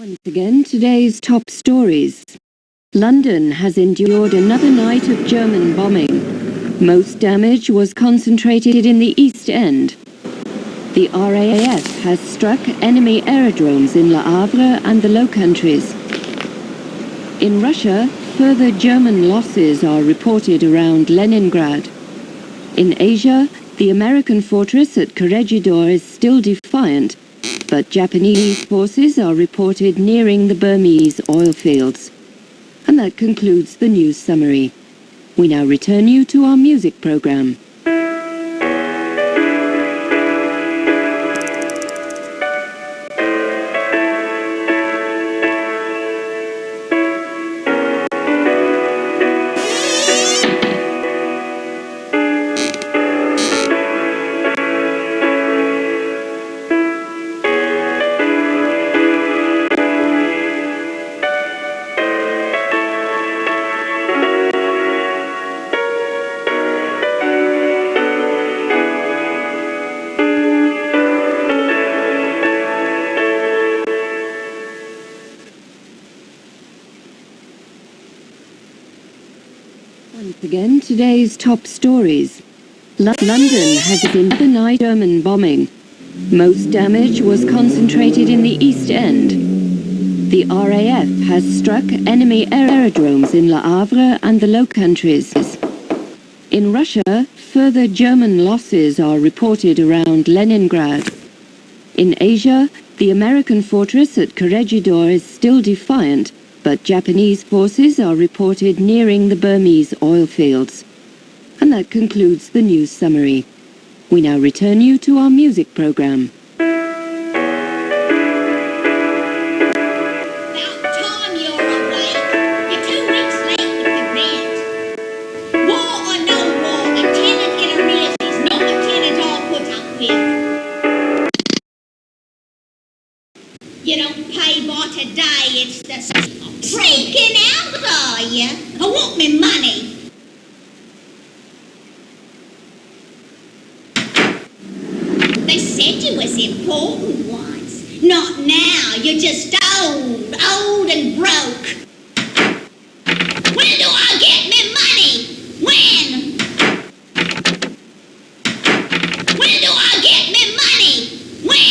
Once again, today's top stories. London has endured another night of German bombing. Most damage was concentrated in the East End. The RAF has struck enemy aerodromes in Le Havre and the Low Countries. In Russia, further German losses are reported around Leningrad. In Asia, the American fortress at Corregidor is still defiant, but Japanese forces are reported nearing the Burmese oil fields. And that concludes the news summary. We now return you to our music program. Once again, today's top stories. London has been the night German bombing. Most damage was concentrated in the East End. The RAF has struck enemy aerodromes in Le Havre and the Low Countries. In Russia, further German losses are reported around Leningrad. In Asia, the American fortress at Corregidor is still defiant, but Japanese forces are reported nearing the Burmese oil fields. And that concludes the news summary. We now return you to our music program. About time you're awake. You're 2 weeks late with the rent. War or no war, a tenant in arrears is not a tenant I'll put up with. You don't pay by today, it's the freaking out, are you? I want me money. They said you was important once. Not now, you're just old and broke. When do I get me money? When? When do I get me money? When?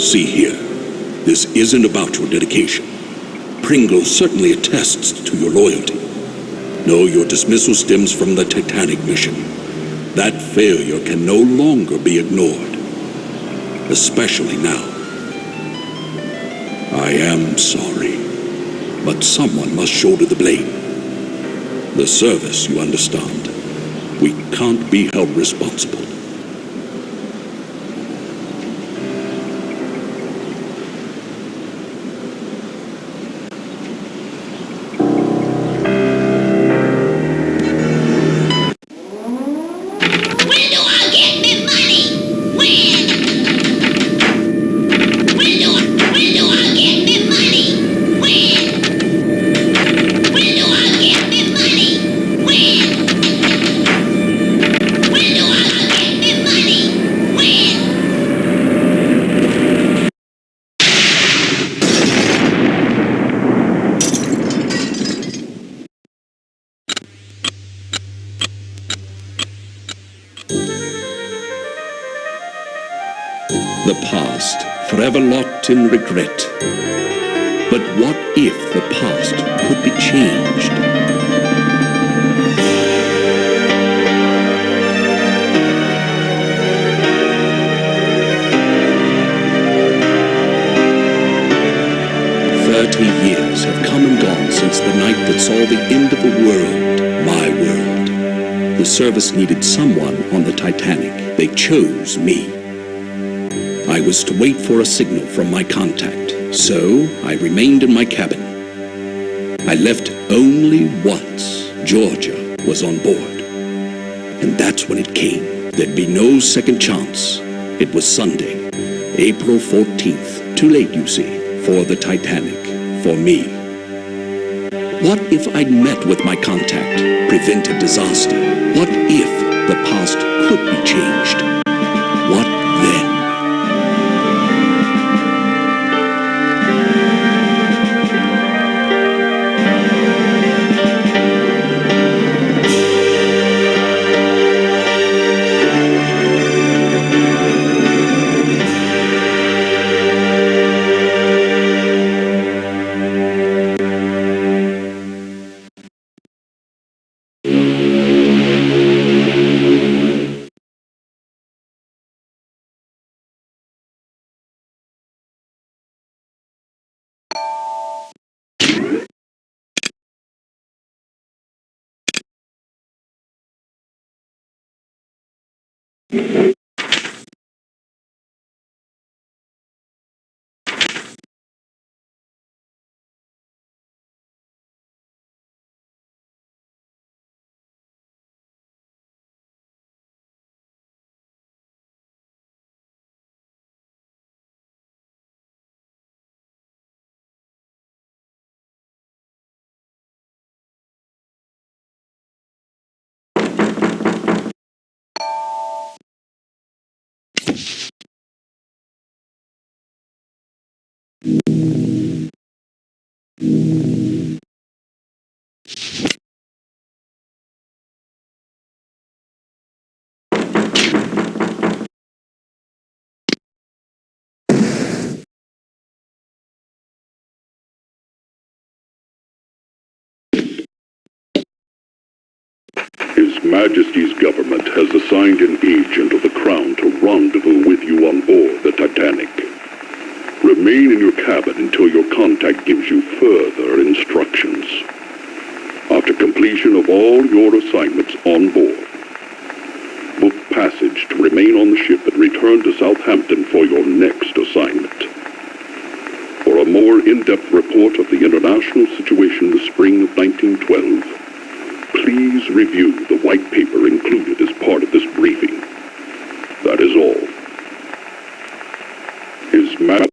See here, this isn't about your dedication. Pringle certainly attests to your loyalty. No, your dismissal stems from the Titanic mission. That failure can no longer be ignored, especially now. I am sorry, but someone must shoulder the blame. The service, you understand. We can't be held responsible. When do I get me money? When? When do I get me money? When? When do I get me money? When? When do I get me money? When? The past, forever locked in regret. But what if the past could be changed? Years have come and gone since the night that saw the end of a world, my world. The service needed someone on the Titanic. They chose me. I was to wait for a signal from my contact, so I remained in my cabin. I left only once Georgia was on board. And that's when it came. There'd be no second chance. It was Sunday, April 14th. Too late, you see, for the Titanic. For me. What if I'd met with my contact, prevented disaster? What if the past could be changed? What then? His Majesty's government has assigned an agent of the Crown to rendezvous with you on board the Titanic. Remain in your cabin until your contact gives you further instructions. After completion of all your assignments on board, book passage to remain on the ship and return to Southampton for your next assignment. For a more in-depth report of the international situation in the spring of 1912, please review the white paper included as part of this briefing. That is all. His Majesty.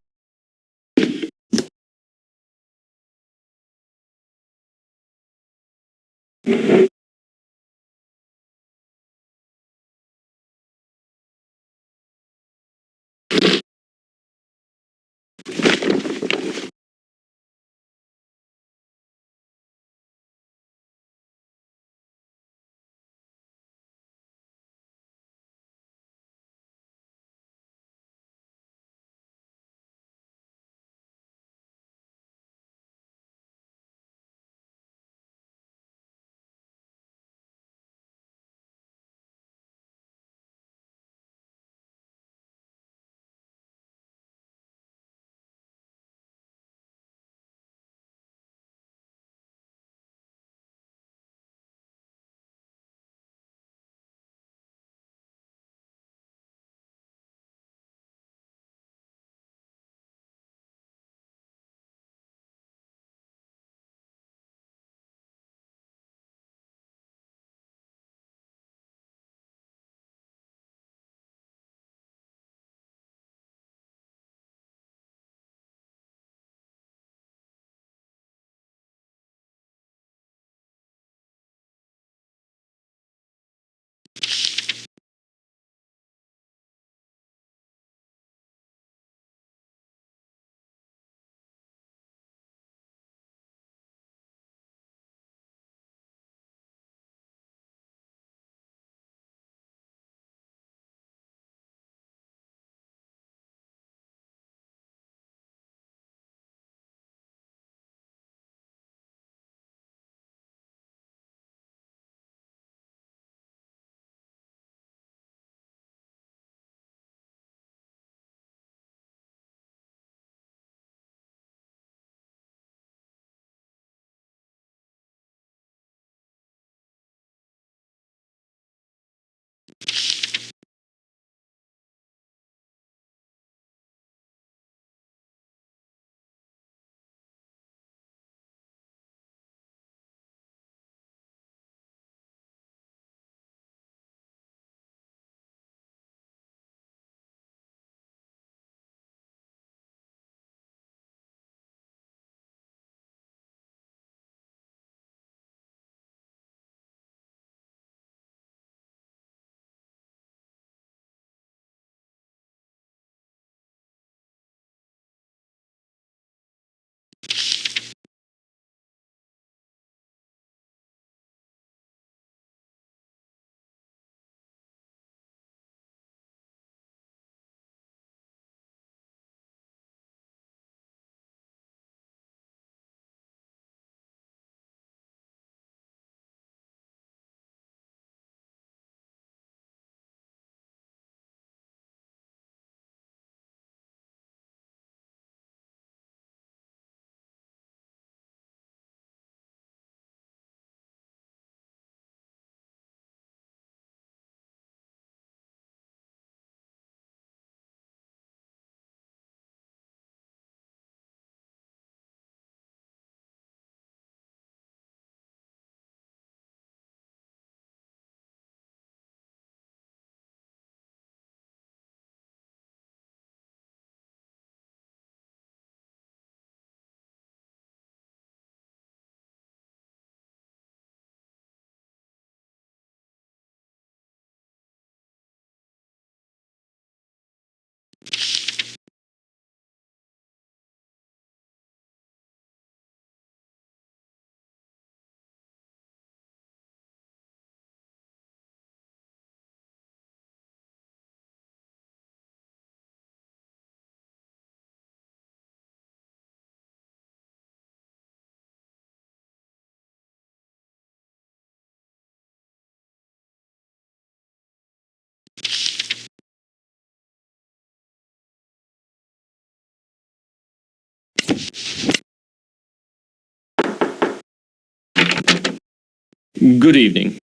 Good evening.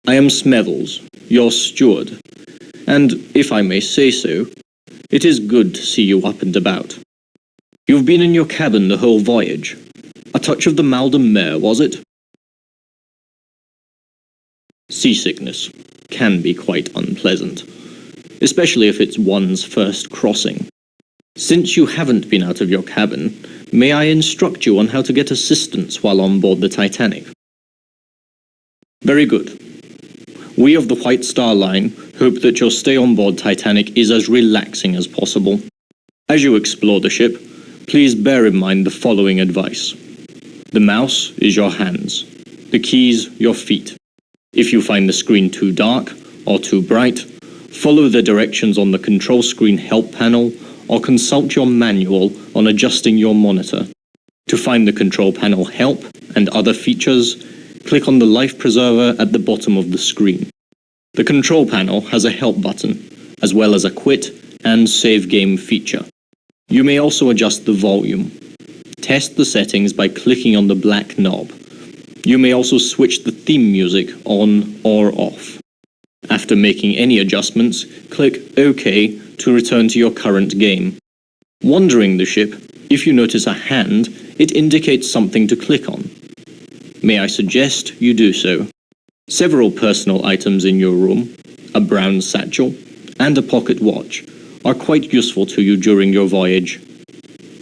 I am Smethles, your steward, and, if I may say so, it is good to see you up and about. You've been in your cabin the whole voyage. A touch of the mal de mer, was it? Seasickness can be quite unpleasant, especially if it's one's first crossing. Since you haven't been out of your cabin, may I instruct you on how to get assistance while on board the Titanic? Very good. We of the White Star Line hope that your stay on board Titanic is as relaxing as possible. As you explore the ship, please bear in mind the following advice. The mouse is your hands, the keys your feet. If you find the screen too dark or too bright, follow the directions on the control screen help panel or consult your manual on adjusting your monitor. To find the control panel help and other features, click on the life preserver at the bottom of the screen. The control panel has a help button, as well as a quit and save game feature. You may also adjust the volume. Test the settings by clicking on the black knob. You may also switch the theme music on or off. After making any adjustments, click OK to return to your current game. Wandering the ship, if you notice a hand, it indicates something to click on. May I suggest you do so? Several personal items in your room, a brown satchel, and a pocket watch, are quite useful to you during your voyage.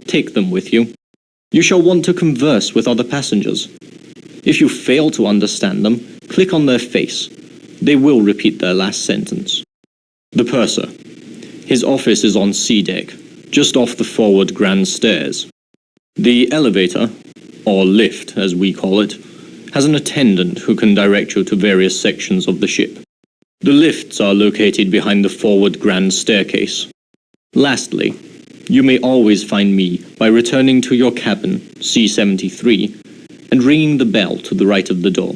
Take them with you. You shall want to converse with other passengers. If you fail to understand them, click on their face. they will repeat their last sentence. The purser. His office is on C deck, just off the forward grand stairs. The elevator, or lift as we call it, has an attendant who can direct you to various sections of the ship. The lifts are located behind the forward grand staircase. Lastly, you may always find me by returning to your cabin, C-73, and ringing the bell to the right of the door.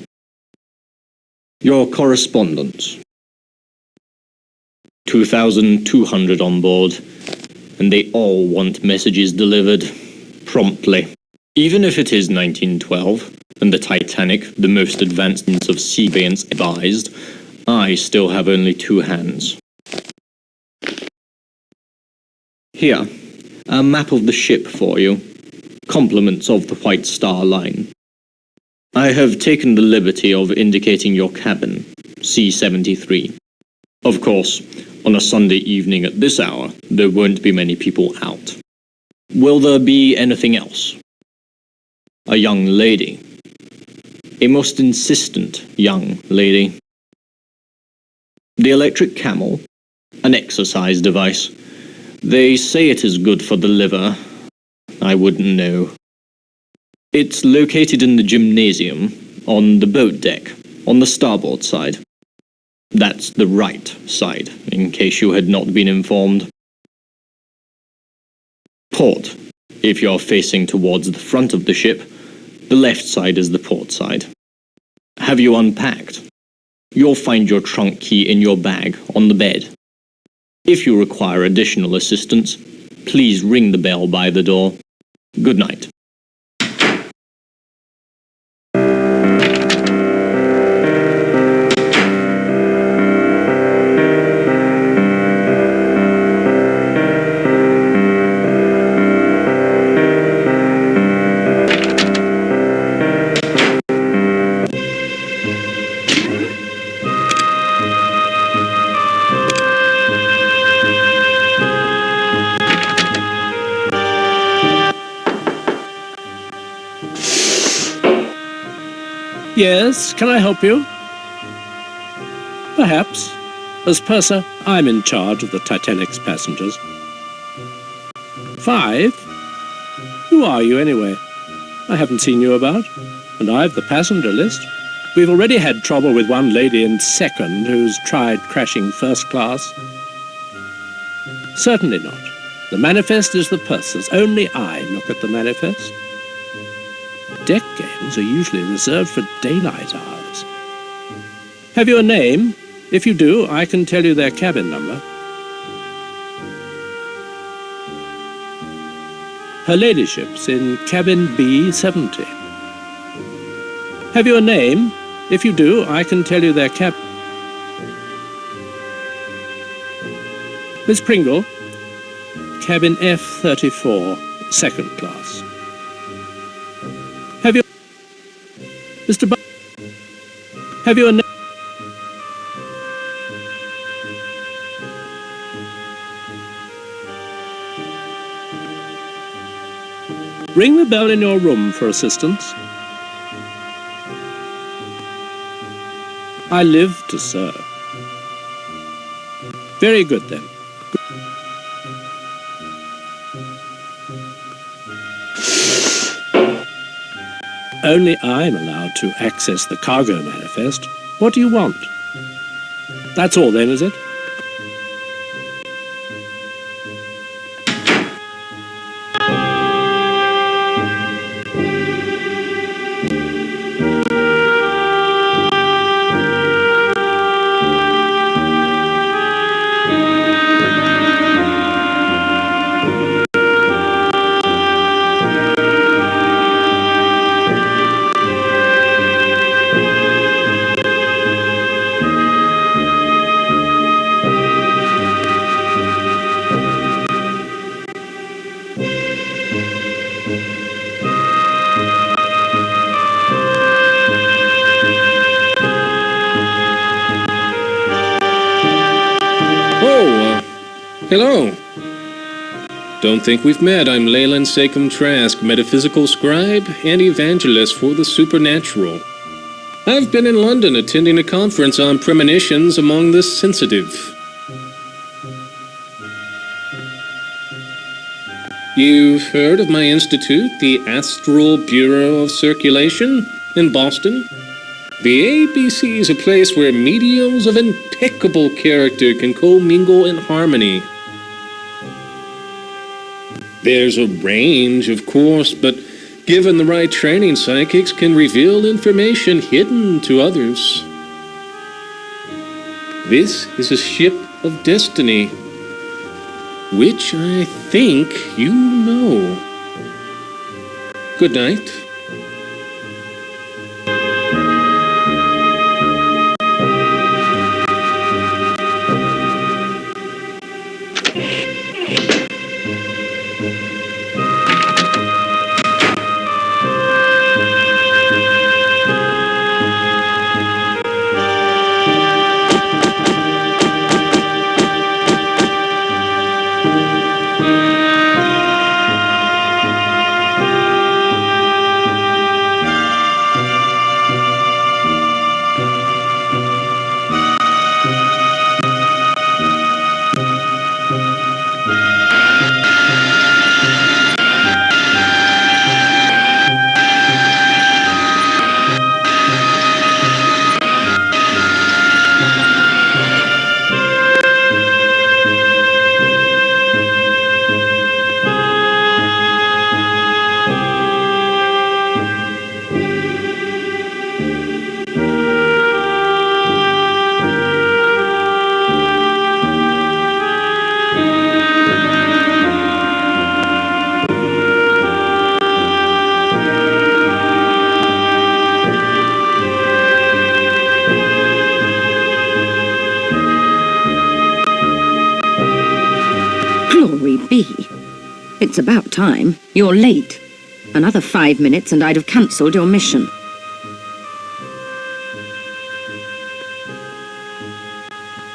Your correspondence. 2,200 on board, and they all want messages delivered promptly. Even if it is 1912, and the Titanic, the most advanced means of sea surveillance advised, I still have only 2 hands. Here, a map of the ship for you. Compliments of the White Star Line. I have taken the liberty of indicating your cabin, C-73. Of course, on a Sunday evening at this hour, there won't be many people out. Will there be anything else? A young lady. A most insistent young lady. The electric camel. An exercise device. They say it is good for the liver. I wouldn't know. It's located in the gymnasium, on the boat deck, on the starboard side. That's the right side, in case you had not been informed. Port. If you're facing towards the front of the ship, the left side is the port side. Have you unpacked? You'll find your trunk key in your bag on the bed. If you require additional assistance, please ring the bell by the door. Good night. Yes, can I help you? Perhaps. As purser, I'm in charge of the Titanic's passengers. 5? Who are you, anyway? I haven't seen you about, and I've the passenger list. We've already had trouble with one lady in second who's tried crashing first class. Certainly not. The manifest is the purser's. Only I look at the manifest. Deck games are usually reserved for daylight hours. Have you a name? If you do, I can tell you their cabin number. Her ladyship's in cabin B70. Have you a name? If you do, I can tell you their cabin. Miss Pringle, cabin F34, second class. Have you... Mr. Have you a name? Ring the bell in your room for assistance. I live to serve. Very good, then. Only I'm allowed to access the cargo manifest. What do you want? That's all then, is it? Hello. Don't think we've met. I'm Leyland Sekum Trask, metaphysical scribe and evangelist for the supernatural. I've been in London attending a conference on premonitions among the sensitive. You've heard of my institute, the Astral Bureau of Circulation, in Boston? The ABC is a place where mediums of impeccable character can commingle in harmony. There's a range, of course, but given the right training, psychics can reveal information hidden to others. This is a ship of destiny, which I think you know. Good night. Glory be. It's about time. You're late. Another 5 minutes and I'd have cancelled your mission.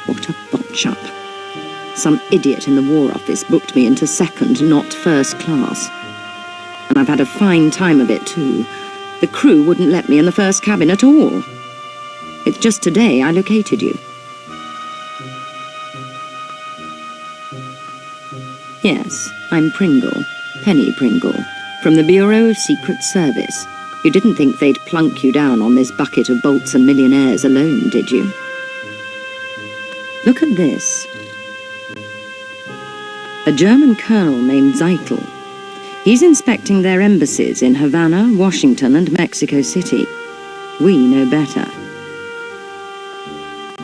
What a botch-up. Some idiot in the War Office booked me into second, not first class. And I've had a fine time of it, too. The crew wouldn't let me in the first cabin at all. It's just today I located you. Yes, I'm Pringle, Penny Pringle, from the Bureau of Secret Service. You didn't think they'd plunk you down on this bucket of bolts and millionaires alone, did you? Look at this. A German colonel named Zeitel. He's inspecting their embassies in Havana, Washington, and Mexico City. We know better.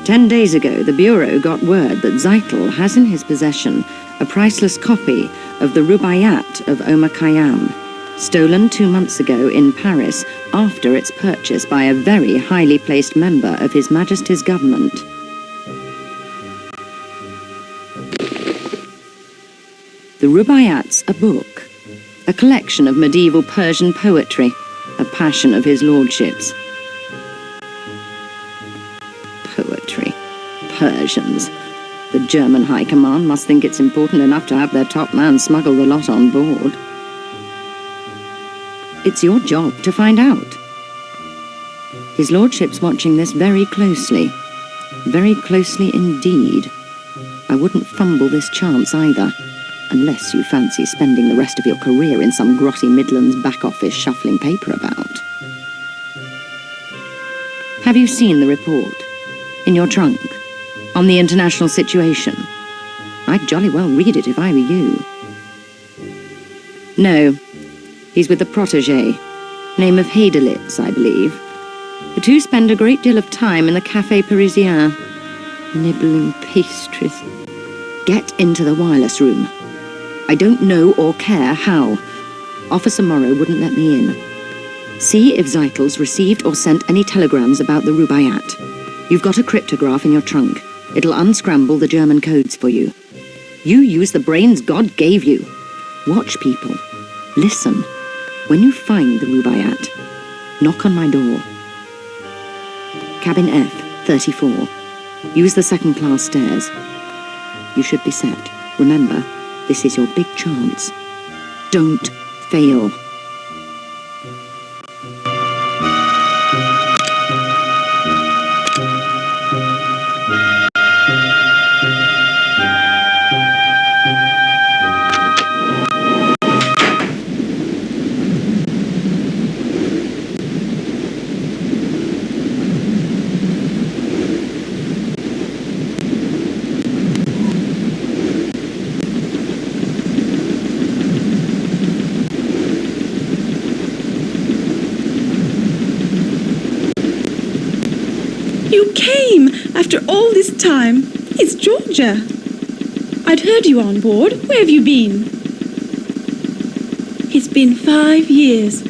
10 days ago, the Bureau got word that Zeitel has in his possession a priceless copy of the Rubaiyat of Omar Khayyam, stolen 2 months ago in Paris after its purchase by a very highly placed member of His Majesty's government. The Rubaiyat's a book, a collection of medieval Persian poetry, a passion of His Lordship's. Poetry. Persians. The German High Command must think it's important enough to have their top man smuggle the lot on board. It's your job to find out. His Lordship's watching this very closely indeed. I wouldn't fumble this chance either, unless you fancy spending the rest of your career in some grotty Midlands back office shuffling paper about. Have you seen the report? In your trunk? On the international situation? I'd jolly well read it if I were you. No. He's with the protégé. Name of Heidelitz, I believe. The two spend a great deal of time in the Café Parisien, nibbling pastries. Get into the wireless room. I don't know or care how. Officer Morrow wouldn't let me in. See if Zeitel's received or sent any telegrams about the Rubaiyat. You've got a cryptograph in your trunk. It'll unscramble the German codes for you. You use the brains God gave you. Watch people. Listen. When you find the Rubaiyat, knock on my door. Cabin F, 34. Use the second-class stairs. You should be set. Remember, this is your big chance. Don't fail. After all this time, it's Georgia. I'd heard you on board. Where have you been? It's been 5 years.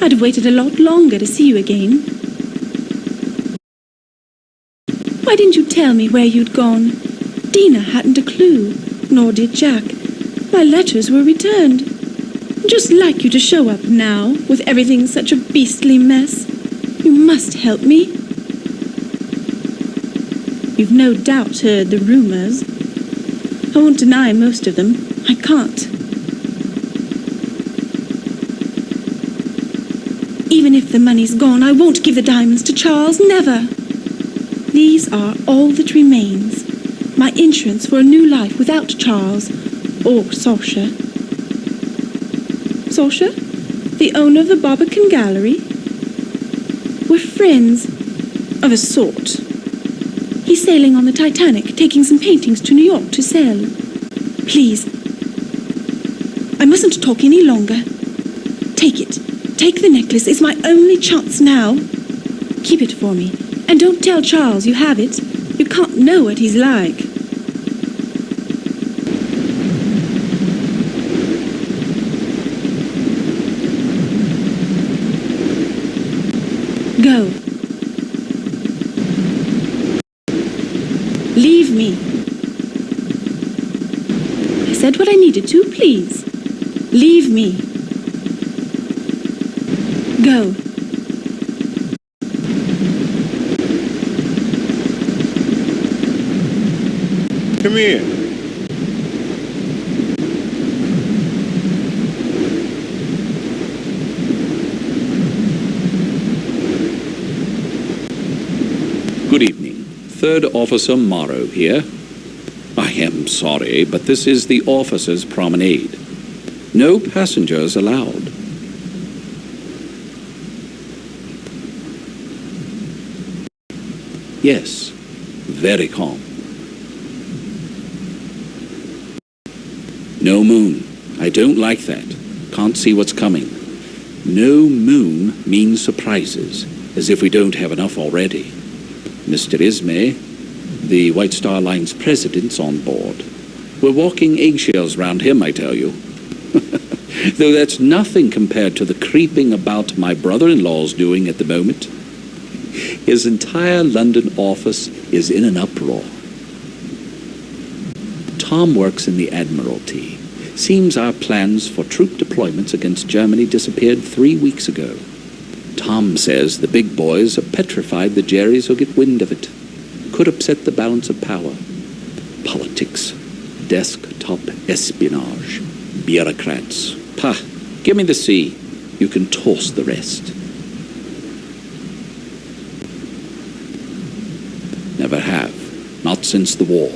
I'd have waited a lot longer to see you again. Why didn't you tell me where you'd gone? Dina hadn't a clue, nor did Jack. My letters were returned. Just like you to show up now, with everything such a beastly mess. You must help me. You've no doubt heard the rumors. I won't deny most of them. I can't. Even if the money's gone, I won't give the diamonds to Charles. Never. These are all that remains. My insurance for a new life without Charles or Saoirse. Saoirse, the owner of the Barbican Gallery. We're friends, of a sort. He's sailing on the Titanic, taking some paintings to New York to sell. Please, I mustn't talk any longer. Take it. Take the necklace. It's my only chance now. Keep it for me. And don't tell Charles you have it. You can't know what he's like. Go. Leave me. I said what I needed to, please. Leave me. Go. Come here. Good evening. Third Officer Morrow here. I am sorry, but this is the officers' promenade. No passengers allowed. Yes, very calm. No moon. I don't like that. Can't see what's coming. No moon means surprises, as if we don't have enough already. Mr. Ismay, the White Star Line's president's on board. We're walking eggshells round him, I tell you. Though that's nothing compared to the creeping about my brother-in-law's doing at the moment. His entire London office is in an uproar. Tom works in the Admiralty. Seems our plans for troop deployments against Germany disappeared 3 weeks ago. Tom says the big boys are petrified the Jerrys will get wind of it. Could upset the balance of power. Politics. Desktop espionage. Bureaucrats. Pah, give me the sea. You can toss the rest. Never have. Not since the war.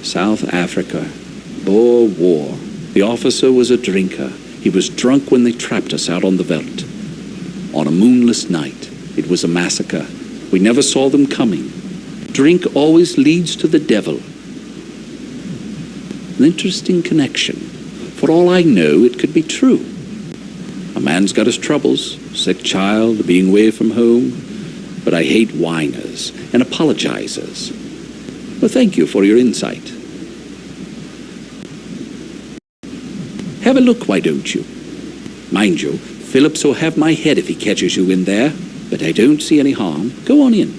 South Africa. Boer War. The officer was a drinker. He was drunk when they trapped us out on the veldt. On a moonless night, it was a massacre. We never saw them coming. Drink always leads to the devil. An interesting connection. For all I know, it could be true. A man's got his troubles, sick child, being away from home. But I hate whiners and apologizers. Well, thank you for your insight. Have a look, why don't you? Mind you, Phillips will have my head if he catches you in there, but I don't see any harm. Go on in.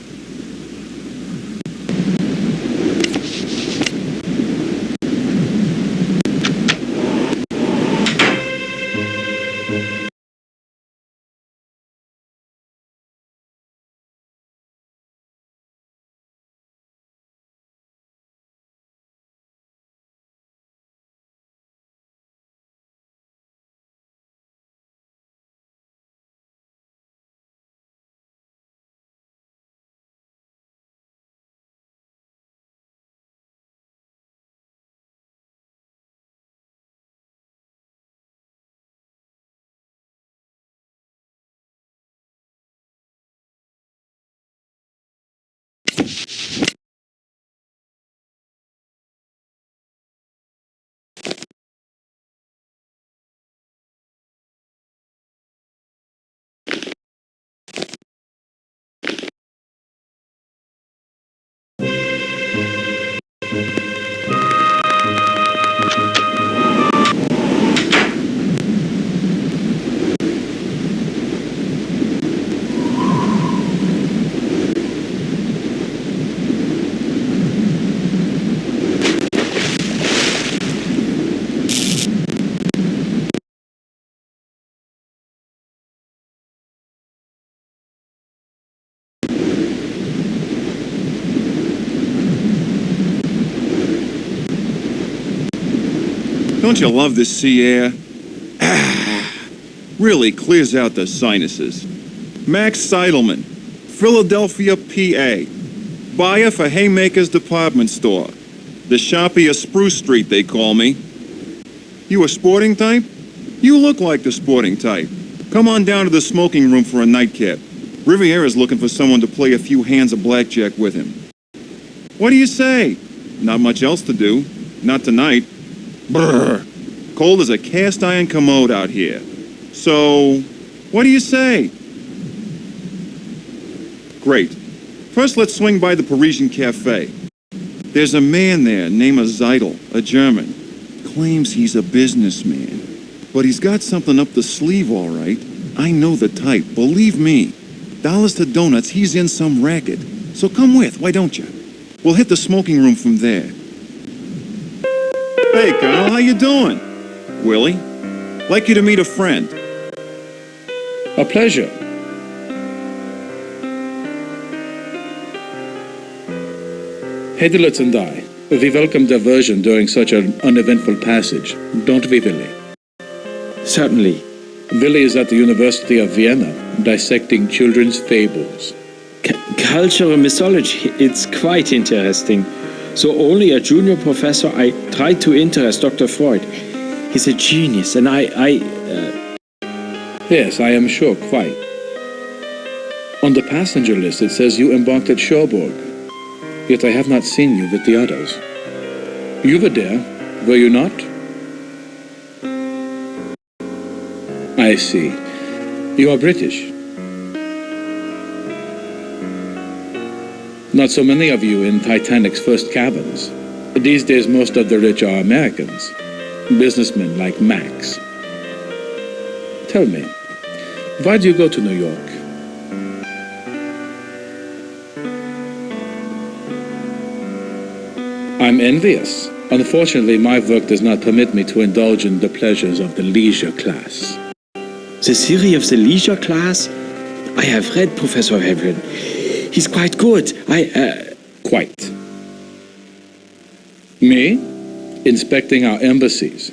Don't you love the sea air? Really clears out the sinuses. Max Seidelman, Philadelphia, PA. Buyer for Haymaker's Department Store. The Sharpie of Spruce Street, they call me. You a sporting type? You look like the sporting type. Come on down to the smoking room for a nightcap. Riviera's looking for someone to play a few hands of blackjack with him. What do you say? Not much else to do. Not tonight. Brr. Cold as a cast iron commode out here. So, what do you say? Great. First, let's swing by the Parisian Cafe. There's a man there named Zeidel, a German. Claims he's a businessman. But he's got something up the sleeve, all right. I know the type, believe me. Dollars to donuts, he's in some racket. So come with, why don't you? We'll hit the smoking room from there. Hey, Colonel, how you doing? Willie, like you to meet a friend. A pleasure. Heidelitz and I, we welcome diversion during such an uneventful passage, don't we, Willie? Certainly. Willie is at the University of Vienna, dissecting children's fables. Cultural mythology, it's quite interesting. So only a junior professor, I tried to interest Dr. Freud. He's a genius, and Yes, I am sure, quite. On the passenger list it says you embarked at Cherbourg, yet I have not seen you with the others. You were there, were you not? I see. You are British. Not so many of you in Titanic's first cabins. These days most of the rich are Americans. Businessmen like Max. Tell me, why do you go to New York? I'm envious. Unfortunately, my work does not permit me to indulge in the pleasures of the leisure class. the theory of the leisure class? I have read Professor Hebron. He's quite good. Quite. Me? Inspecting our embassies.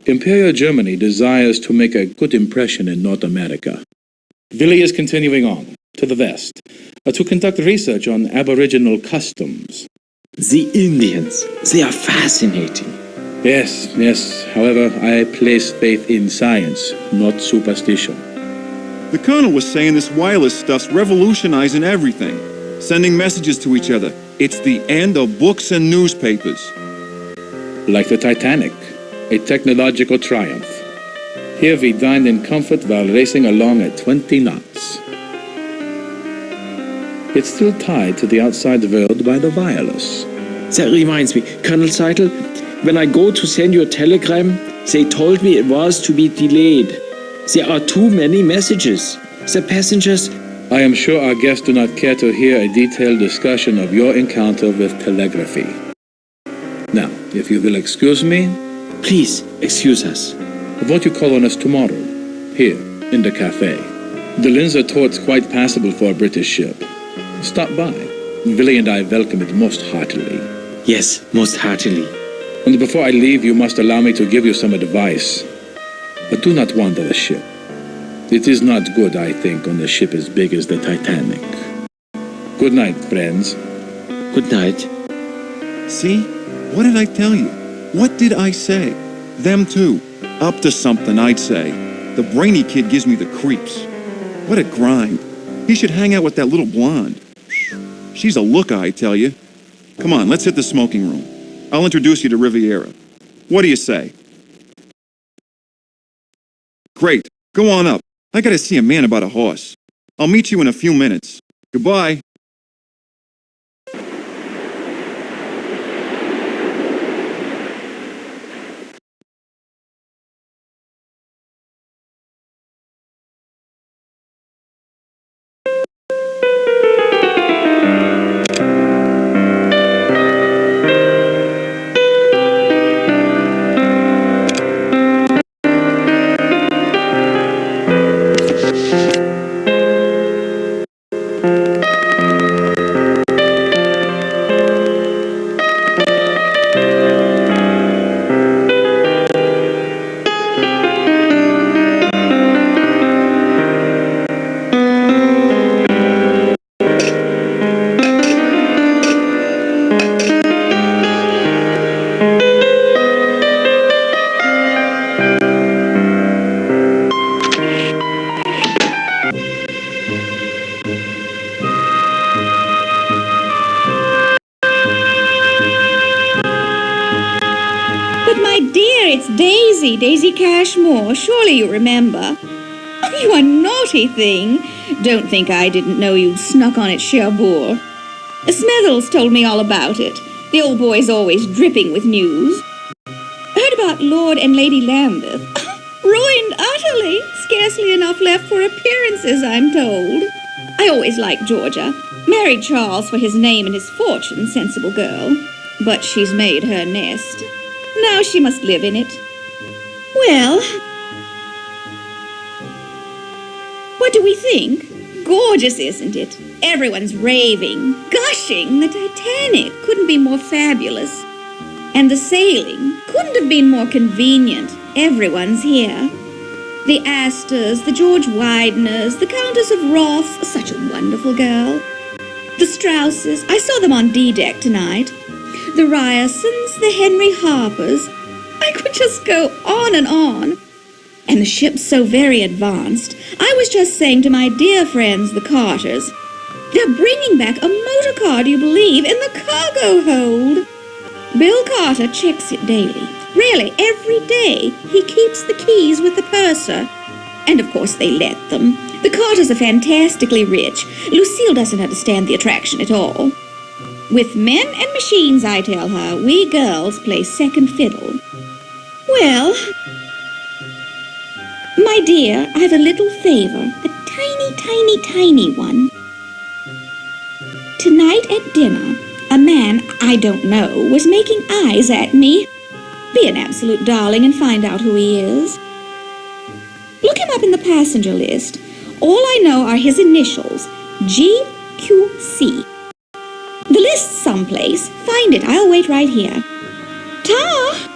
Imperial Germany desires to make a good impression in North America. Willie is continuing on, to the west, to conduct research on Aboriginal customs. The Indians, they are fascinating. Yes. However, I place faith in science, not superstition. The Colonel was saying this wireless stuff's revolutionizing everything. Sending messages to each other. It's the end of books and newspapers. Like the Titanic, a technological triumph. Here we dined in comfort while racing along at 20 knots. It's still tied to the outside world by the wireless. That reminds me, Colonel Seidel, when I go to send you a telegram, they told me it was to be delayed. There are too many messages. The passengers... I am sure our guests do not care to hear a detailed discussion of your encounter with telegraphy. Now, if you will excuse me... Please, excuse us. Won't you call on us tomorrow, here, in the cafe? The Linzer Tort's quite passable for a British ship. Stop by. Willie and I welcome it most heartily. Yes, most heartily. And before I leave, you must allow me to give you some advice. But do not wander the ship. It is not good, I think, on a ship as big as the Titanic. Good night, friends. Good night. See? What did I tell you? What did I say? Them too. Up to something, I'd say. The brainy kid gives me the creeps. What a grind. He should hang out with that little blonde. She's a looker, I tell you. Come on, let's hit the smoking room. I'll introduce you to Riviera. What do you say? Great. Go on up. I gotta see a man about a horse. I'll meet you in a few minutes. Goodbye. Daisy Cashmore. Surely you remember. Oh, you a naughty thing. Don't think I didn't know you'd snuck on at Cherbourg. Smithers told me all about it. The old boy's always dripping with news. Heard about Lord and Lady Lambeth. Ruined utterly. Scarcely enough left for appearances, I'm told. I always liked Georgia. Married Charles for his name and his fortune, sensible girl. But she's made her nest. Now she must live in it. Well, what do we think? Gorgeous, isn't it? Everyone's raving, gushing. The Titanic couldn't be more fabulous. And the sailing couldn't have been more convenient. Everyone's here. The Astors, the George Wideners, the Countess of Ross, such a wonderful girl. The Strausses, I saw them on D-deck tonight. The Ryersons, the Henry Harpers. I could just go on and on. And the ship's so very advanced. I was just saying to my dear friends, the Carters, they're bringing back a motor car, do you believe, in the cargo hold. Bill Carter checks it daily. Really, every day he keeps the keys with the purser. And of course they let them. The Carters are fantastically rich. Lucille doesn't understand the attraction at all. With men and machines, I tell her, we girls play second fiddle. Well, my dear, I have a little favor, a tiny one. Tonight at dinner, a man I don't know was making eyes at me. Be an absolute darling and find out who he is. Look him up in the passenger list. All I know are his initials, GQC. The list's someplace. Find it. I'll wait right here. Ta!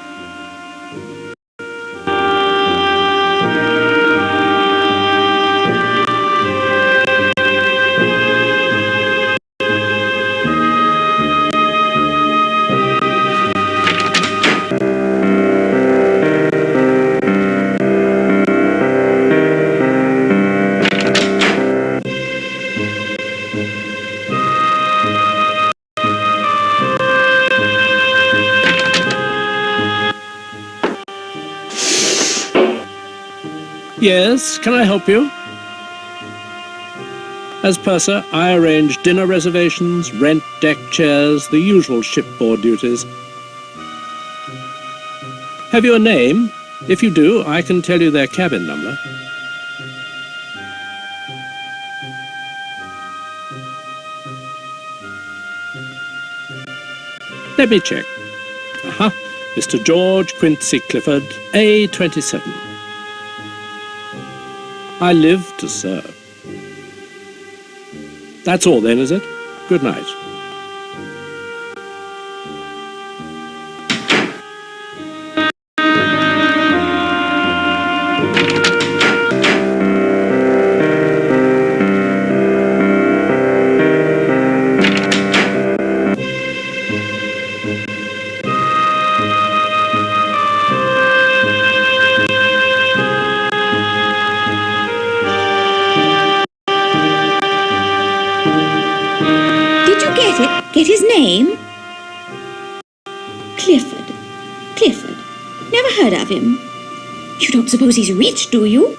Yes, can I help you? As purser, I arrange dinner reservations, rent deck chairs, the usual shipboard duties. Have you a name? If you do, I can tell you their cabin number. Let me check. Aha, Mr. George Quincy Clifford, A27. I live to serve. That's all then, is it? Good night. Get his name? Clifford. Clifford. Never heard of him. You don't suppose he's rich, do you?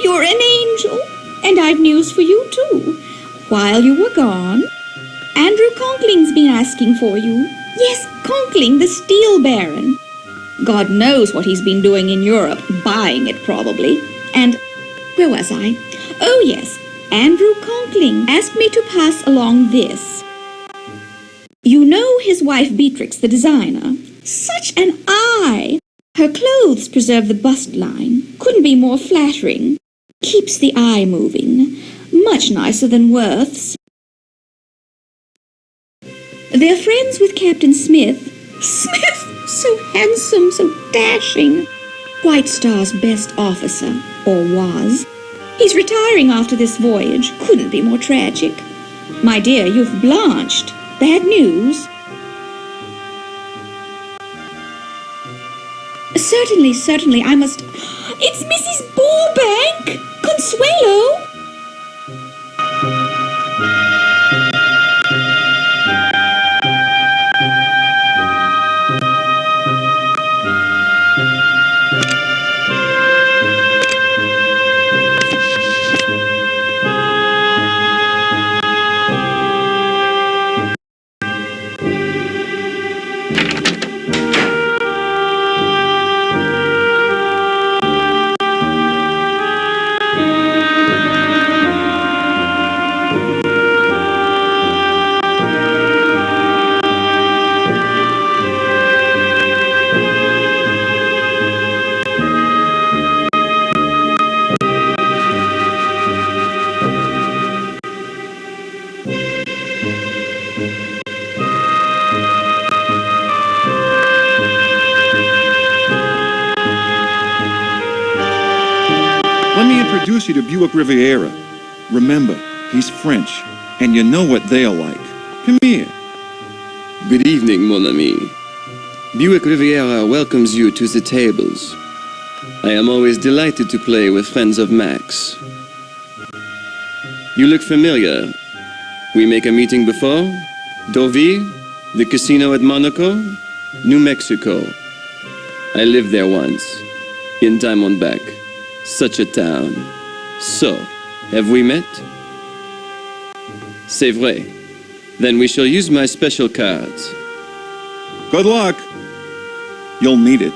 You're an angel, and I've news for you, too. While you were gone, Andrew Conkling's been asking for you. Yes, Conkling, the steel baron. God knows what he's been doing in Europe, buying it probably. And where was I? Oh, yes, Andrew Conkling asked me to pass along this. You know his wife Beatrix, the designer. Such an eye! Her clothes preserve the bust line. Couldn't be more flattering. Keeps the eye moving. Much nicer than Worth's. They're friends with Captain Smith. Smith! So handsome, so dashing. White Star's best officer, or was. He's retiring after this voyage. Couldn't be more tragic. My dear, you've blanched. Bad news? Certainly, I must... It's Mrs. Burbank! Consuelo! introduce you to Buick Riviera. Remember, he's French, and you know what they're like. Come here. Good evening, mon ami. Buick Riviera welcomes you to the tables. I am always delighted to play with friends of Max. You look familiar. We make a meeting before? Deauville? The casino at Monaco? New Mexico. I lived there once. In Diamondback. Such a town. So, have we met? C'est vrai. Then we shall use my special cards. Good luck. You'll need it.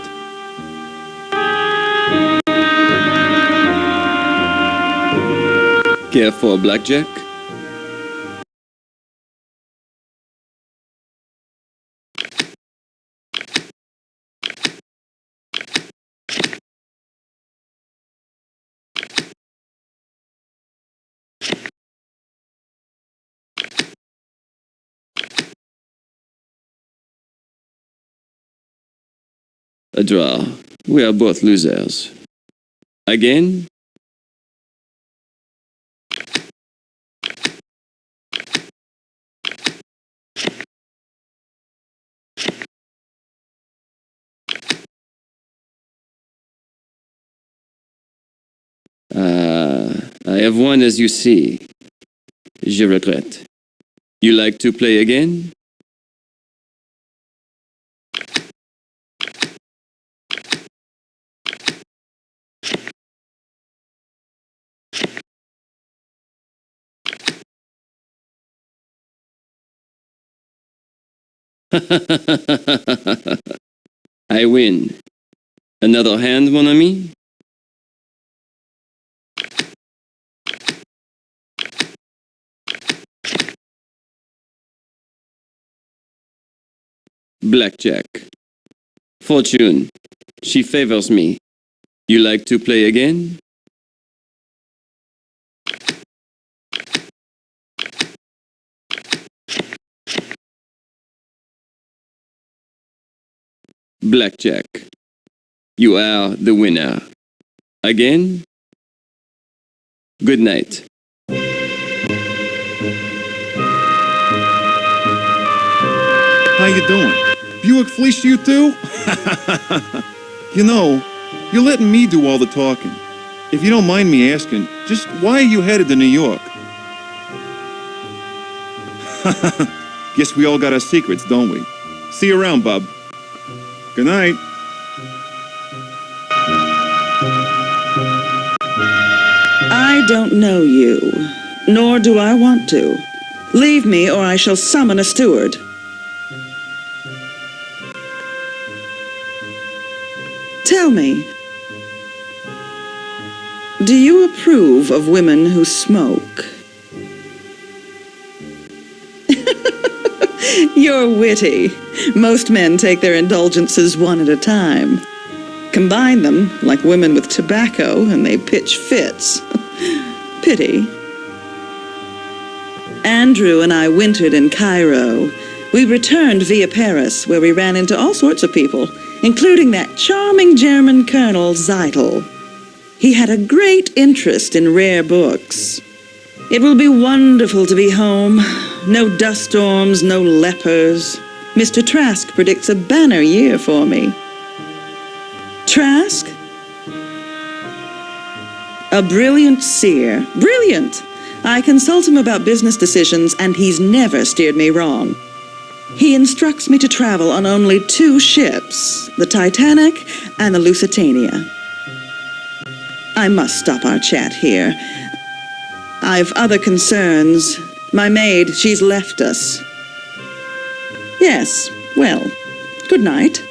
Care for blackjack? A draw. We are both losers. Again? I have won as you see. Je regrette. You like to play again? I win. Another hand, mon ami? Blackjack. Fortune. She favors me. You like to play again? Blackjack. You are the winner. Again? Good night. How you doing? Buick fleeced you too? You know, you're letting me do all the talking. If you don't mind me asking, just why are you headed to New York? Guess we all got our secrets, don't we? See you around, bub. Good night. I don't know you, nor do I want to. Leave me or I shall summon a steward. Tell me, do you approve of women who smoke? You're witty. Most men take their indulgences one at a time. Combine them, like women with tobacco, and they pitch fits. Pity. Andrew and I wintered in Cairo. We returned via Paris, where we ran into all sorts of people, including that charming German Colonel Zeitel. He had a great interest in rare books. It will be wonderful to be home. No dust storms, no lepers. Mr. Trask predicts a banner year for me. Trask? A brilliant seer. Brilliant! I consult him about business decisions, and he's never steered me wrong. He instructs me to travel on only 2 ships, the Titanic and the Lusitania. I must stop our chat here. I've other concerns. My maid, she's left us. Yes, well, good night.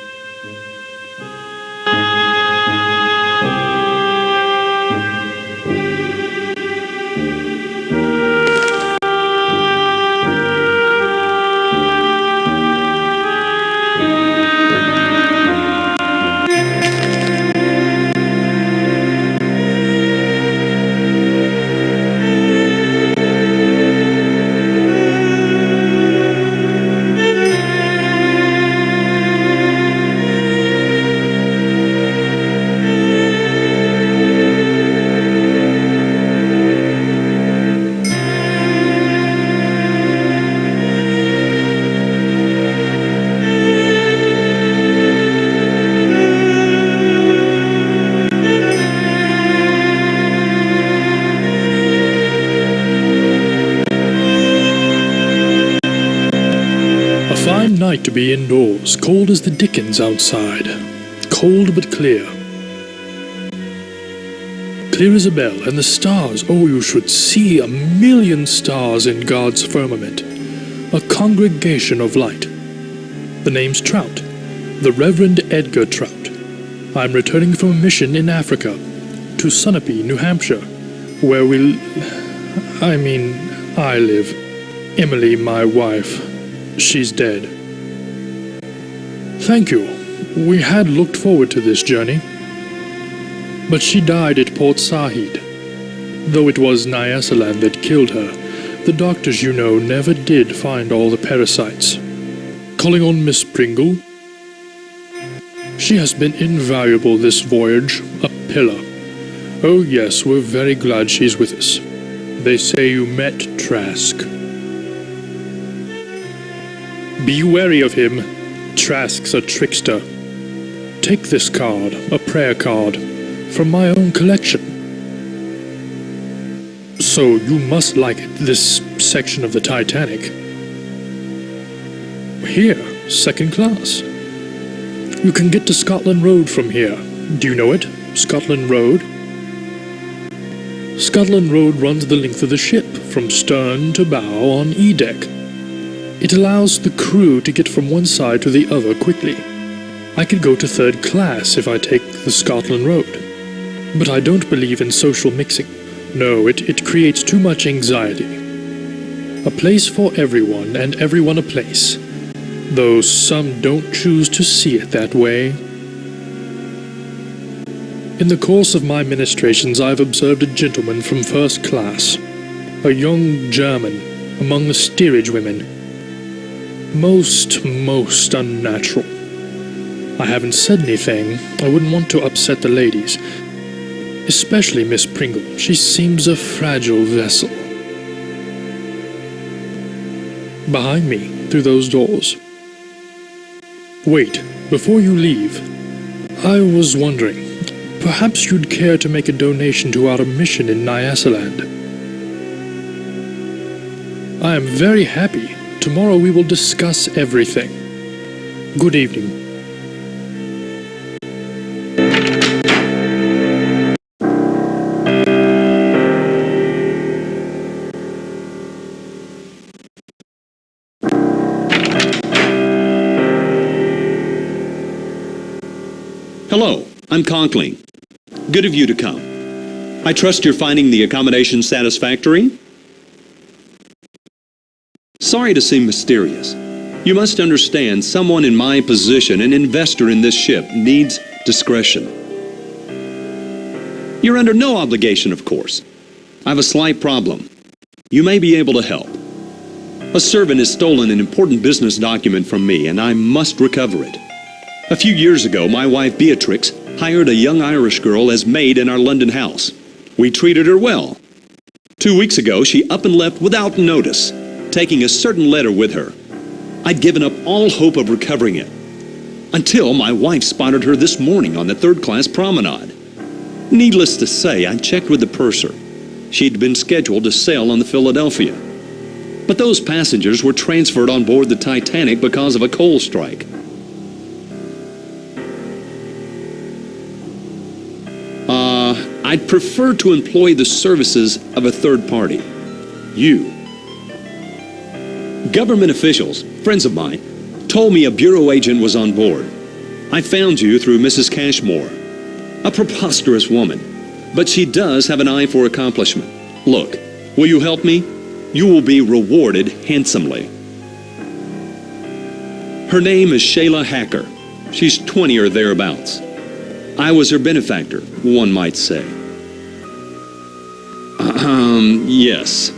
fine night to be indoors, cold as the dickens outside. Cold but clear. Clear as a bell, and the stars, oh, you should see 1,000,000 stars in God's firmament. A congregation of light. The name's Trout, the Reverend Edgar Trout. I'm returning from a mission in Africa, to Sunapee, New Hampshire, where I live. Emily, my wife, she's dead. Thank you. We had looked forward to this journey. But she died at Port Said. Though it was Nyasaland that killed her, the doctors, you know, never did find all the parasites. Calling on Miss Pringle? She has been invaluable this voyage, a pillar. Oh yes, we're very glad she's with us. They say you met Trask. Be wary of him. Trask's a trickster. Take this card, a prayer card, from my own collection. So you must like it, this section of the Titanic. Here, second class. You can get to Scotland Road from here. Do you know it? Scotland Road? Scotland Road runs the length of the ship, from stern to bow on E-deck. It allows the crew to get from one side to the other quickly. I could go to third class if I take the Scotland Road. But I don't believe in social mixing. No, it creates too much anxiety. A place for everyone, and everyone a place. Though some don't choose to see it that way. In the course of my ministrations, I've observed a gentleman from first class, a young German, among the steerage women. Most unnatural. I haven't said anything. I wouldn't want to upset the ladies. Especially Miss Pringle. She seems a fragile vessel. Behind me, through those doors. Wait, before you leave, I was wondering, perhaps you'd care to make a donation to our mission in Nyasaland. I am very happy. Tomorrow we will discuss everything. Good evening. Hello, I'm Conkling. Good of you to come. I trust you're finding the accommodation satisfactory? Sorry to seem mysterious. You must understand someone in my position, an investor in this ship, needs discretion. You're under no obligation, of course. I have a slight problem. You may be able to help. A servant has stolen an important business document from me, and I must recover it. A few years ago, my wife Beatrix hired a young Irish girl as maid in our London house. We treated her well. 2 weeks ago, she up and left without notice, taking a certain letter with her. I'd given up all hope of recovering it, until my wife spotted her this morning on the third-class promenade. Needless to say, I checked with the purser. She'd been scheduled to sail on the Philadelphia. But those passengers were transferred on board the Titanic because of a coal strike. I'd prefer to employ the services of a third party. You. Government officials, friends of mine, told me a bureau agent was on board. I found you through Mrs. Cashmore. A preposterous woman, but she does have an eye for accomplishment. Look, will you help me? You will be rewarded handsomely. Her name is Shayla Hacker. She's 20 or thereabouts. I was her benefactor, one might say. Yes.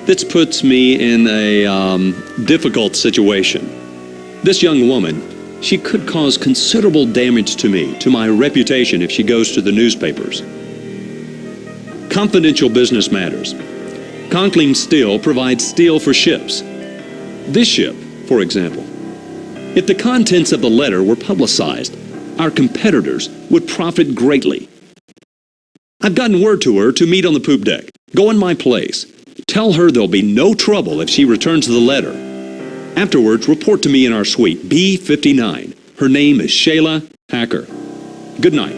This puts me in a, difficult situation. This young woman, she could cause considerable damage to me, to my reputation if she goes to the newspapers. Confidential business matters. Conkling Steel provides steel for ships. This ship, for example. If the contents of the letter were publicized, our competitors would profit greatly. I've gotten word to her to meet on the poop deck. Go in my place. Tell her there'll be no trouble if she returns the letter. Afterwards, report to me in our suite, B59. Her name is Shayla Hacker. Good night.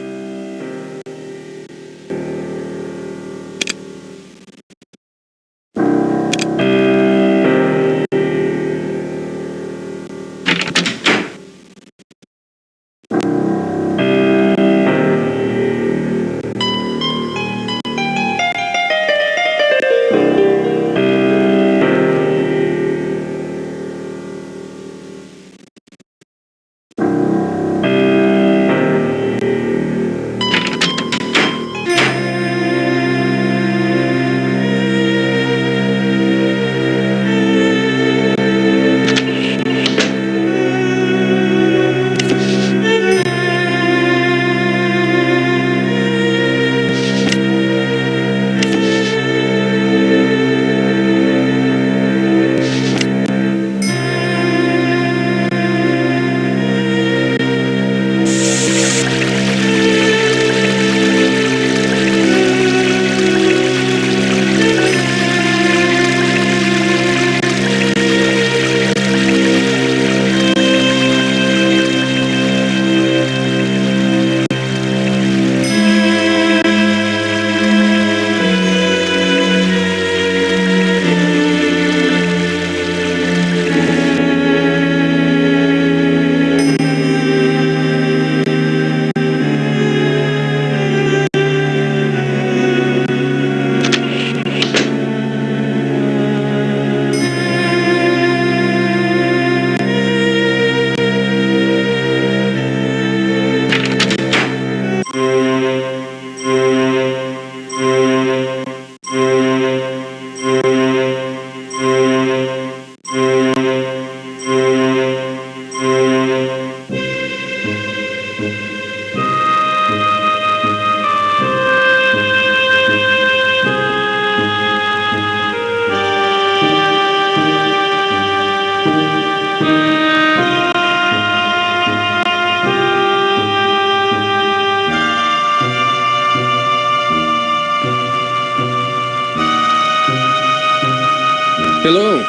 Hello.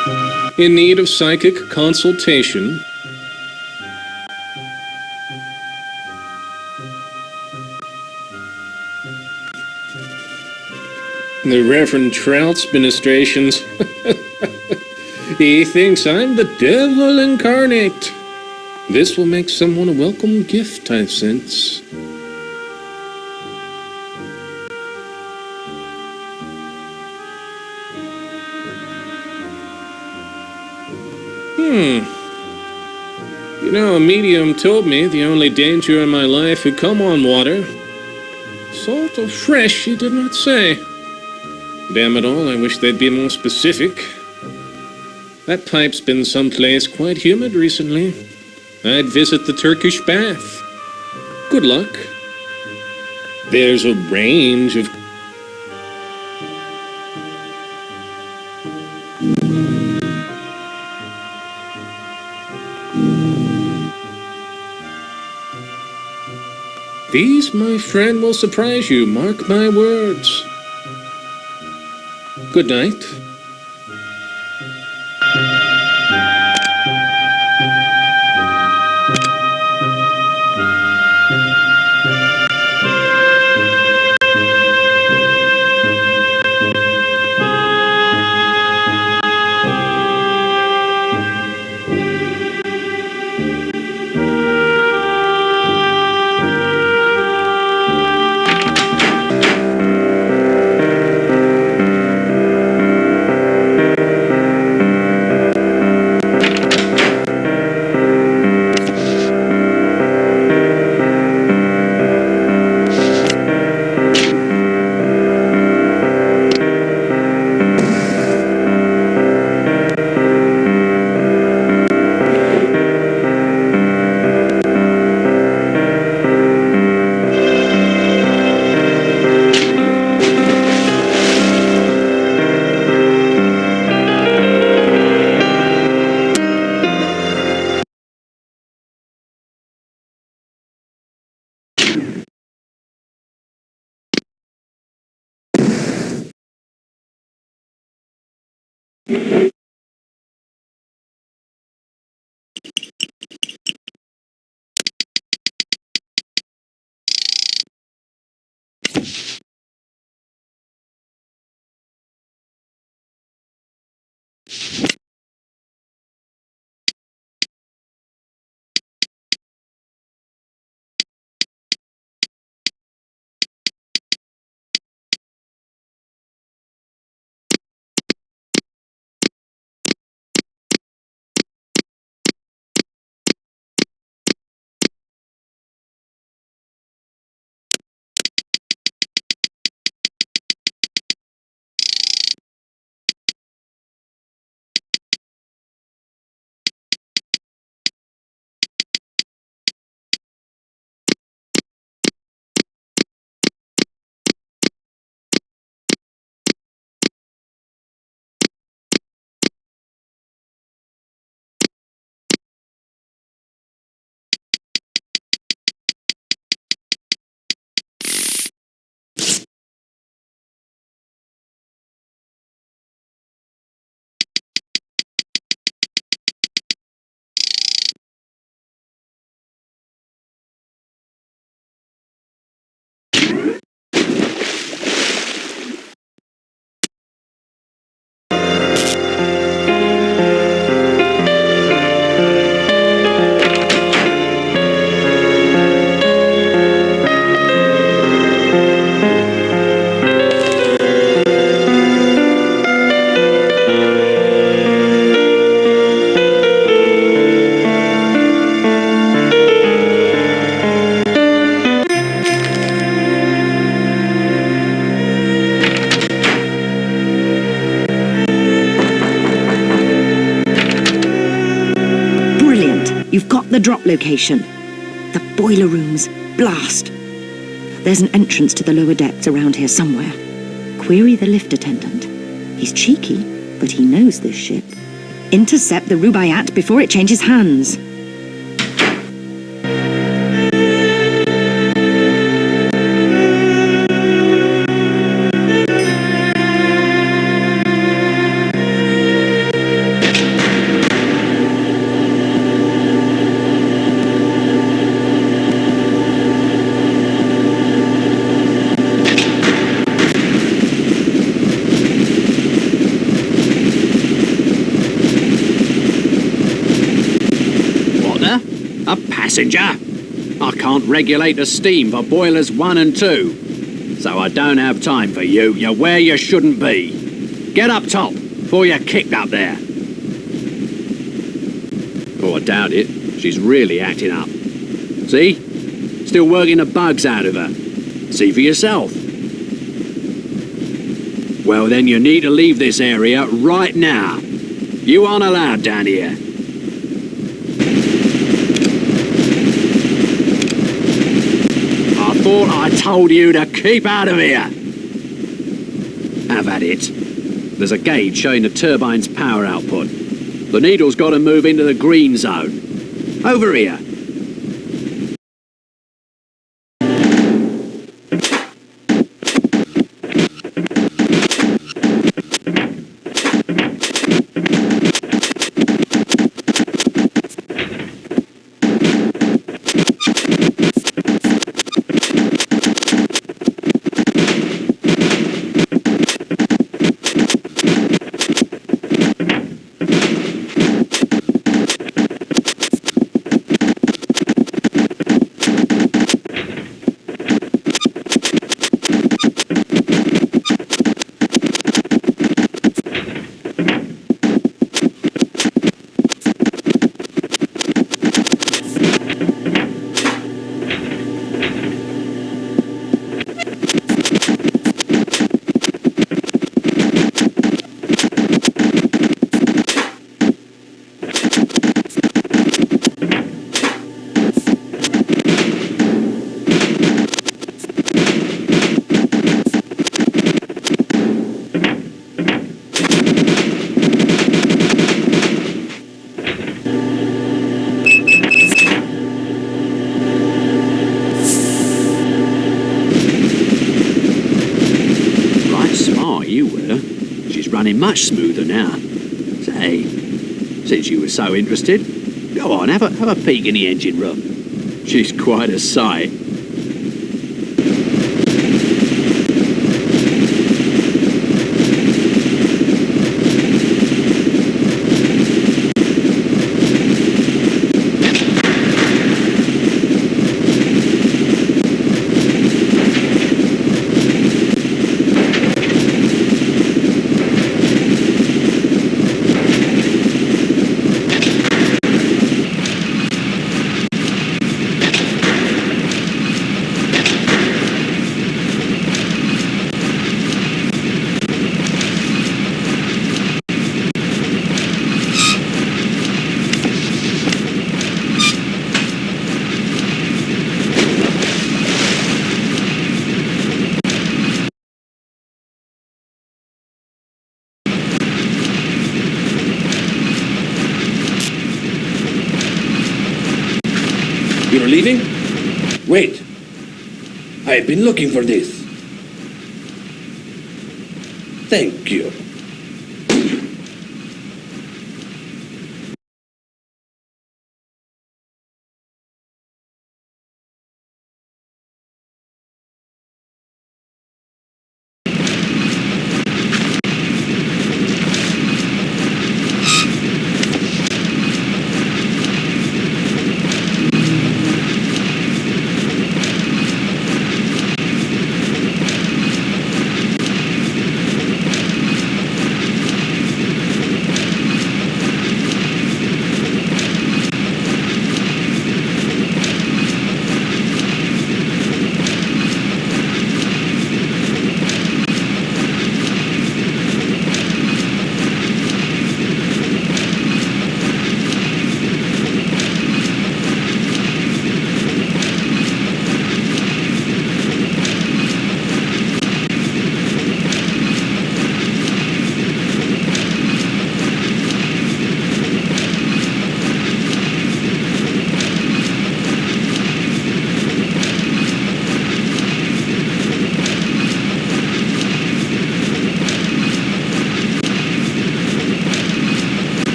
In need of psychic consultation? The Reverend Trout's ministrations. He thinks I'm the devil incarnate. This will make someone a welcome gift, I sense. You know, a medium told me the only danger in my life would come on water. Salt or fresh, he did not say. Damn it all, I wish they'd be more specific. That pipe's been someplace quite humid recently. I'd visit the Turkish bath. Good luck. There's a range of... These, my friend, will surprise you, mark my words. Good night. You've got the drop location. The boiler rooms. Blast. There's an entrance to the lower decks around here somewhere. Query the lift attendant. He's cheeky, but he knows this ship. Intercept the Rubaiyat before it changes hands. Passenger. I can't regulate the steam for boilers 1 and 2, so I don't have time for you. You're where you shouldn't be. Get up top before you're kicked up there. Oh, I doubt it. She's really acting up. See? Still working the bugs out of her. See for yourself. Well, then you need to leave this area right now. You aren't allowed down here. Thought I told you to keep out of here. Have at it. There's a gauge showing the turbine's power output. The needle's got to move into the green zone. Over here. Running much smoother now. Say, since you were so interested, go on, have a peek in the engine room. She's quite a sight. You're leaving? Wait. I've been looking for this. Thank you.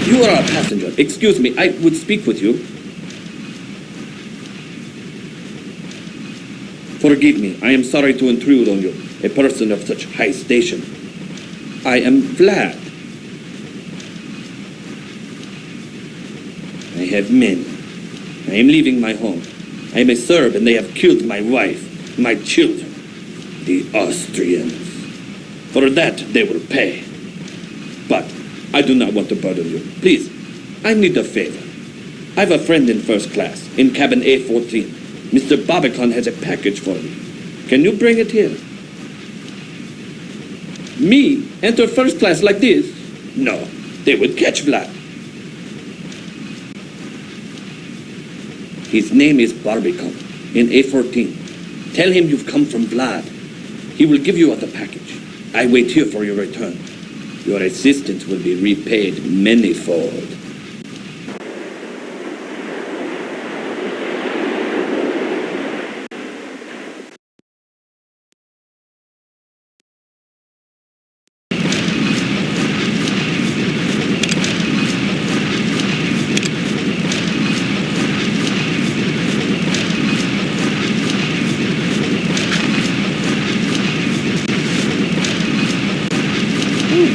You are a passenger. Excuse me, I would speak with you. Forgive me, I am sorry to intrude on you, a person of such high station. I am Vlad. I have men. I am leaving my home. I am a Serb and they have killed my wife, my children, the Austrians. For that they will pay. But I do not want to burden you. Please, I need a favor. I have a friend in first class, in cabin A14. Mr. Barbican has a package for me. Can you bring it here? Me enter first class like this? No, they would catch Vlad. His name is Barbican, in A14. Tell him you've come from Vlad. He will give you the package. I wait here for your return. Your assistance will be repaid manyfold.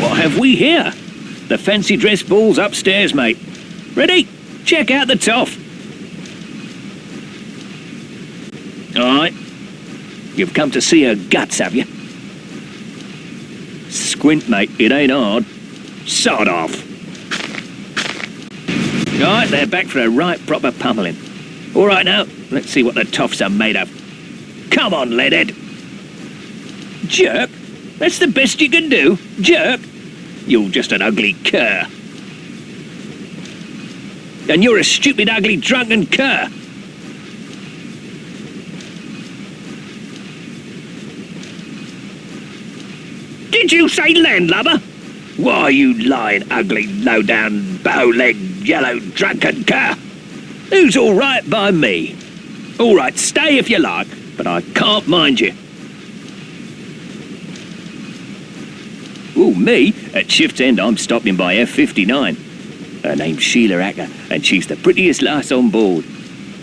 What have we here? The fancy dress ball's upstairs, mate. Ready? Check out the toff. All right. You've come to see her guts, have you? Squint, mate. It ain't hard. Sod off. All right, they're back for a right proper pummeling. All right, now, let's see what the toffs are made of. Come on, leadhead. Jerk. That's the best you can do. Jerk. You're just an ugly cur. And you're a stupid, ugly, drunken cur. Did you say landlubber? Why, you lying, ugly, low-down, bow-legged, yellow, drunken cur? Who's all right by me? All right, stay if you like, but I can't mind you. Ooh, me? At shift's end, I'm stopping by F59. Her name's Sheila Acker, and she's the prettiest lass on board.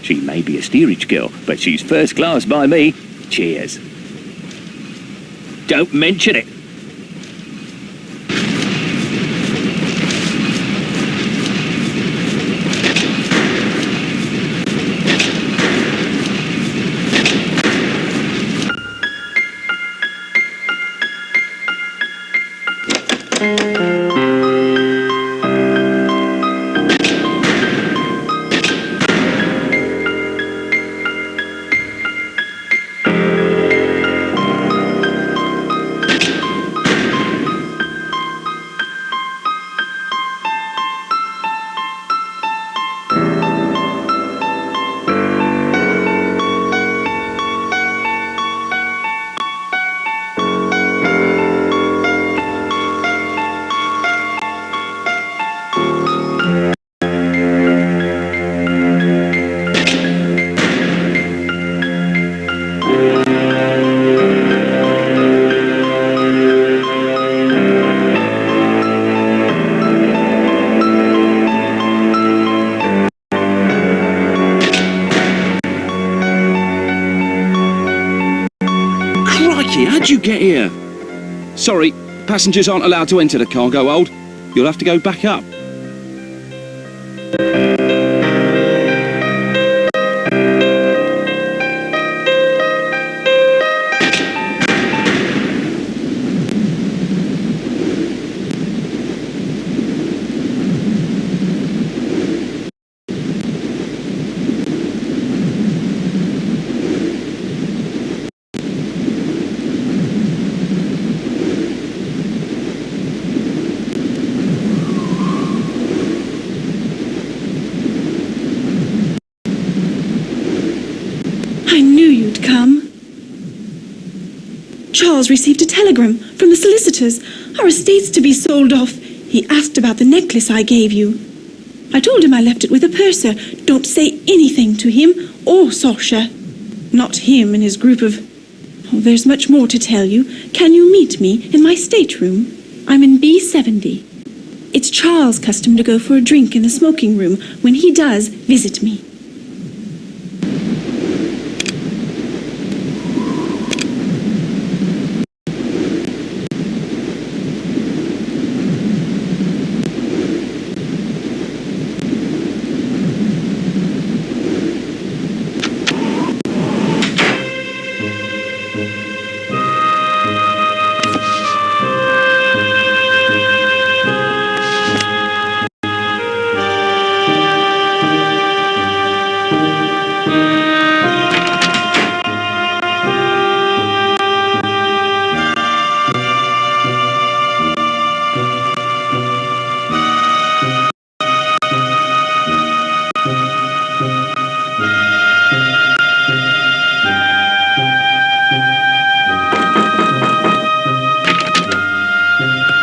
She may be a steerage girl, but she's first class by me. Cheers. Don't mention it. How'd you get here? Sorry, passengers aren't allowed to enter the cargo hold. You'll have to go back up. I knew you'd come. Charles received a telegram from the solicitors. Our estate's to be sold off. He asked about the necklace I gave you. I told him I left it with a purser. Don't say anything to him or Sasha. Not him and his group of... Oh, there's much more to tell you. Can you meet me in my stateroom? I'm in B70. It's Charles' custom to go for a drink in the smoking room. When he does, visit me.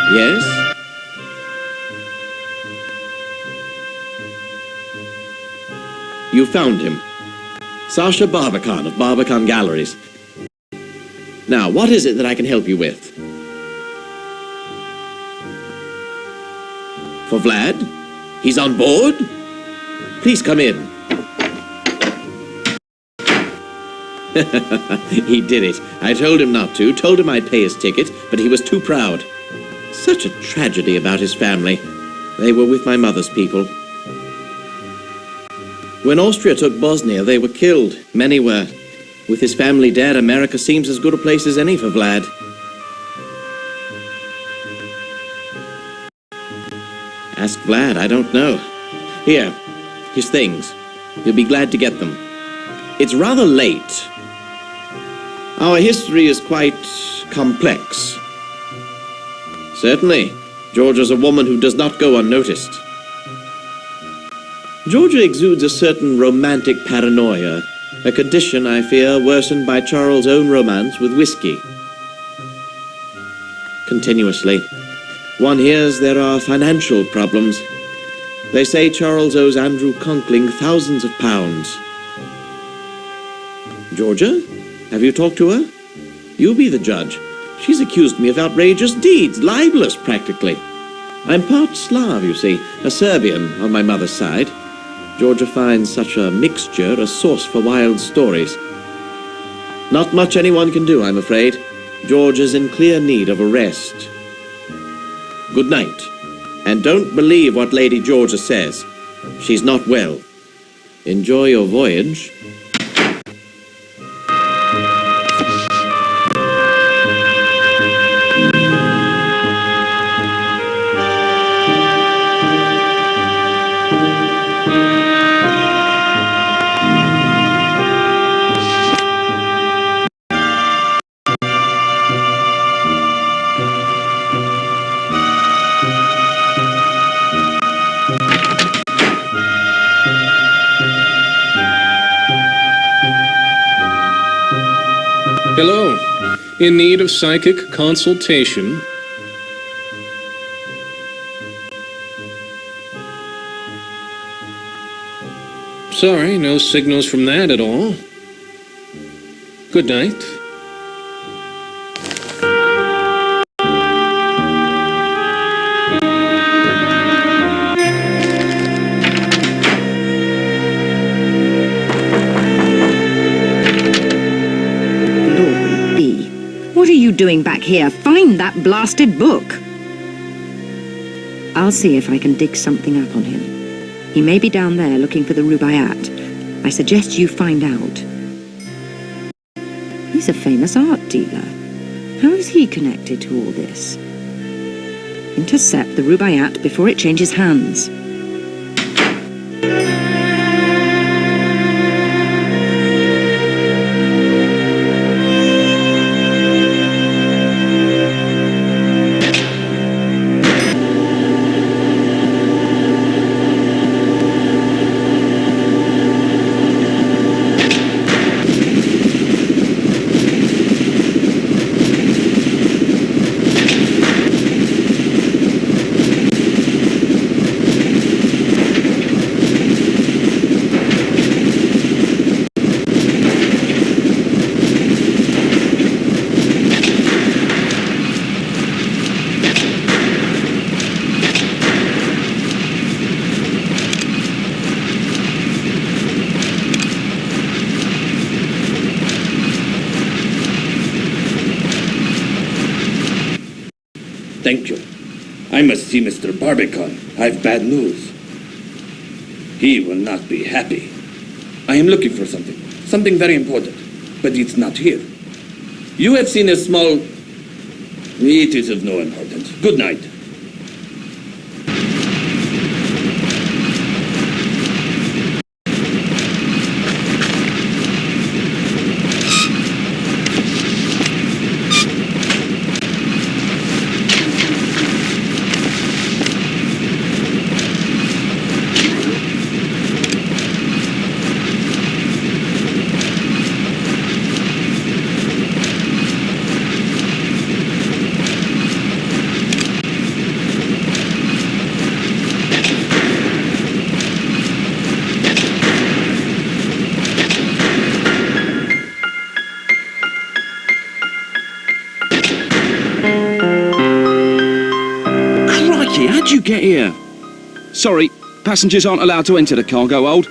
Yes? You found him. Sasha Barbican of Barbican Galleries. Now, what is it that I can help you with? For Vlad? He's on board? Please come in. He did it. I told him not to, told him I'd pay his ticket, but he was too proud. Such a tragedy about his family. They were with my mother's people. When Austria took Bosnia, they were killed. Many were. With his family dead, America seems as good a place as any for Vlad. Ask Vlad, I don't know. Here, his things. You'll be glad to get them. It's rather late. Our history is quite complex. Certainly. Georgia's a woman who does not go unnoticed. Georgia exudes a certain romantic paranoia, a condition, I fear, worsened by Charles' own romance with whiskey. Continuously. One hears there are financial problems. They say Charles owes Andrew Conkling thousands of pounds. Georgia? Have you talked to her? You be the judge. She's accused me of outrageous deeds, libelous practically. I'm part Slav, you see, a Serbian on my mother's side. Georgia finds such a mixture a source for wild stories. Not much anyone can do, I'm afraid. George is in clear need of a rest. Good night. And don't believe what Lady Georgia says. She's not well. Enjoy your voyage. Hello. In need of psychic consultation? Sorry, no signals from that at all. Good night. What are you doing back here? Find that blasted book. I'll see if I can dig something up on him. He may be down there looking for the Rubaiyat. I suggest you find out. He's a famous art dealer. How is he connected to all this? Intercept the Rubaiyat before it changes hands. Thank you. I must see Mr. Barbican. I've bad news. He will not be happy. I am looking for something very important, but it's not here. You have seen a small... It is of no importance. Good night. Crikey, how'd you get here? Sorry, passengers aren't allowed to enter the cargo hold.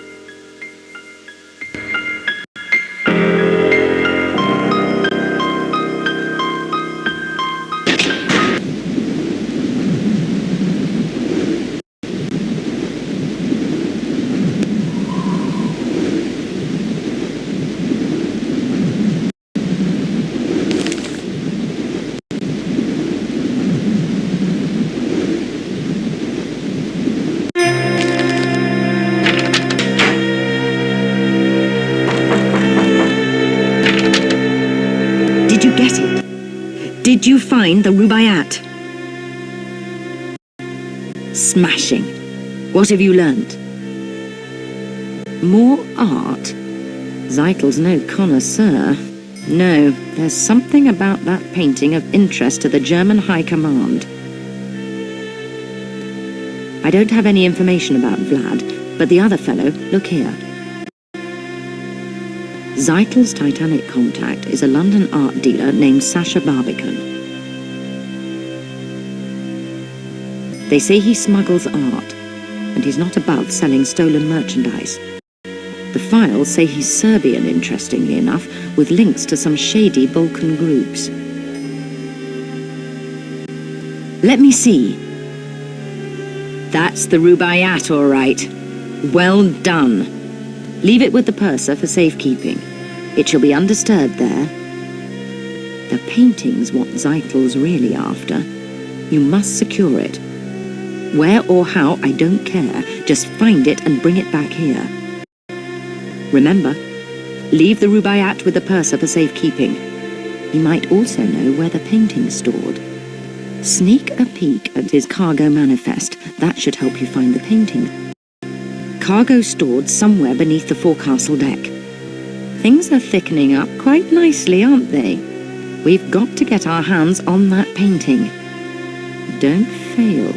Did you get it? Did you find the Rubaiyat? Smashing. What have you learnt? More art? Zeitel's no connoisseur. No, there's something about that painting of interest to the German High Command. I don't have any information about Vlad, but the other fellow, look here. Zeitel's Titanic contact is a London art dealer named Sasha Barbican. They say he smuggles art, and he's not above selling stolen merchandise. The files say he's Serbian, interestingly enough, with links to some shady Balkan groups. Let me see. That's the Rubaiyat, all right. Well done. Leave it with the purser for safekeeping. It shall be undisturbed there. The painting's what Zeitel's really after. You must secure it. Where or how, I don't care. Just find it and bring it back here. Remember, leave the Rubaiyat with the purser for safekeeping. He might also know where the painting's stored. Sneak a peek at his cargo manifest. That should help you find the painting. Cargo stored somewhere beneath the forecastle deck. Things are thickening up quite nicely, aren't they? We've got to get our hands on that painting. Don't fail.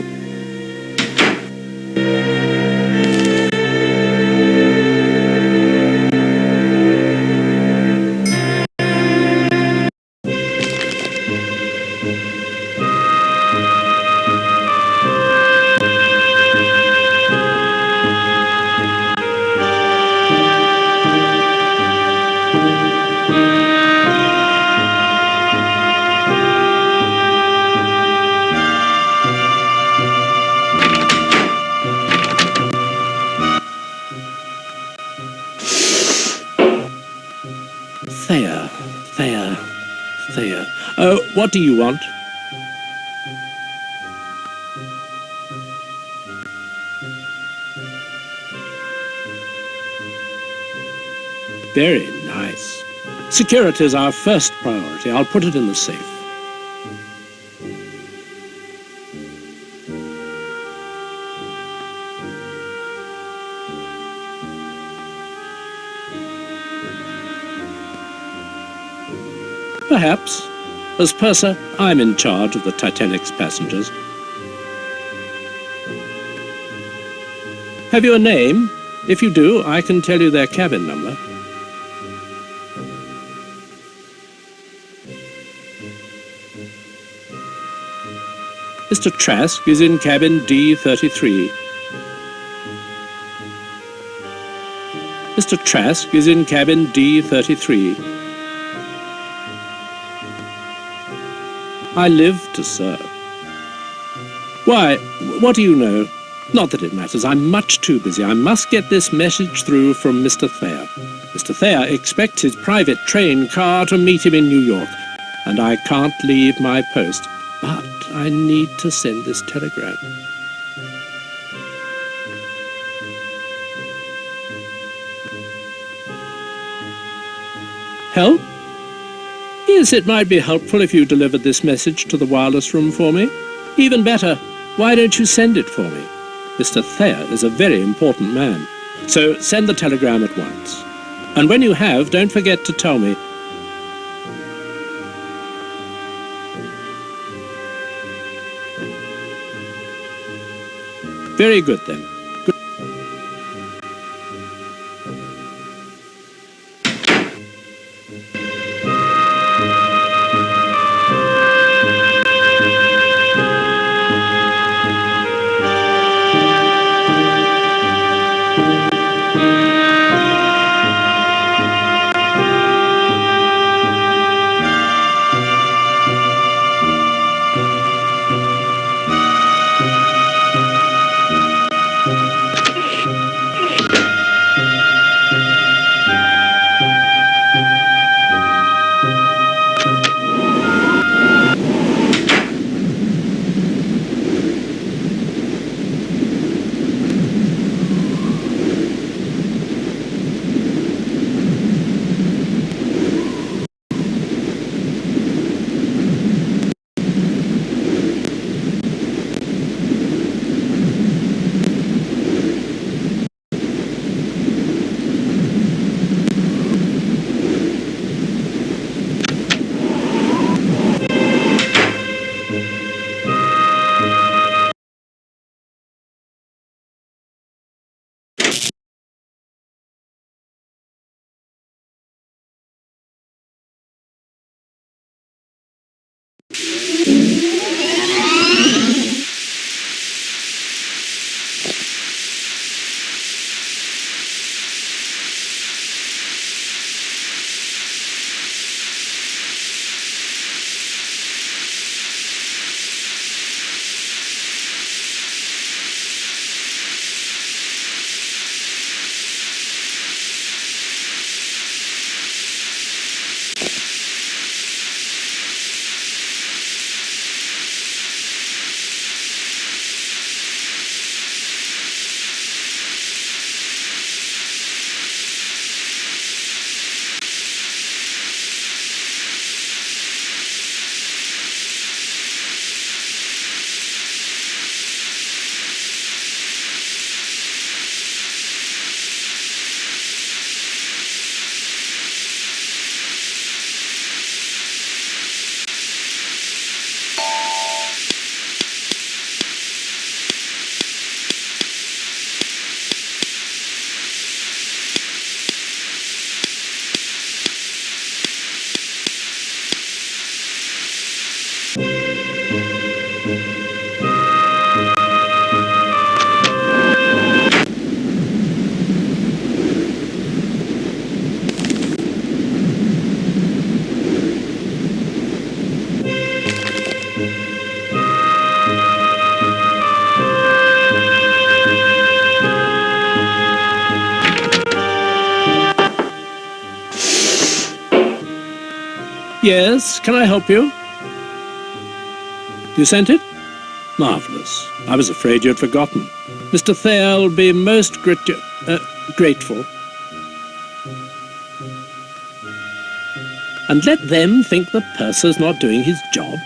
Thea. Oh, what do you want? Very nice. Security is our first priority. I'll put it in the safe. Perhaps. As purser, I'm in charge of the Titanic's passengers. Have you a name? If you do, I can tell you their cabin number. Mr. Trask is in cabin D33. Mr. Trask is in cabin D33. I live to serve. Why, what do you know? Not that it matters. I'm much too busy. I must get this message through from Mr. Thayer. Mr. Thayer expects his private train car to meet him in New York, and I can't leave my post. But I need to send this telegram. Help? Yes, it might be helpful if you delivered this message to the wireless room for me. Even better, why don't you send it for me? Mr. Thayer is a very important man, so send the telegram at once. And when you have, don't forget to tell me. Very good, then. Yes, can I help you? You sent it? Marvellous. I was afraid you'd forgotten. Mr. Thayer will be most grateful. And let them think the purser's not doing his job.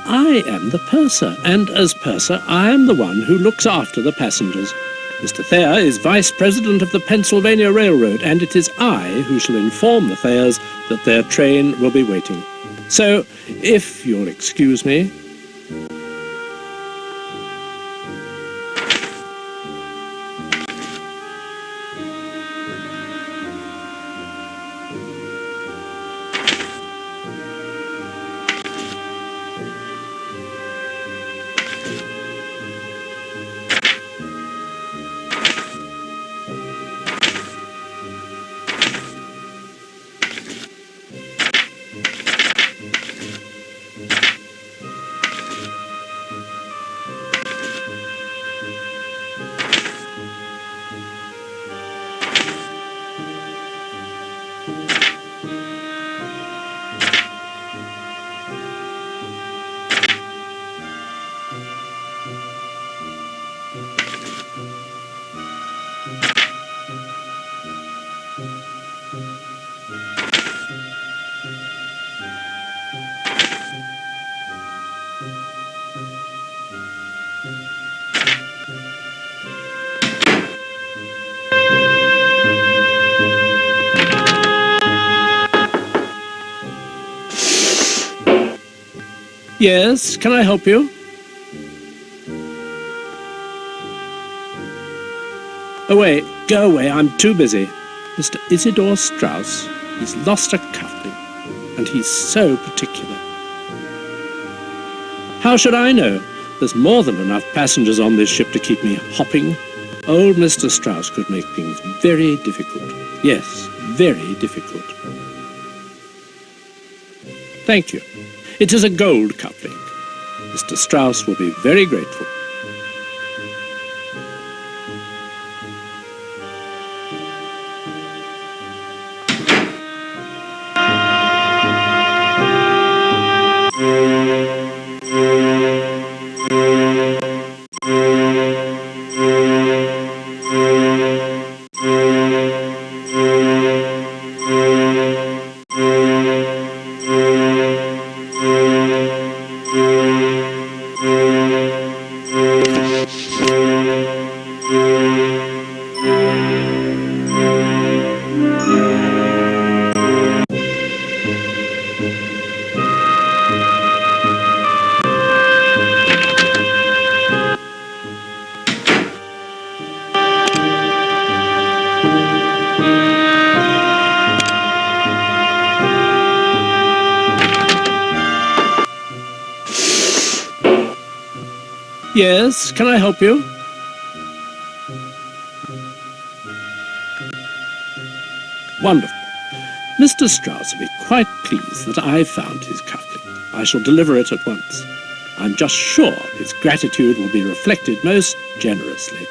I am the purser, and as purser, I am the one who looks after the passengers. Mr. Thayer is Vice President of the Pennsylvania Railroad, and it is I who shall inform the Thayers that their train will be waiting. So, if you'll excuse me... Yes, can I help you? Away, go away, I'm too busy. Mr. Isidore Strauss, he's lost a cufflink, and he's so particular. How should I know? There's more than enough passengers on this ship to keep me hopping. Old Mr. Strauss could make things very difficult. Yes, very difficult. Thank you. It is a gold cufflink. Mr. Strauss will be very grateful. Yes, can I help you? Wonderful. Mr. Strauss will be quite pleased that I found his cufflink. I shall deliver it at once. I'm just sure his gratitude will be reflected most generously.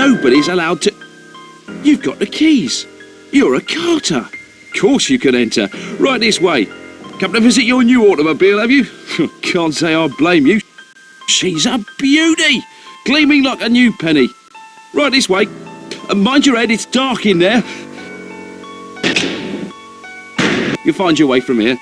Nobody's allowed to... You've got the keys. You're a carter. Of course you can enter. Right this way. Come to visit your new automobile, have you? Can't say I blame you. She's a beauty. Gleaming like a new penny. Right this way. And mind your head, it's dark in there. You'll find your way from here.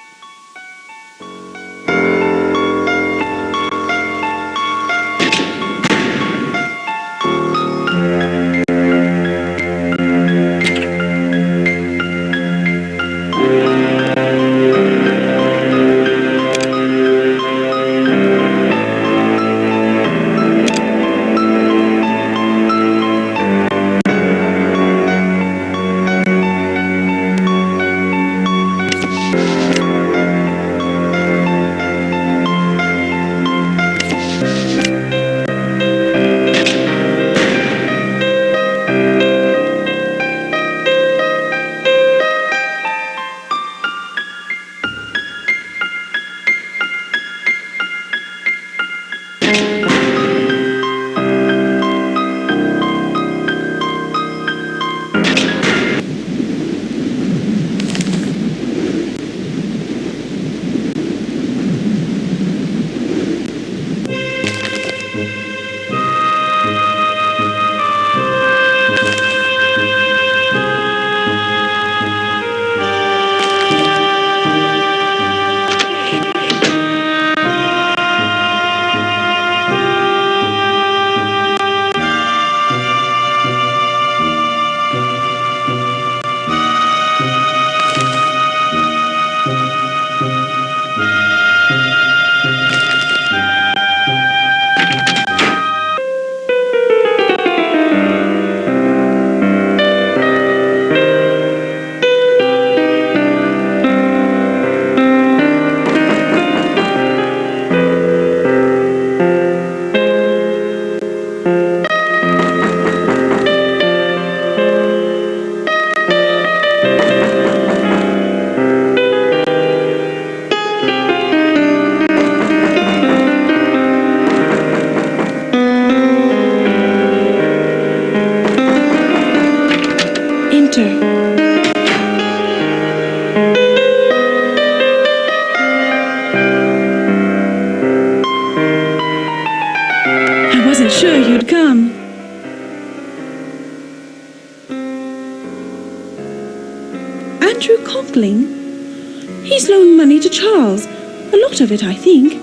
Conkling? He's loaned money to Charles. A lot of it, I think.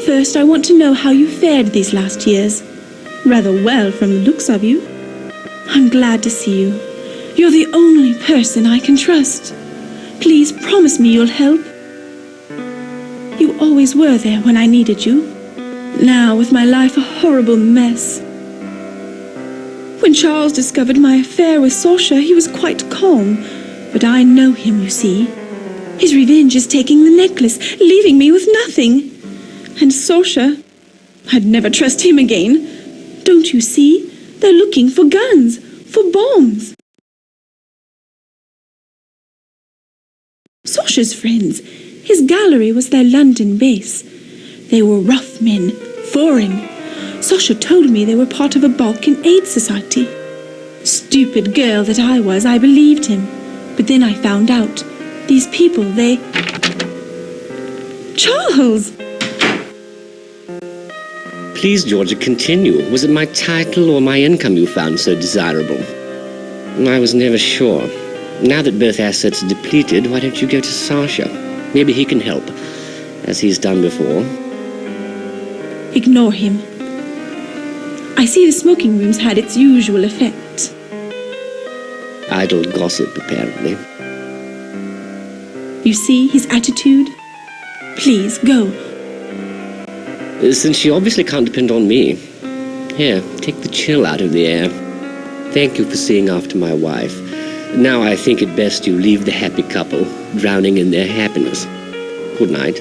First, I want to know how you fared these last years. Rather well from the looks of you. I'm glad to see you. You're the only person I can trust. Please promise me you'll help. You always were there when I needed you. Now, with my life a horrible mess. When Charles discovered my affair with Saoirse, he was quite calm. But I know him, you see. His revenge is taking the necklace, leaving me with nothing. And Saoirse, I'd never trust him again. Don't you see? They're looking for guns, for bombs. Saoirse's friends. His gallery was their London base. They were rough men, foreign. Saoirse told me they were part of a Balkan aid society. Stupid girl that I was, I believed him. But then I found out. These people, they... Charles! Please, Georgia, continue. Was it my title or my income you found so desirable? I was never sure. Now that both assets are depleted, why don't you go to Saoirse? Maybe he can help, as he's done before. Ignore him. I see the smoking room's had its usual effect. Idle gossip, apparently. You see his attitude? Please, go. Since you obviously can't depend on me, here, take the chill out of the air. Thank you for seeing after my wife. Now I think it best you leave the happy couple, drowning in their happiness. Good night.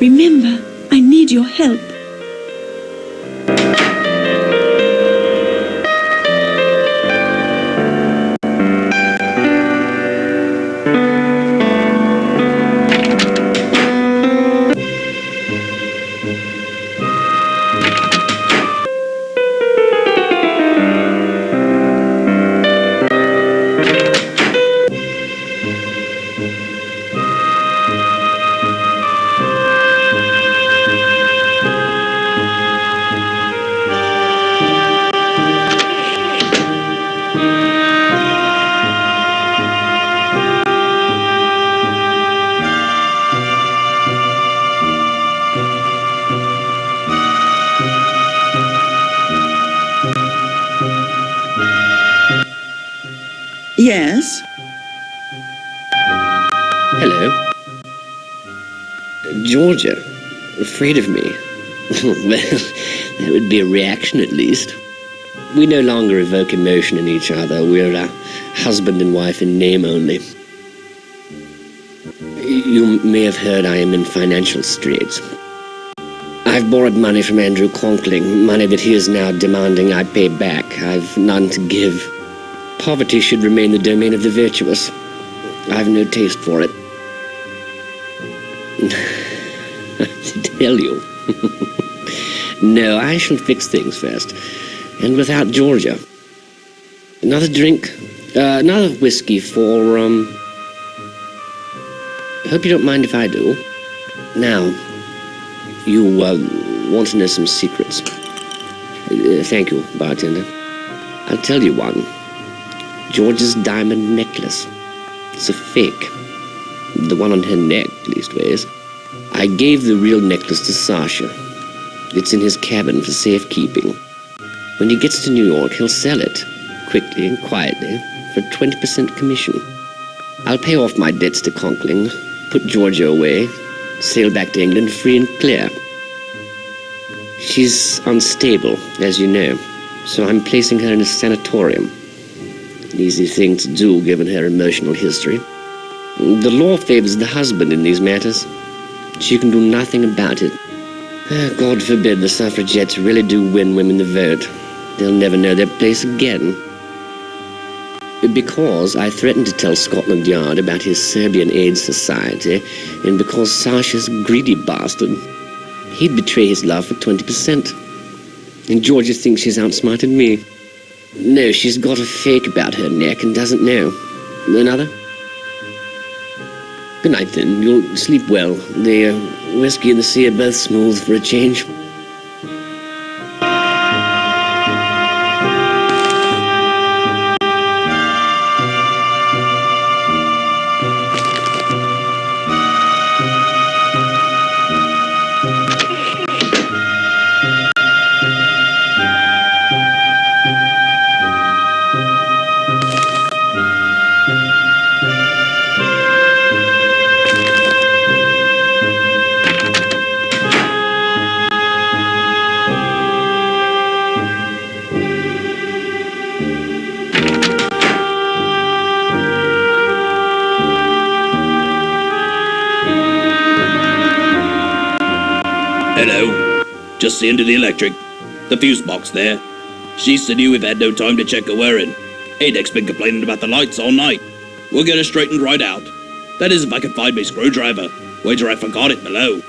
Remember, I need your help. Yes? Hello. Georgia, afraid of me? Well, that would be a reaction at least. We no longer evoke emotion in each other. We're a husband and wife in name only. You may have heard I am in financial straits. I've borrowed money from Andrew Conkling, money that he is now demanding I pay back. I've none to give. Poverty should remain the domain of the virtuous. I've no taste for it. To tell you. No, I shall fix things first. And without Georgia. Another drink? Another whiskey for, Hope you don't mind if I do. Now, you, want to know some secrets. Thank you, bartender. I'll tell you one. George's diamond necklace. It's a fake. The one on her neck, leastways. I gave the real necklace to Saoirse. It's in his cabin for safekeeping. When he gets to New York, he'll sell it, quickly and quietly, for 20% commission. I'll pay off my debts to Conkling, put Georgia away, sail back to England free and clear. She's unstable, as you know, so I'm placing her in a sanatorium. An easy thing to do, given her emotional history. The law favors the husband in these matters. She can do nothing about it. God forbid the suffragettes really do win women the vote. They'll never know their place again. Because I threatened to tell Scotland Yard about his Serbian Aid Society, and because Saoirse's a greedy bastard, he'd betray his love for 20%. And Georgia thinks she's outsmarted me. No, she's got a fake about her neck and doesn't know. Another? Good night, then. You'll sleep well. The whiskey and the sea are both smooth for a change. Hello. Just seeing to the electric. The fuse box there. She said we've had no time to check her wearing. Adek's been complaining about the lights all night. We'll get her straightened right out. That is if I can find my screwdriver. Wager I forgot it below.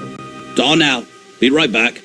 Ta now. Be right back.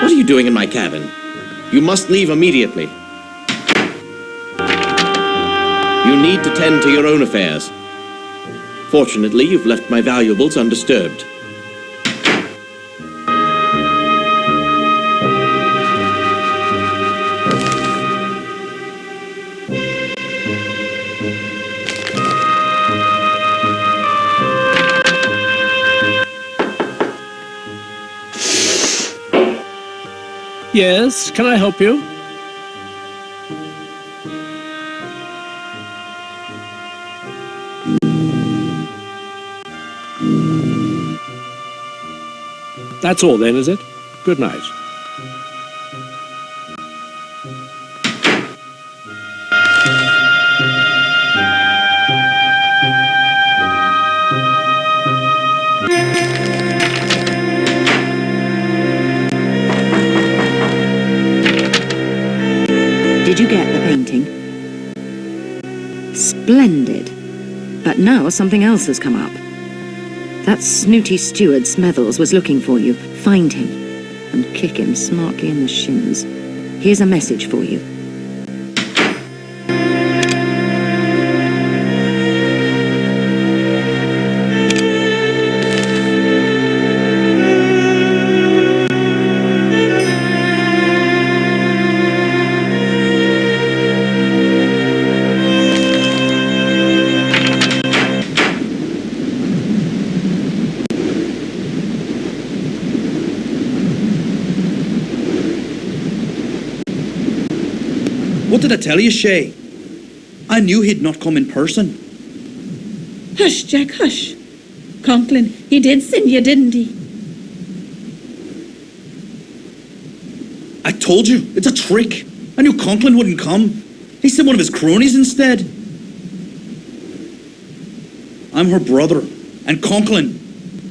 What are you doing in my cabin? You must leave immediately. You need to tend to your own affairs. Fortunately, you've left my valuables undisturbed. Yes, can I help you? That's all then, is it? Good night. Did you get the painting? Splendid. But now something else has come up. That snooty steward Smethels was looking for you. Find him and kick him smartly in the shins. Here's a message for you. What did I tell you, Shay? I knew he'd not come in person. Hush, Jack, hush. Conklin, he did send you, didn't he? I told you, it's a trick. I knew Conklin wouldn't come. He sent one of his cronies instead. I'm her brother, and Conklin.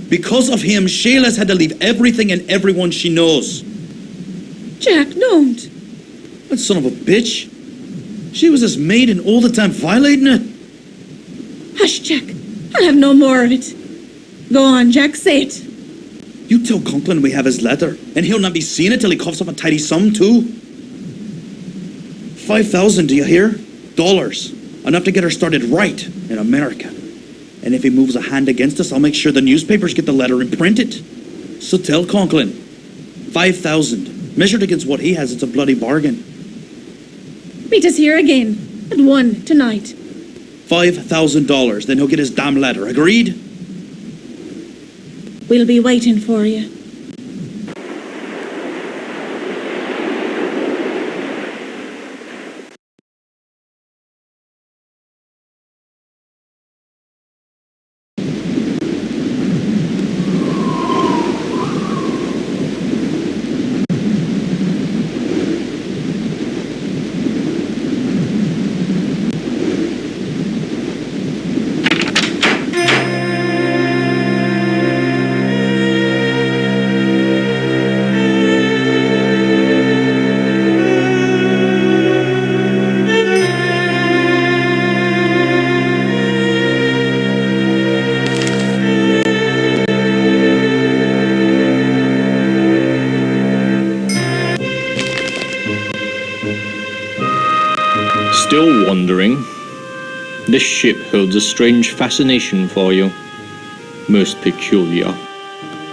Because of him, Shayla's had to leave everything and everyone she knows. Jack, don't. That son of a bitch. She was his maid and all the time violating it. Hush, Jack. I'll have no more of it. Go on, Jack, say it. You tell Conklin we have his letter, and he'll not be seeing it till he coughs up a tidy sum, too. 5,000, do you hear? Dollars. Enough to get her started right in America. And if he moves a hand against us, I'll make sure the newspapers get the letter and print it. So tell Conklin. 5,000. Measured against what he has, it's a bloody bargain. Meet us here again. At 1 tonight. $5,000, then he'll get his damn letter. Agreed? We'll be waiting for you. Still wondering? This ship holds a strange fascination for you. Most peculiar.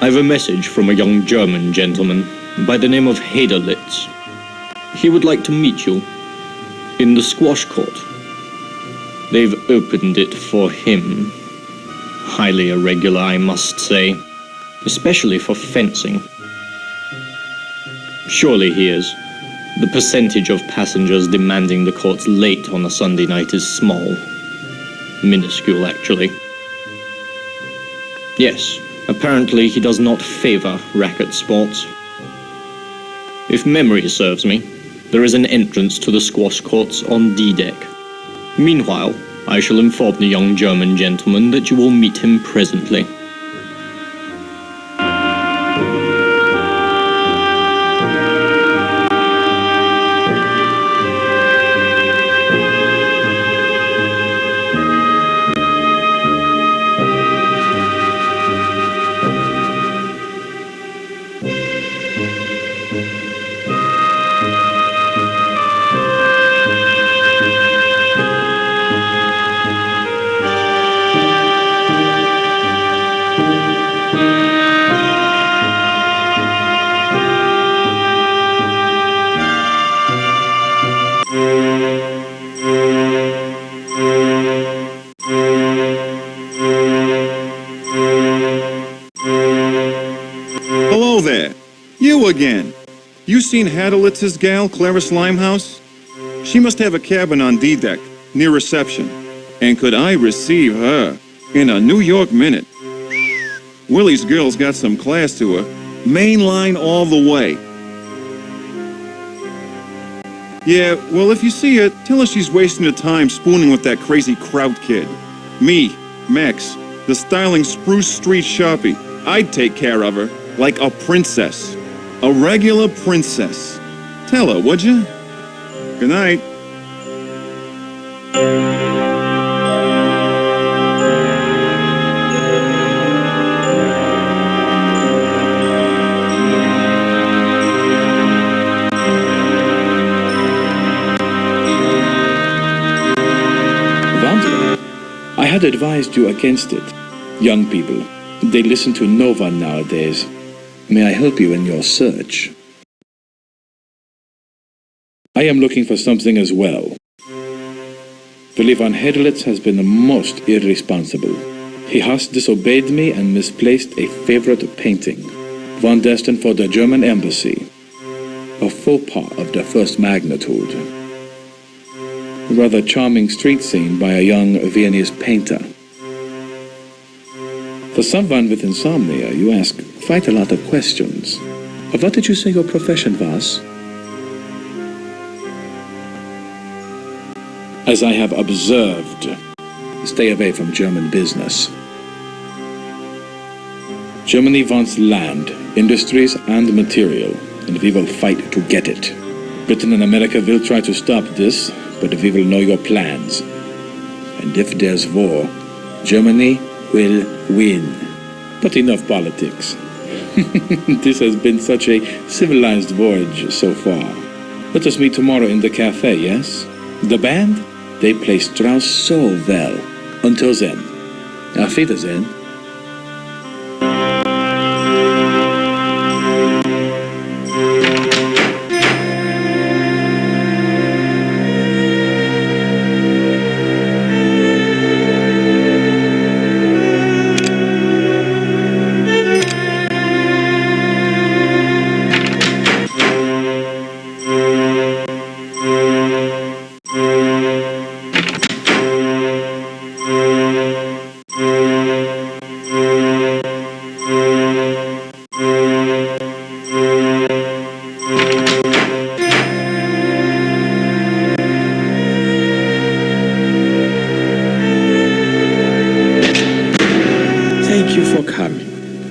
I've a message from a young German gentleman by the name of Heidelitz. He would like to meet you in the squash court. They've opened it for him. Highly irregular, I must say, especially for fencing. Surely he is. The percentage of passengers demanding the courts late on a Sunday night is small. Minuscule, actually. Yes, apparently he does not favor racket sports. If memory serves me, there is an entrance to the squash courts on D-deck. Meanwhile, I shall inform the young German gentleman that you will meet him presently. Hello there. You again. You seen Hadelitz's gal, Clarice Limehouse? She must have a cabin on D-deck, near reception. And could I receive her in a New York minute? Willie's girl's got some class to her. Main line all the way. Yeah, well, if you see her, tell her she's wasting her time spooning with that crazy Kraut kid. Me, Max, the styling Spruce Street Sharpie. I'd take care of her like a princess. A regular princess. Tell her, would you? Good night. I had advised you against it. Young people, they listen to no one nowadays. May I help you in your search? I am looking for something as well. Philip von Heidelitz has been the most irresponsible. He has disobeyed me and misplaced a favorite painting, one destined for the German embassy. A faux pas of the first magnitude. a rather charming street scene by a young Viennese painter. For someone with insomnia, you ask quite a lot of questions. What did you say your profession was? As I have observed, stay away from German business. Germany wants land, industries, and material, and we will fight to get it. Britain and America will try to stop this, but we will know your plans. And if there's war, Germany will win. But enough politics. This has been such a civilized voyage so far. Let us meet tomorrow in the cafe, yes? The band? They play Strauss so well. Until then, auf Wiedersehen.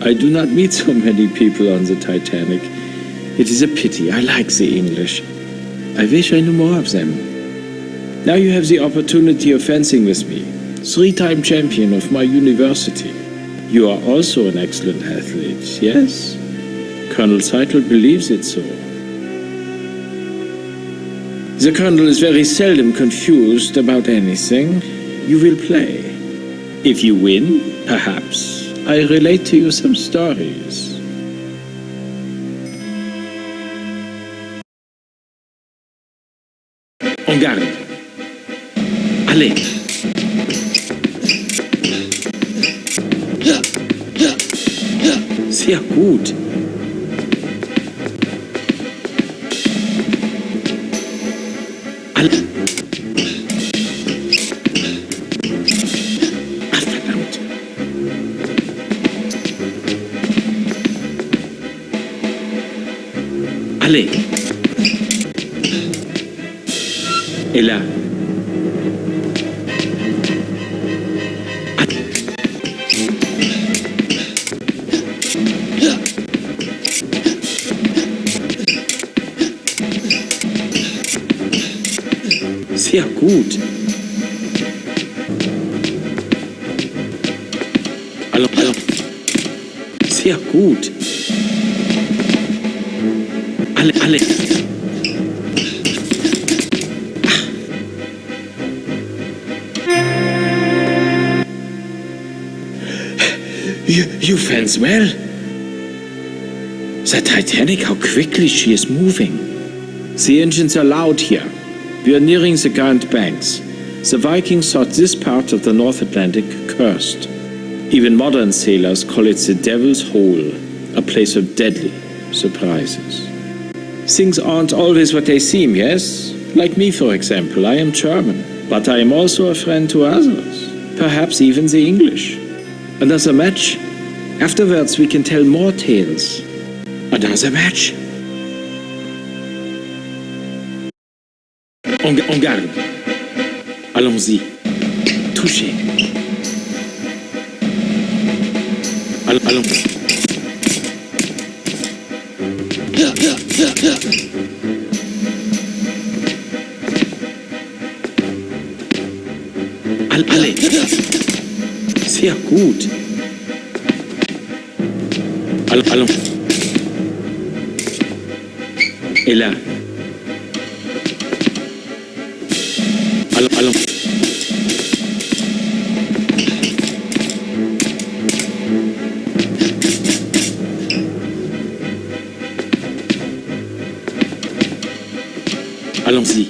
I do not meet so many people on the Titanic. It is a pity. I like the English. I wish I knew more of them. Now you have the opportunity of fencing with me. 3-time champion of my university. You are also an excellent athlete, yes? Colonel Seitel believes it so. The Colonel is very seldom confused about anything. You will play. If you win, perhaps I relate to you some stories. En garde. Allez. Sehr gut. Alle. Allez. Et là. Sehr gut. Allons. Sehr gut. Allez. You fence well. The Titanic, how quickly she is moving. The engines are loud here. We are nearing the Grand Banks. The Vikings thought this part of the North Atlantic cursed. Even modern sailors call it the Devil's Hole, a place of deadly surprises. Things aren't always what they seem, yes? Like me, for example. I am German, but I am also a friend to others. Perhaps even the English. Another match? Afterwards we can tell more tales. Another match? En garde. Allons-y. Touchez. Allons. Allez. Sehr gut. Allons. Et là. Allons. Allons-y.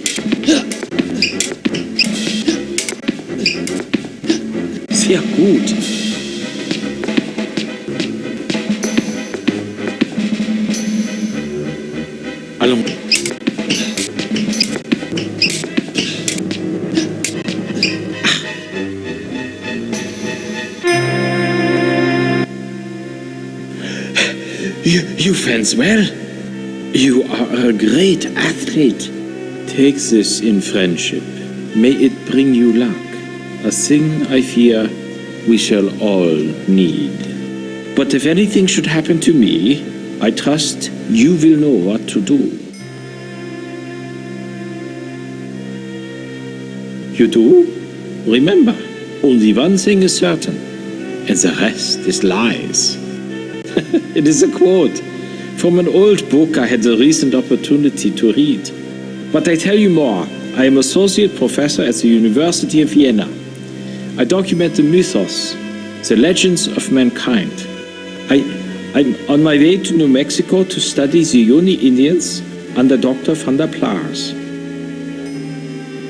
Sehr gut. Allons. You fence well. You are a great athlete. Take this in friendship. May it bring you luck. A thing I fear we shall all need. But if anything should happen to me, I trust you will know what to do. You do? Remember, only one thing is certain, and the rest is lies. It is a quote from an old book I had the recent opportunity to read. But I tell you more. I am associate professor at the University of Vienna. I document the mythos, the legends of mankind. I'm on my way to New Mexico to study the Yoni Indians under Dr. van der Plaars.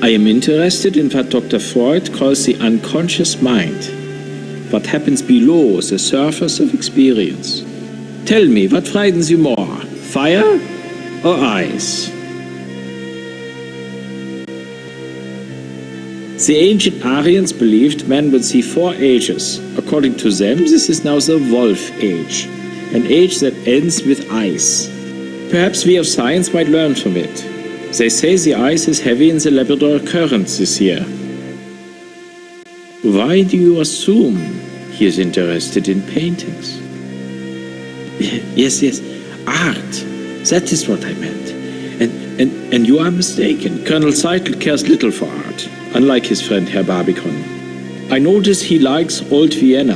I am interested in what Dr. Freud calls the unconscious mind, what happens below the surface of experience. Tell me, what frightens you more, fire or ice? The ancient Aryans believed man would see 4 ages. According to them, this is now the Wolf Age, an age that ends with ice. Perhaps we of science might learn from it. They say the ice is heavy in the Labrador Current this year. Why do you assume he is interested in paintings? Yes, art. That is what I meant. And you are mistaken. Colonel Seidel cares little for art, unlike his friend Herr Barbicon. I notice he likes old Vienna,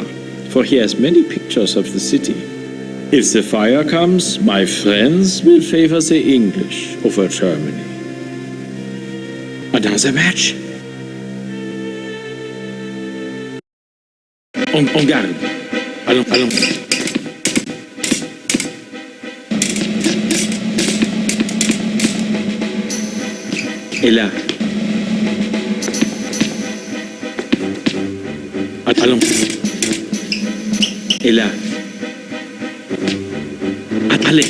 for he has many pictures of the city. If the fire comes, my friends will favor the English over Germany. Another match? En garde. Allons. Et là. Allons. Et là. Allez.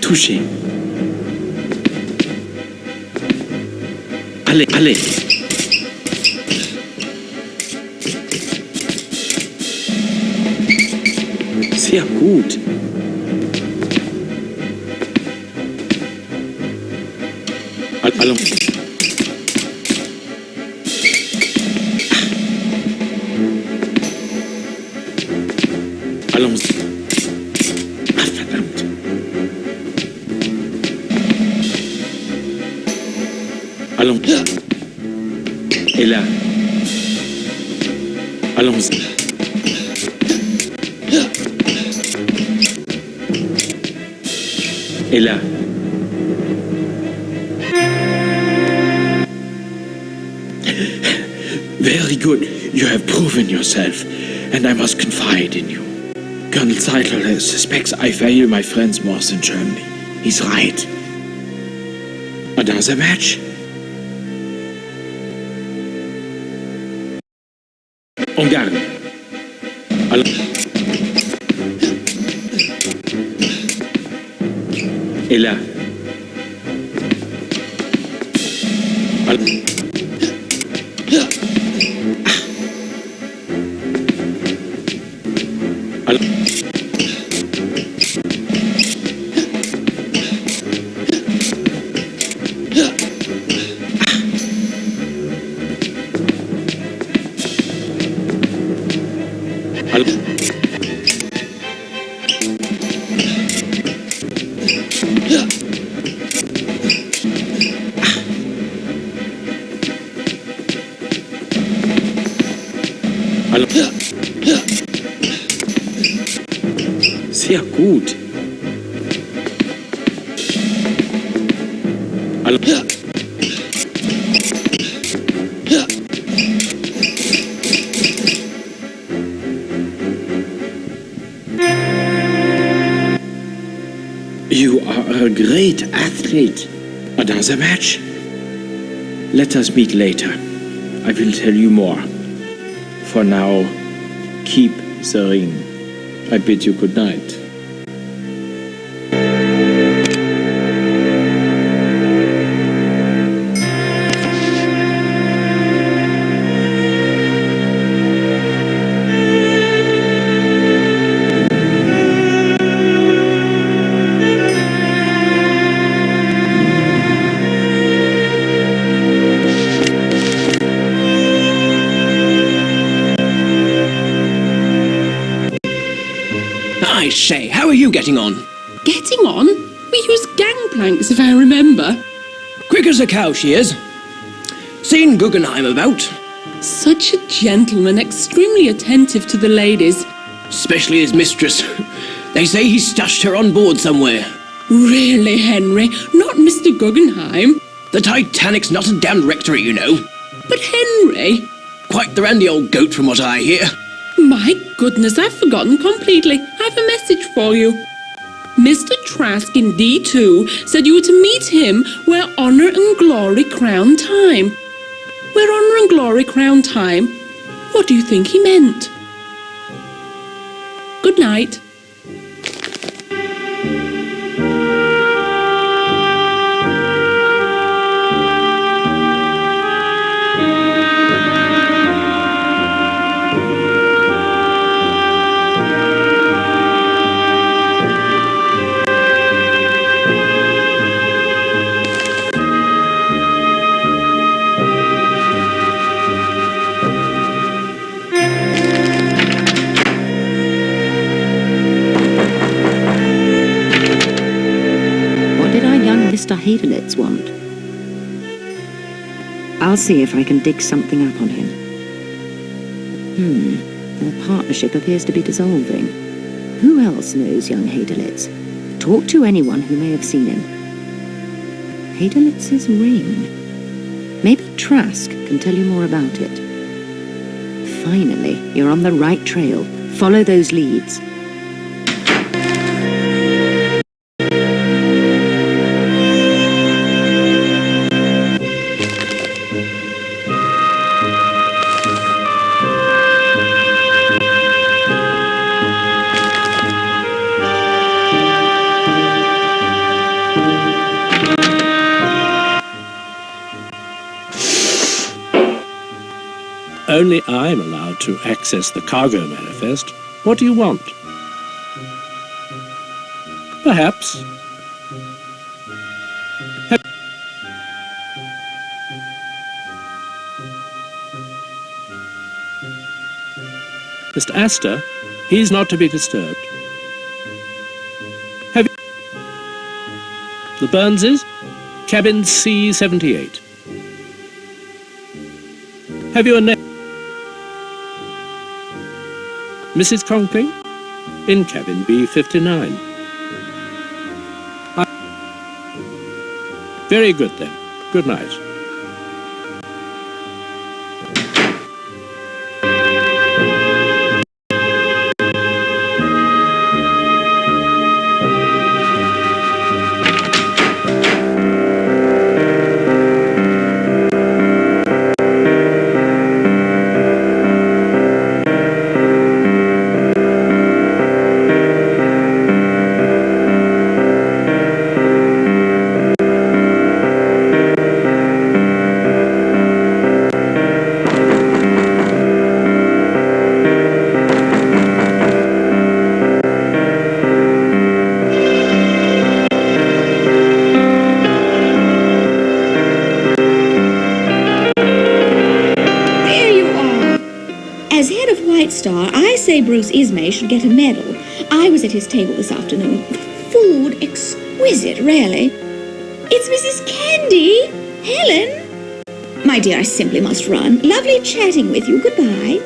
Touchez. Allez. Sehr gut. Allons. Allons. Ah, verdammt. Allons. Et là. Allons. Et là. Very good. You have proven yourself, and I must confide in you. Colonel Seidler suspects I value my friends more than Germany. He's right. Another match? En garde. Allons. Et là. Allons. Sehr gut. You are a great athlete. Another match? Let us meet later. I will tell you more. For now, keep the ring. I bid you good night. I say, how are you getting on? Getting on? We use gangplanks, if I remember. Quick as a cow, she is. Seen Guggenheim about? Such a gentleman, extremely attentive to the ladies. Especially his mistress. They say he stashed her on board somewhere. Really, Henry? Not Mr. Guggenheim? The Titanic's not a damned rectory, you know. But Henry... Quite the randy old goat from what I hear. My goodness, I've forgotten completely. I have a message for you. Mr. Trask in D2 said you were to meet him where honour and glory crown time. Where honour and glory crown time? What do you think he meant? Good night. Mr. Hadelitz want? I'll see if I can dig something up on him. Their partnership appears to be dissolving. Who else knows young Hadelitz? Talk to anyone who may have seen him. Hadelitz's ring. Maybe Trask can tell you more about it. Finally, you're on the right trail. Follow those leads. Only I'm allowed to access the cargo manifest. What do you want? Perhaps. Mr. Astor, he's not to be disturbed. Have you... The Burnses? Cabin C78. Have you a name? Mrs. Conkling? In cabin B59. Very good then. Good night. I say Bruce Ismay should get a medal. I was at his table this afternoon. Food exquisite, really. It's Mrs. Candy. Helen. My dear, I simply must run. Lovely chatting with you. Goodbye.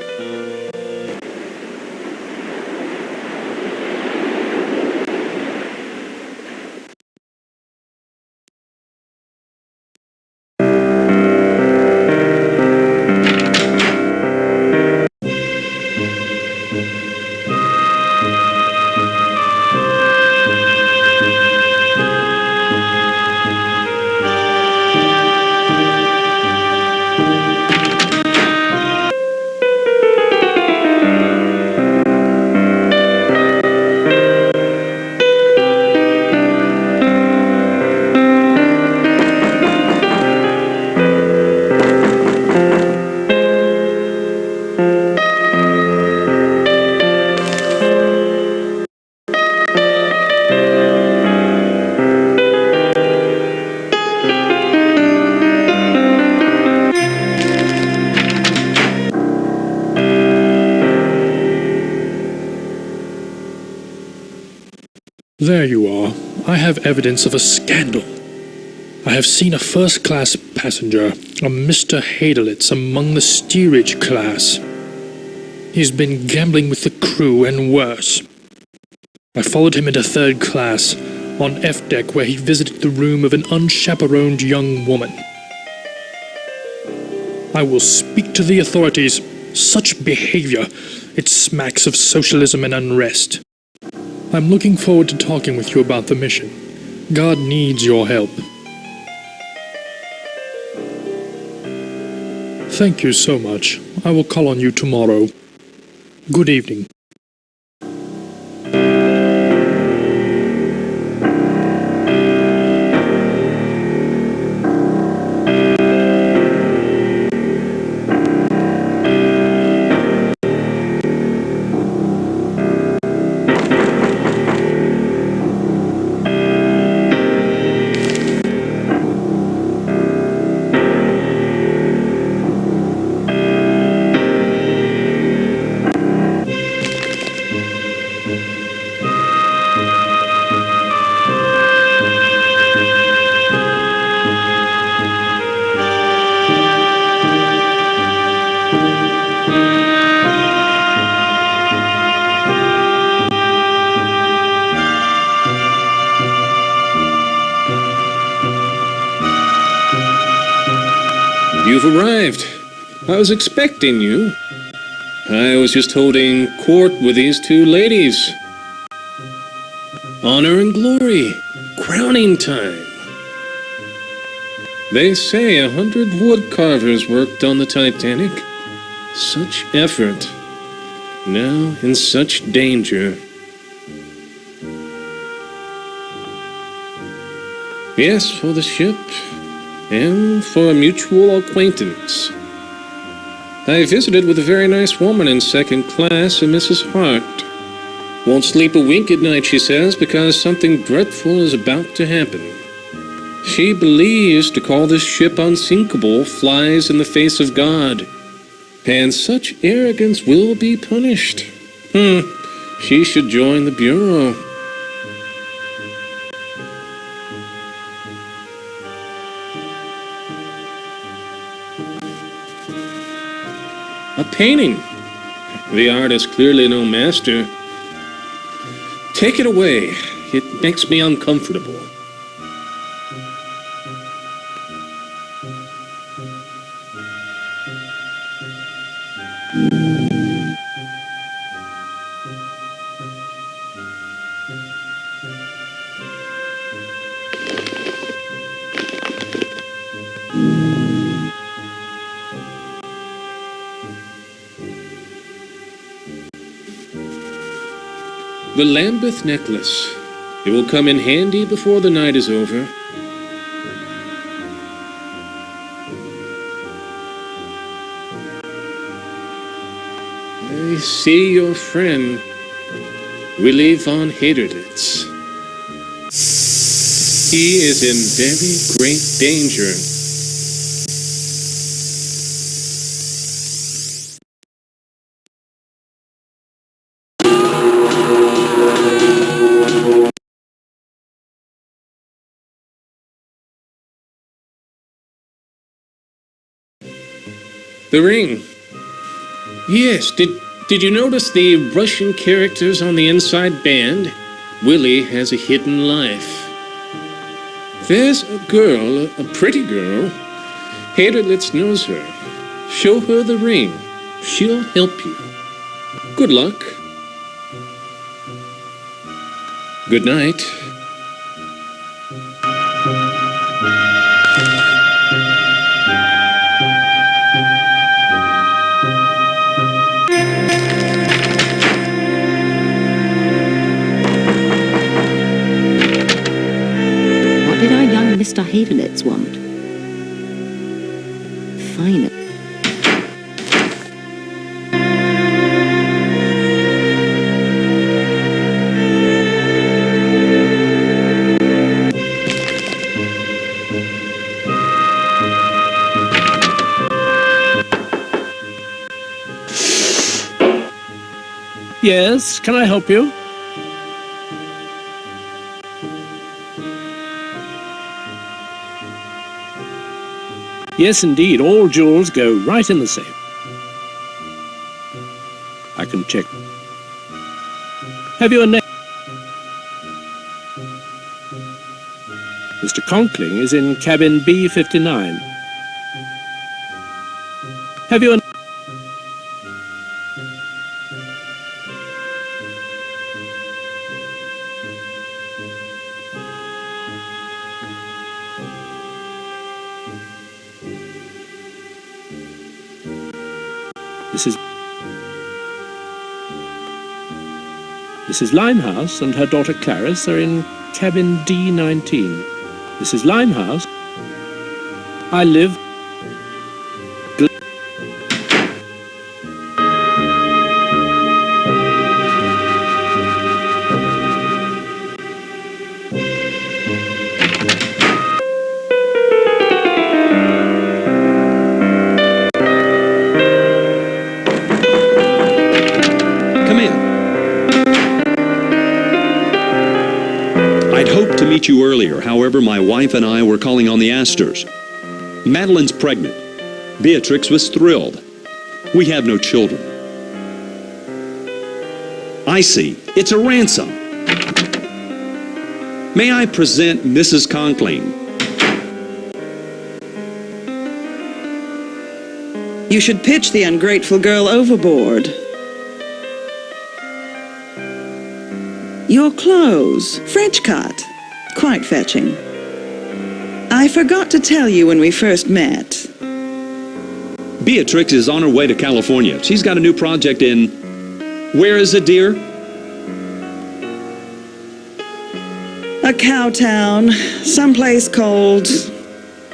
There you are. I have evidence of a scandal. I have seen a first-class passenger, a Mr. Hadelitz, among the steerage class. He's been gambling with the crew and worse. I followed him into third class, on F deck, where he visited the room of an unchaperoned young woman. I will speak to the authorities. Such behavior, it smacks of socialism and unrest. I'm looking forward to talking with you about the mission. God needs your help. Thank you so much. I will call on you tomorrow. Good evening. You've arrived. I was expecting you. I was just holding court with these two ladies. Honor and glory. Crowning time. They say 100 wood carvers worked on the Titanic. Such effort. Now in such danger. Yes, for the ship. And for a mutual acquaintance. I visited with a very nice woman in second class, a Mrs. Hart. Won't sleep a wink at night, she says, because something dreadful is about to happen. She believes to call this ship unsinkable flies in the face of God, and such arrogance will be punished. She should join the Bureau. A painting. The artist clearly no master. Take it away. It makes me uncomfortable. The Lambeth necklace. It will come in handy before the night is over. I see your friend, Willy von Haderlitz. He is in very great danger. The ring. Yes, did you notice the Russian characters on the inside band? Willie has a hidden life. There's a girl, a pretty girl. Haderlitz knows her. Show her the ring. She'll help you. Good luck. Good night. What did our young Mr. Hadelitz want? Fine. Yes, can I help you? Yes, indeed, all jewels go right in the safe. I can check. Have you a name? Mr. Conkling is in cabin B59. Have you a... Mrs. Limehouse and her daughter Clarice are in cabin D19. Mrs. Limehouse, I live... Meet you earlier. However, my wife and I were calling on the Astors. Madeline's pregnant. Beatrix was thrilled. We have no children. I see. It's a ransom. May I present Mrs. Conkling? You should pitch the ungrateful girl overboard. Your clothes, French cut. Quite fetching. I forgot to tell you when we first met. Beatrix is on her way to California. She's got a new project in... Where is it, dear? A cow town, someplace called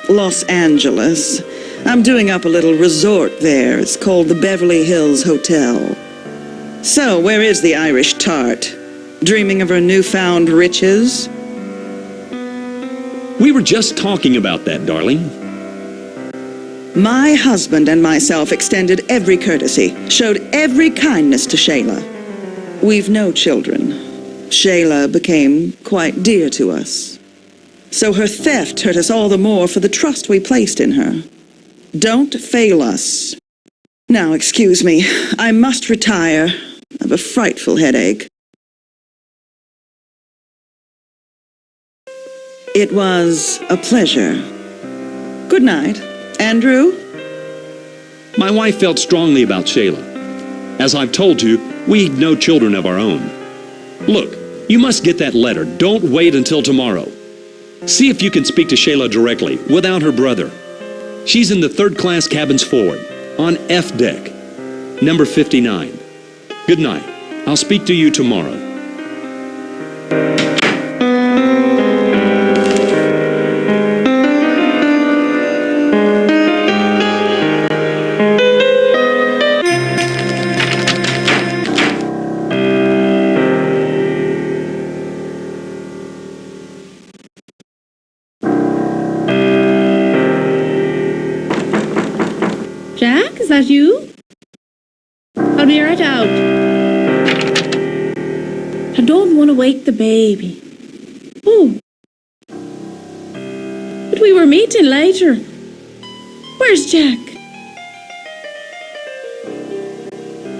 Los Angeles. I'm doing up a little resort there. It's called the Beverly Hills Hotel. So, where is the Irish tart? Dreaming of her newfound riches? We were just talking about that, darling. My husband and myself extended every courtesy, showed every kindness to Shayla. We've no children. Shayla became quite dear to us. So her theft hurt us all the more for the trust we placed in her. Don't fail us. Now, excuse me, I must retire. I have a frightful headache. It was a pleasure. Good night. Andrew? My wife felt strongly about Shayla. As I've told you, we've no children of our own. Look, you must get that letter. Don't wait until tomorrow. See if you can speak to Shayla directly, without her brother. She's in the third-class cabins forward, on F deck, number 59. Good night. I'll speak to you tomorrow. Jack, is that you? I'll be right out. I don't want to wake the baby. Oh. But we were meeting later. Where's Jack?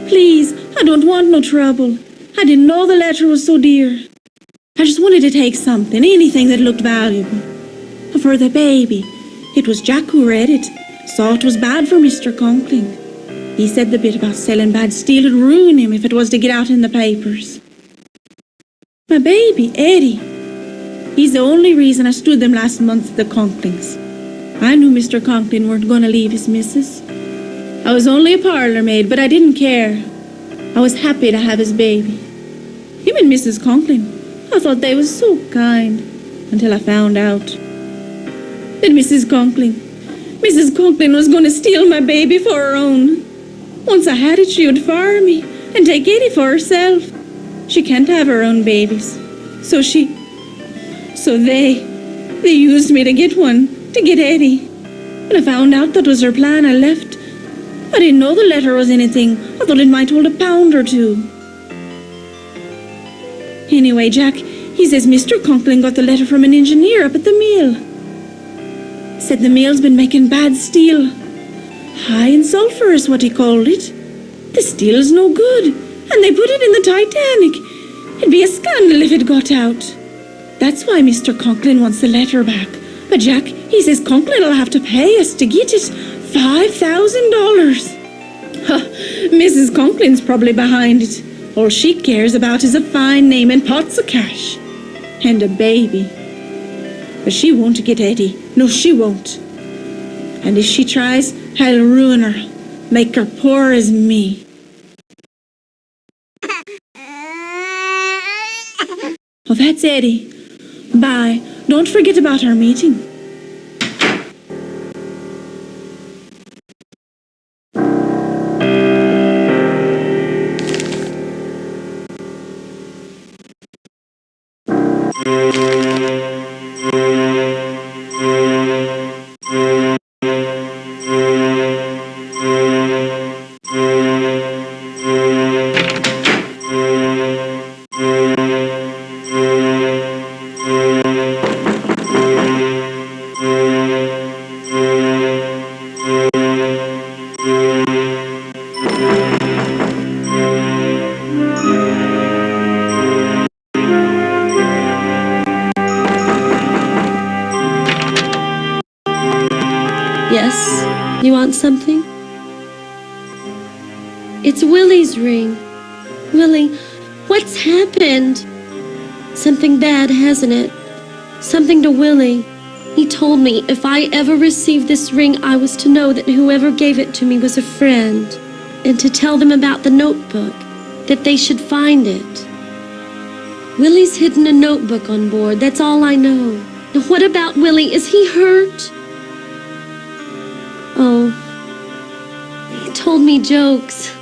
Please, I don't want no trouble. I didn't know the letter was so dear. I just wanted to take something, anything that looked valuable. For the baby. It was Jack who read it. Saw it was bad for Mr. Conkling. He said the bit about selling bad steel would ruin him if it was to get out in the papers. My baby, Eddie. He's the only reason I stood them last month at the Conklings. I knew Mr. Conkling weren't going to leave his missus. I was only a parlour maid, but I didn't care. I was happy to have his baby. Him and Mrs. Conkling, I thought they was so kind, until I found out that Mrs. Conkling was going to steal my baby for her own. Once I had it, she would fire me and take Eddie for herself. She can't have her own babies. So they used me to get one, to get Eddie. When I found out that was her plan, I left. I didn't know the letter was anything. I thought it might hold £1 or £2. Anyway, Jack, he says Mr. Conkling got the letter from an engineer up at the mill. Said the mill's been making bad steel. High in sulfur is what he called it. The steel's no good, and they put it in the Titanic. It'd be a scandal if it got out. That's why Mr. Conklin wants the letter back. But Jack, he says Conklin'll have to pay us to get it. $5,000. Mrs. Conklin's probably behind it. All she cares about is a fine name and pots of cash. And a baby. But she won't get Eddie. No, she won't. And if she tries, I'll ruin her. Make her poor as me. Oh, that's Eddie. Bye. Don't forget about our meeting. Yes? You want something? It's Willie's ring. Willie, what's happened? Something bad, hasn't it? Something to Willie. He told me if I ever received this ring, I was to know that whoever gave it to me was a friend, and to tell them about the notebook, that they should find it. Willie's hidden a notebook on board, that's all I know. Now what about Willie? Is he hurt? Oh, he told me jokes.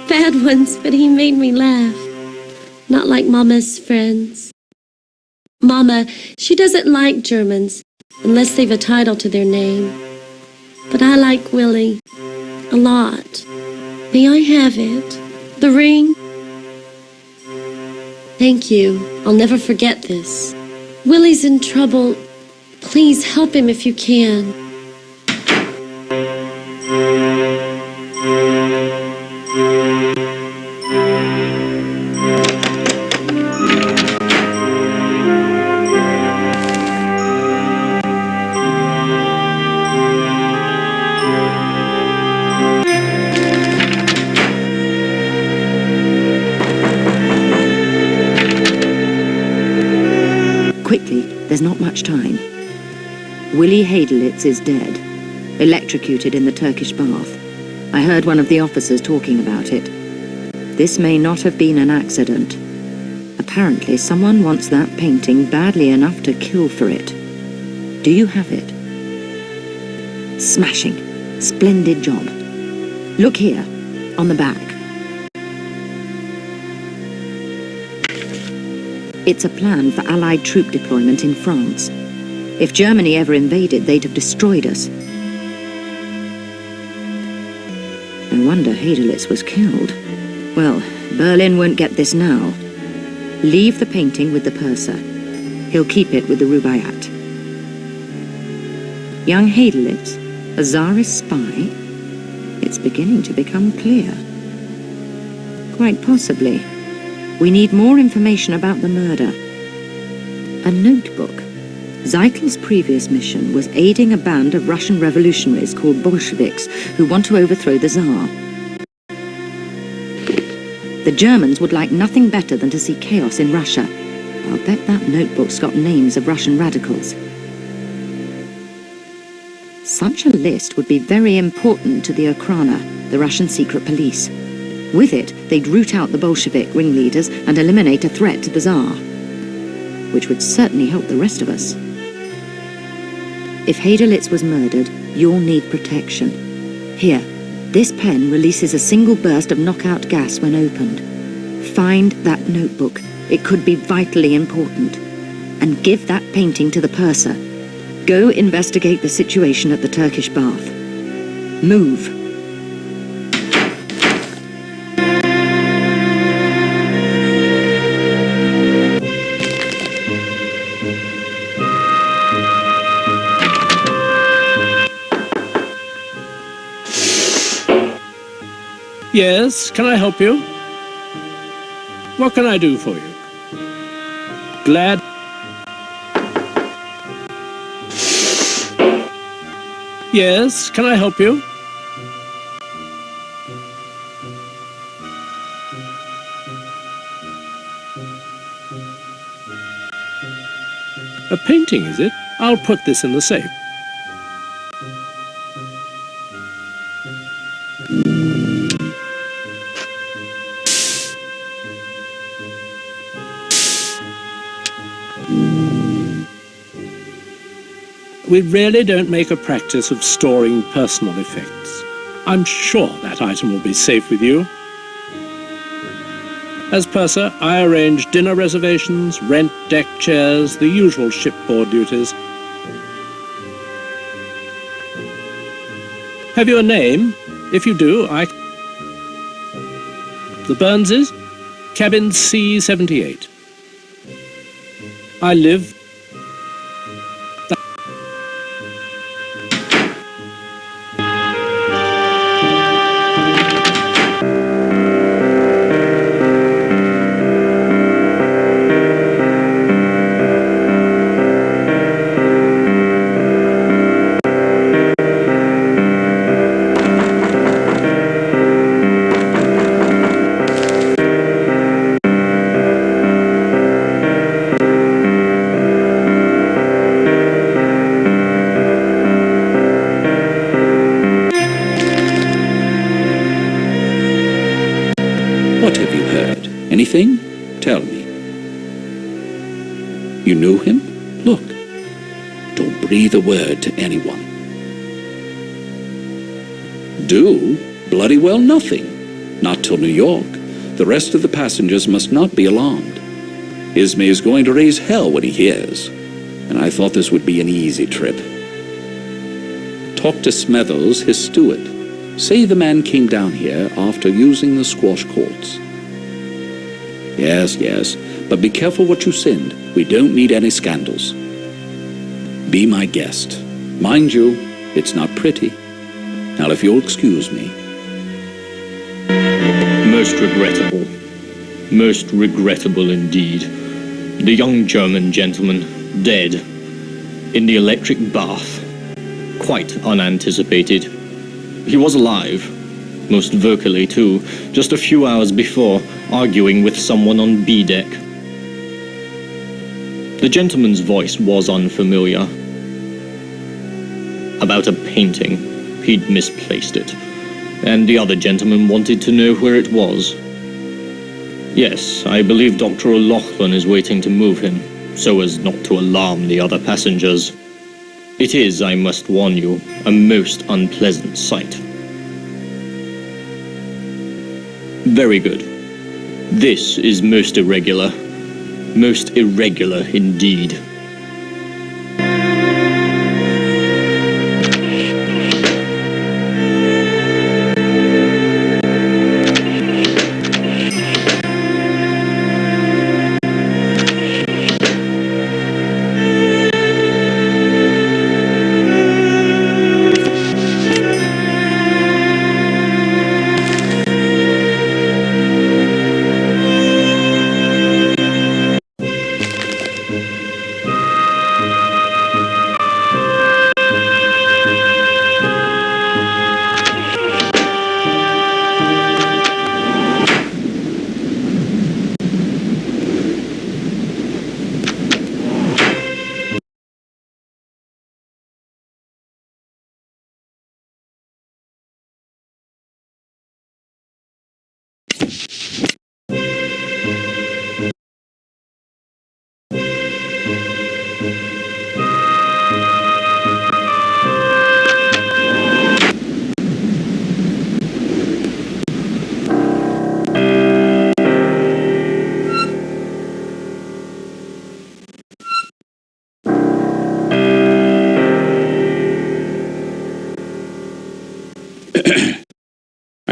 Bad ones, but he made me laugh. Not like Mama's friends. Mama, she doesn't like Germans, unless they've a title to their name. But I like Willie. A lot. May I have it? The ring? Thank you. I'll never forget this. Willie's in trouble. Please help him if you can. Quickly, there's not much time. Willie Hadelitz is dead, electrocuted in the Turkish bath. I heard one of the officers talking about it. This may not have been an accident. Apparently, someone wants that painting badly enough to kill for it. Do you have it? Smashing. Splendid job. Look here, on the back. It's a plan for Allied troop deployment in France. If Germany ever invaded, they'd have destroyed us. No wonder Hadelitz was killed. Well, Berlin won't get this now. Leave the painting with the purser. He'll keep it with the Rubaiyat. Young Hadelitz, a Tsarist spy? It's beginning to become clear. Quite possibly. We need more information about the murder. A notebook. Zeitel's previous mission was aiding a band of Russian revolutionaries called Bolsheviks who want to overthrow the Tsar. The Germans would like nothing better than to see chaos in Russia. I'll bet that notebook's got names of Russian radicals. Such a list would be very important to the Okhrana, the Russian secret police. With it, they'd root out the Bolshevik ringleaders and eliminate a threat to the Tsar, which would certainly help the rest of us. If Hadelitz was murdered, you'll need protection. Here, this pen releases a single burst of knockout gas when opened. Find that notebook. It could be vitally important. And give that painting to the purser. Go investigate the situation at the Turkish bath. Move. Yes, can I help you? What can I do for you? Glad. Yes, can I help you? A painting, is it? I'll put this in the safe. We really don't make a practice of storing personal effects. I'm sure that item will be safe with you. As purser, I arrange dinner reservations, rent deck chairs, the usual shipboard duties. Have you a name? If you do, The Burnses? Cabin C78. I live... What have you heard? Anything? Tell me. You knew him? Look. Don't breathe a word to anyone. Do? Bloody well nothing. Not till New York. The rest of the passengers must not be alarmed. Ismay is going to raise hell when he hears. And I thought this would be an easy trip. Talk to Smethers, his steward. Say the man came down here after using the squash courts. Yes, yes, but be careful what you send. We don't need any scandals. Be my guest. Mind you, it's not pretty. Now, if you'll excuse me. Most regrettable. Most regrettable indeed. The young German gentleman, dead. In the electric bath. Quite unanticipated. He was alive, most vocally too, just a few hours before, arguing with someone on B deck. The gentleman's voice was unfamiliar. About a painting. He'd misplaced it. And the other gentleman wanted to know where it was. Yes, I believe Dr. O'Loughlin is waiting to move him, so as not to alarm the other passengers. It is, I must warn you, a most unpleasant sight. Very good. This is most irregular. Most irregular indeed.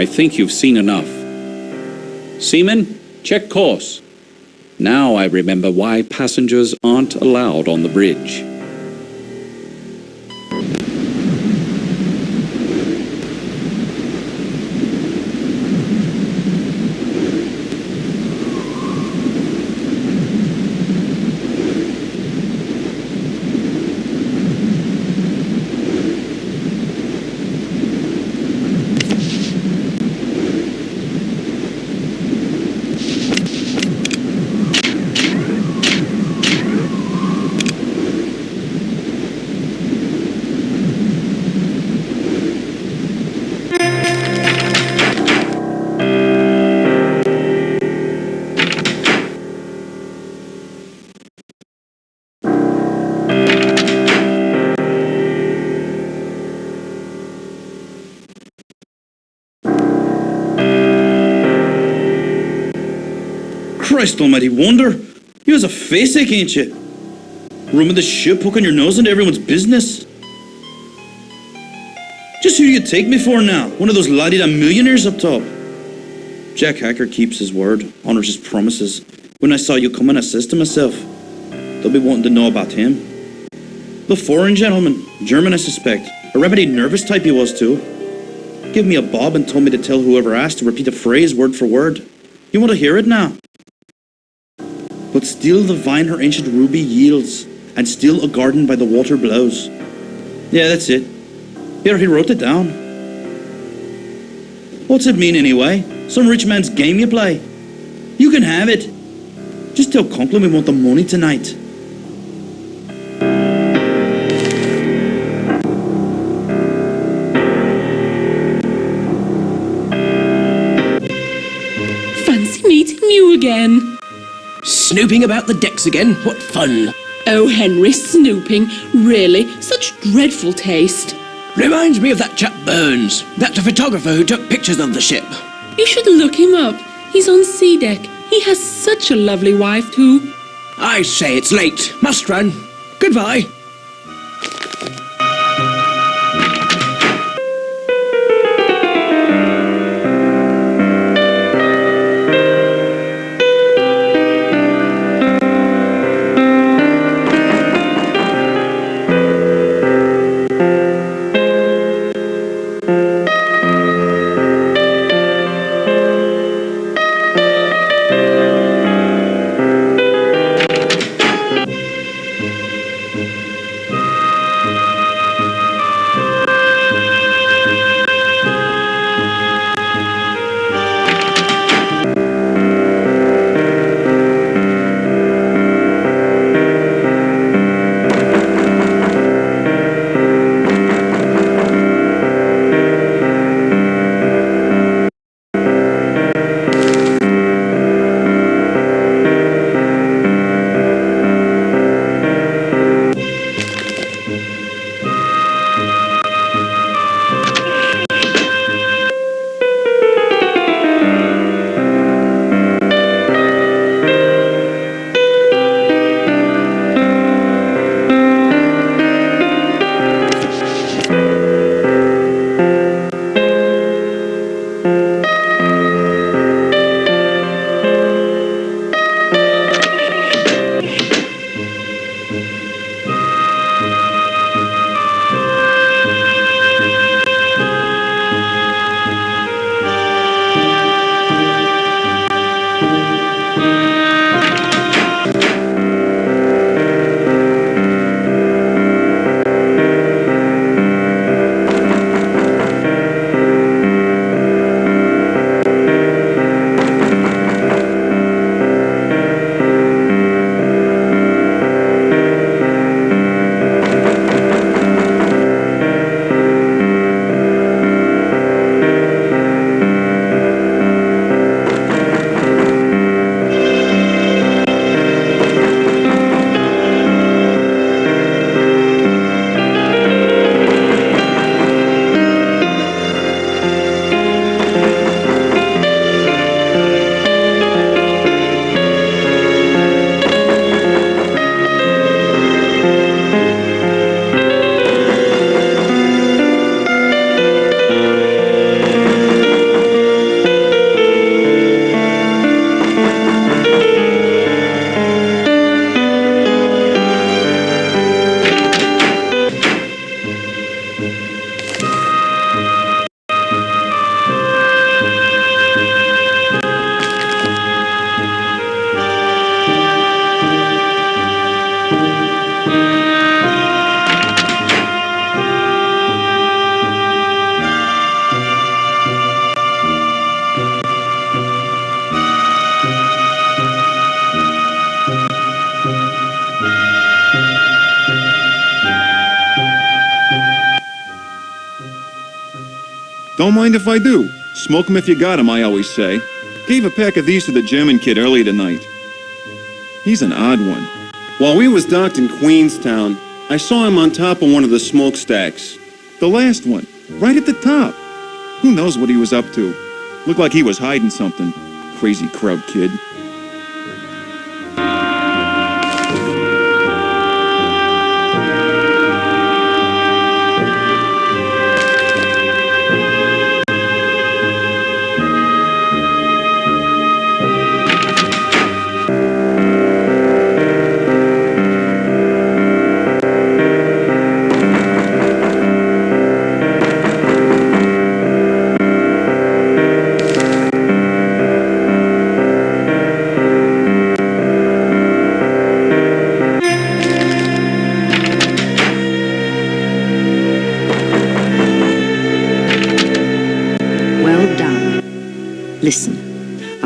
I think you've seen enough. Seaman, check course. Now I remember why passengers aren't allowed on the bridge. Christ almighty wonder. You has a face ache, ain't you? Rooming the ship, hooking your nose into everyone's business. Just who do you take me for now? One of those la-di-da millionaires up top? Jack Hacker keeps his word, honors his promises. When I saw you coming, I says to myself, they'll be wanting to know about him. The foreign gentleman, German I suspect, a remedy nervous type he was too. Give me a bob and told me to tell whoever asked to repeat a phrase word for word. You want to hear it now? But still the vine her ancient ruby yields, and still a garden by the water blows. Yeah, that's it. Here, he wrote it down. What's it mean anyway? Some rich man's game you play? You can have it. Just tell Conklin we want the money tonight. Fancy meeting you again. Snooping about the decks again? What fun! Oh, Henry, snooping. Really? Such dreadful taste. Reminds me of that chap Burns, that photographer who took pictures of the ship. You should look him up. He's on sea deck. He has such a lovely wife, too. I say it's late. Must run. Goodbye. Don't mind if I do. Smoke 'em if you got 'em, I always say. Gave a pack of these to the German kid early tonight. He's an odd one. While we was docked in Queenstown, I saw him on top of one of the smokestacks. The last one, right at the top. Who knows what he was up to? Looked like he was hiding something. Crazy crowd kid.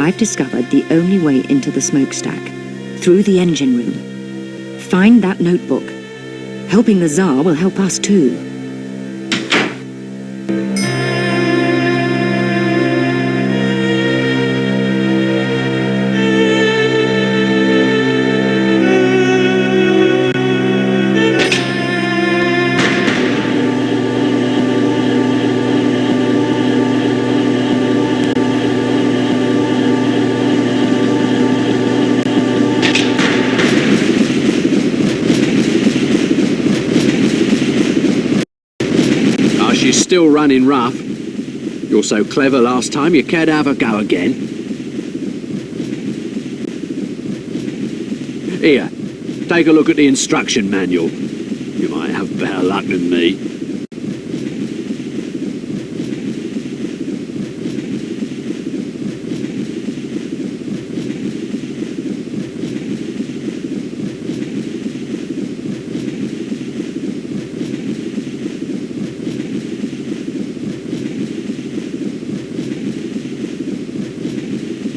I've discovered the only way into the smokestack, through the engine room. Find that notebook. Helping the Tsar will help us too. She's still running rough. You're so clever last time, you cared to have a go again. Here, take a look at the instruction manual. You might have better luck than me.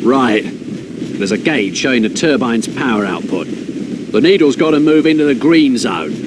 Right. There's a gauge showing the turbine's power output. The needle's got to move into the green zone.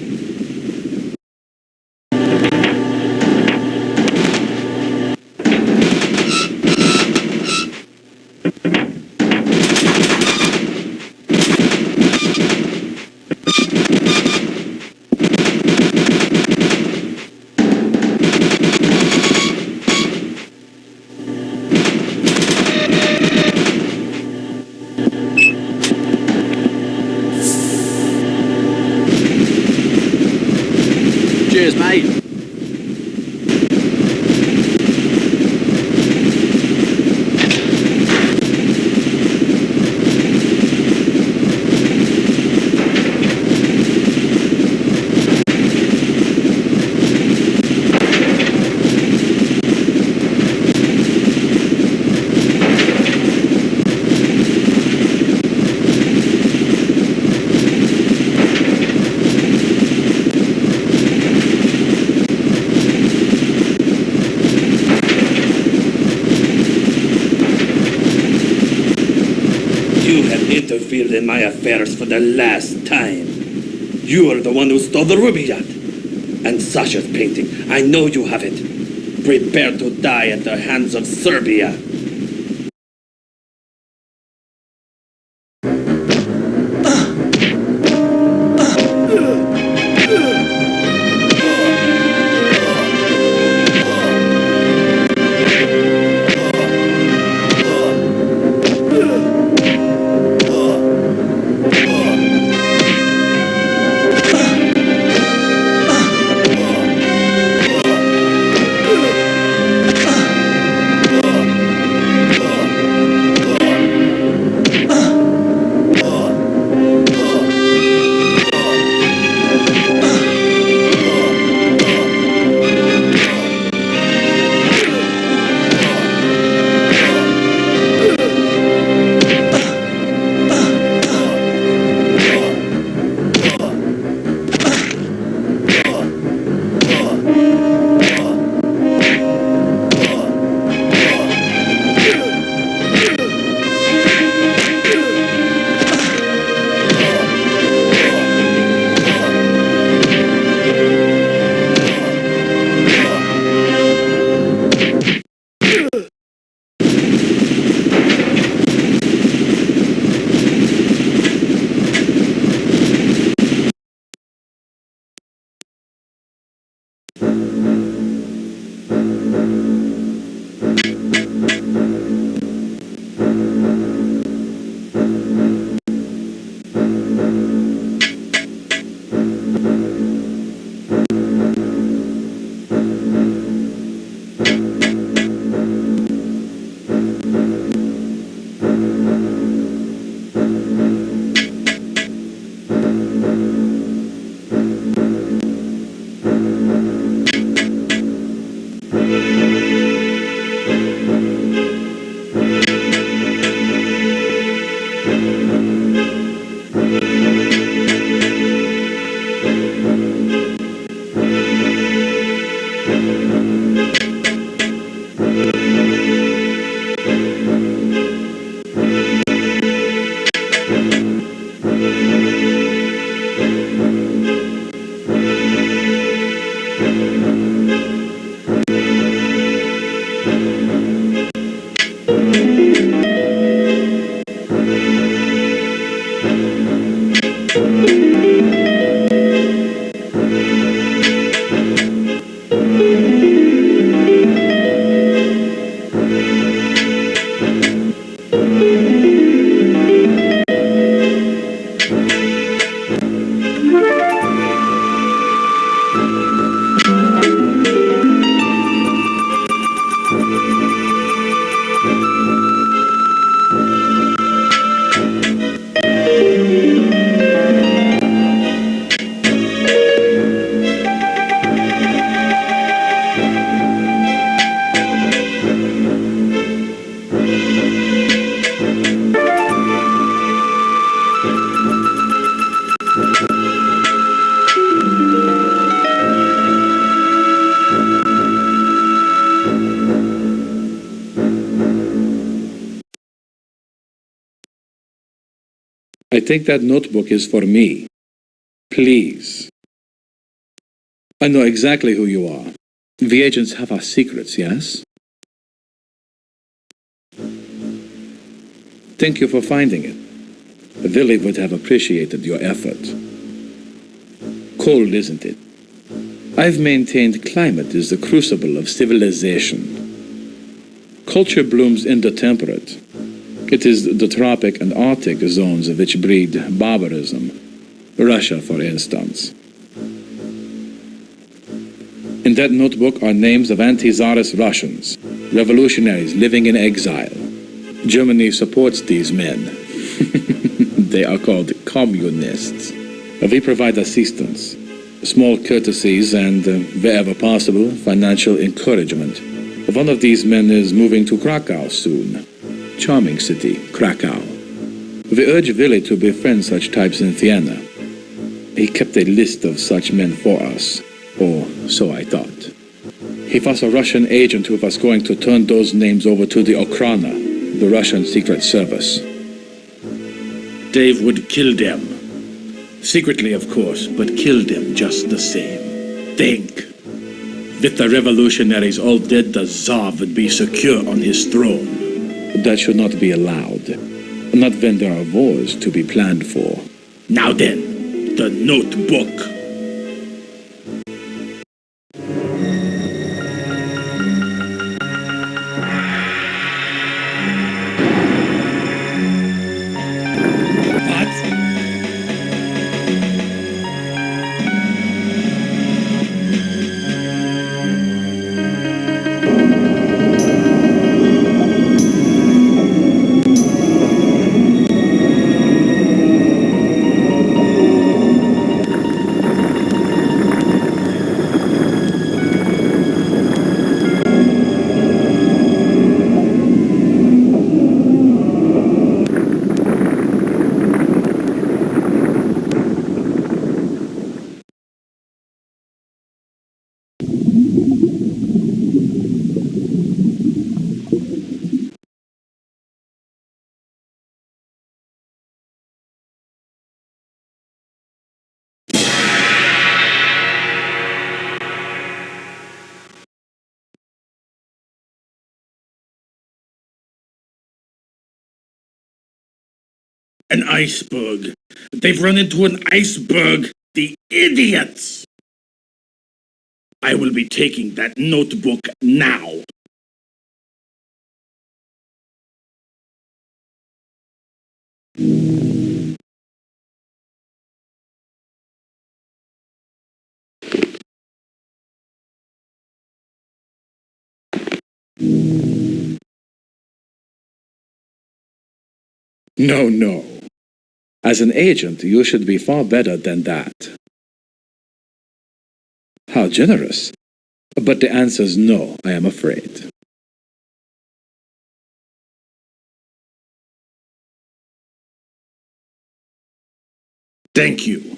Cheers, mate. You have interfered in my affairs for the last time. You are the one who stole the ruby yacht. And Sasha's painting. I know you have it. Prepare to die at the hands of Serbia. I think that notebook is for me. Please. I know exactly who you are. The agents have our secrets, yes? Thank you for finding it. Willie would have appreciated your effort. Cold, isn't it? I've maintained climate is the crucible of civilization. Culture blooms in the temperate. It is the tropic and Arctic zones which breed barbarism. Russia, for instance. In that notebook are names of anti-Tsarist Russians, revolutionaries living in exile. Germany supports these men. They are called communists. We provide assistance, small courtesies, and, wherever possible, financial encouragement. One of these men is moving to Krakow soon. Charming city, Krakow. We urge Willie to befriend such types in Vienna. He kept a list of such men for us, or so I thought. He was a Russian agent who was going to turn those names over to the Okhrana, the Russian Secret Service. Dave would kill them. Secretly, of course, but kill them just the same. Think. With the revolutionaries all dead, the Tsar would be secure on his throne. That should not be allowed. Not when there are wars to be planned for. Now then, the notebook. An iceberg. They've run into an iceberg. The idiots! I will be taking that notebook now. No, no. As an agent, you should be far better than that. How generous. But the answer's no, I am afraid. Thank you.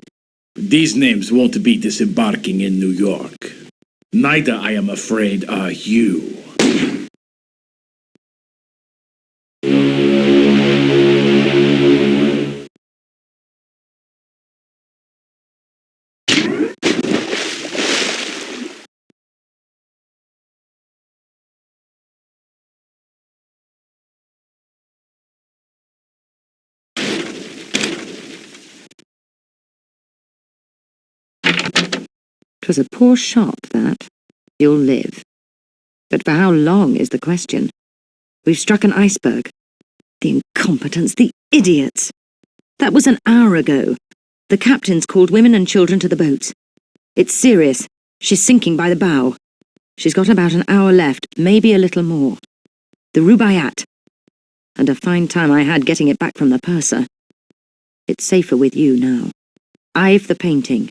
These names won't be disembarking in New York. Neither, I am afraid, are you. 'Twas a poor shot, that. You'll live. But for how long is the question? We've struck an iceberg. The incompetence, the idiots. That was an hour ago. The captain's called women and children to the boats. It's serious. She's sinking by the bow. She's got about an hour left, maybe a little more. The Rubaiyat. And a fine time I had getting it back from the purser. It's safer with you now. I've the painting.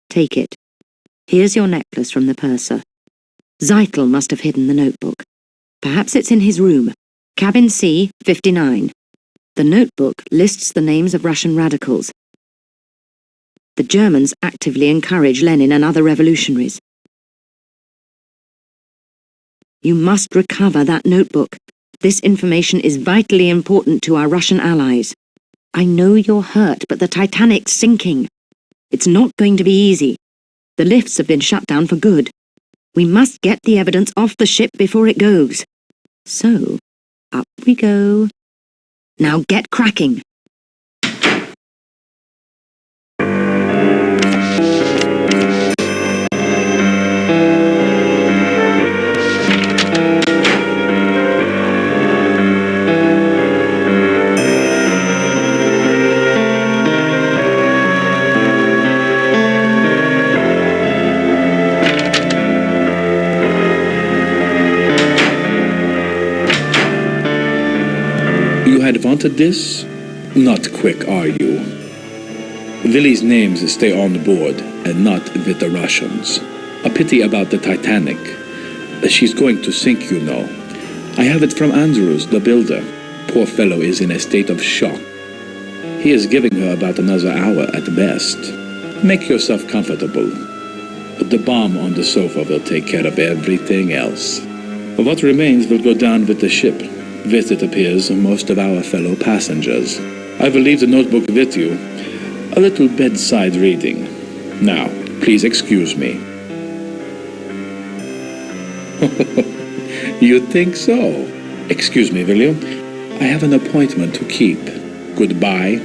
Take it. Here's your necklace from the purser. Zeitel must have hidden the notebook. Perhaps it's in his room. Cabin C, 59. The notebook lists the names of Russian radicals. The Germans actively encourage Lenin and other revolutionaries. You must recover that notebook. This information is vitally important to our Russian allies. I know you're hurt, but the Titanic's sinking. It's not going to be easy. The lifts have been shut down for good. We must get the evidence off the ship before it goes. So, up we go. Now get cracking. You had wanted this? Not quick, are you? Willy's names stay on board, and not with the Russians. A pity about the Titanic. She's going to sink, you know. I have it from Andrews, the builder. Poor fellow is in a state of shock. He is giving her about another hour at best. Make yourself comfortable. The bomb on the sofa will take care of everything else. What remains will go down with the ship. With, it appears, most of our fellow passengers. I will leave the notebook with you. A little bedside reading. Now, please excuse me. You think so? Excuse me, will you? I have an appointment to keep. Goodbye.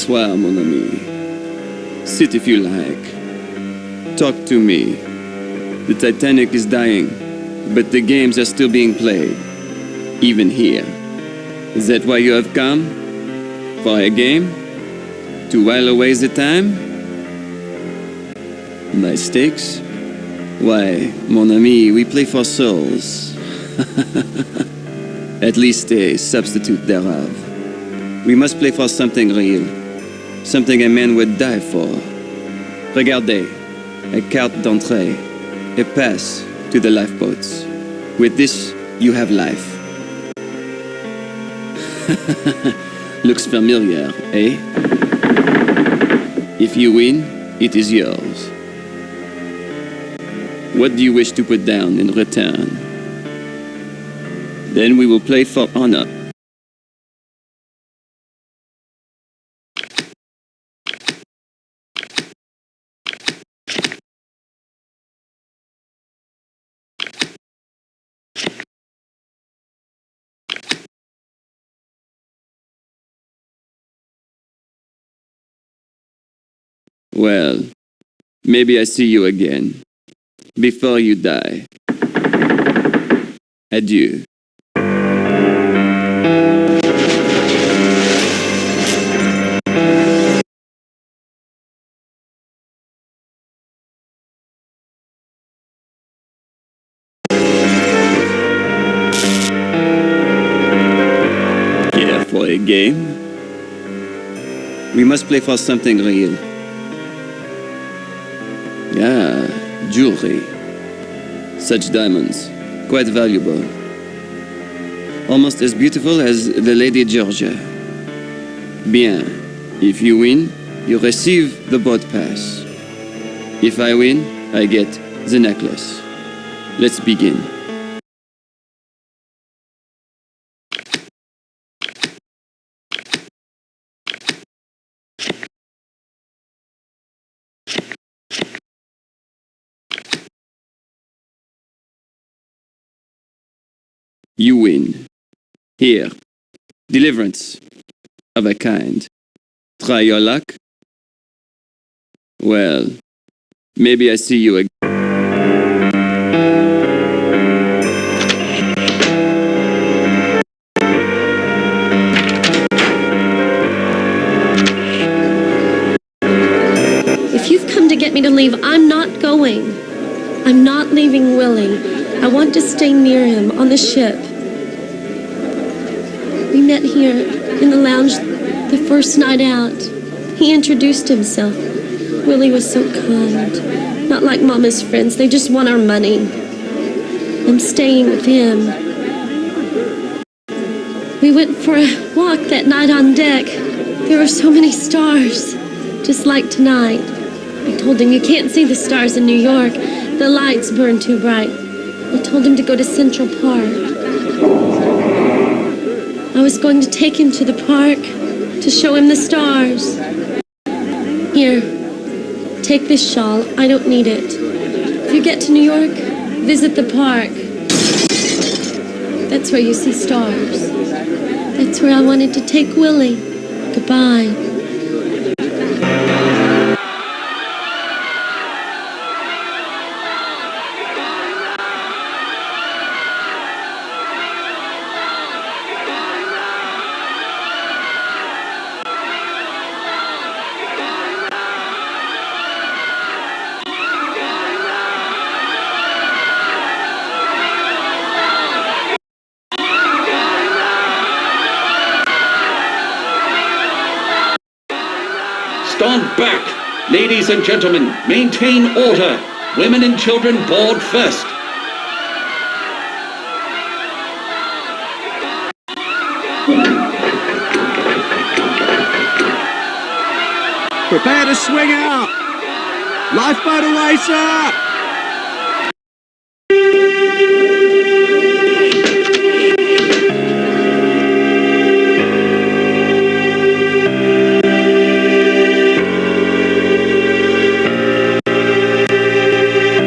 Bonsoir, mon ami. Sit if you like. Talk to me. The Titanic is dying, but the games are still being played. Even here. Is that why you have come? For a game? To while away the time? My stakes? Why, mon ami, we play for souls. At least a substitute thereof. We must play for something real. Something a man would die for. Regardez. A carte d'entrée. A pass to the lifeboats. With this, you have life. Looks familiar, eh? If you win, it is yours. What do you wish to put down in return? Then we will play for honor. Well, maybe I see you again. Before you die. Adieu. Care for a game? We must play for something real. Ah, jewelry. Such diamonds. Quite valuable. Almost as beautiful as the Lady Georgia. Bien. If you win, you receive the boat pass. If I win, I get the necklace. Let's begin. You win. Here. Deliverance. Of a kind. Try your luck? Well, maybe I see you again. If you've come to get me to leave, I'm not going. I'm not leaving Willie. I want to stay near him on the ship. We met here in the lounge the first night out. He introduced himself. Willie was so kind. Not like Mama's friends, they just want our money. I'm staying with him. We went for a walk that night on deck. There were so many stars, just like tonight. I told him you can't see the stars in New York. The lights burn too bright. I told him to go to Central Park. I was going to take him to the park to show him the stars. Here, take this shawl. I don't need it. If you get to New York, visit the park. That's where you see stars. That's where I wanted to take Willie. Goodbye. Stand back! Ladies and gentlemen, maintain order! Women and children board first! Prepare to swing out! Lifeboat away, sir!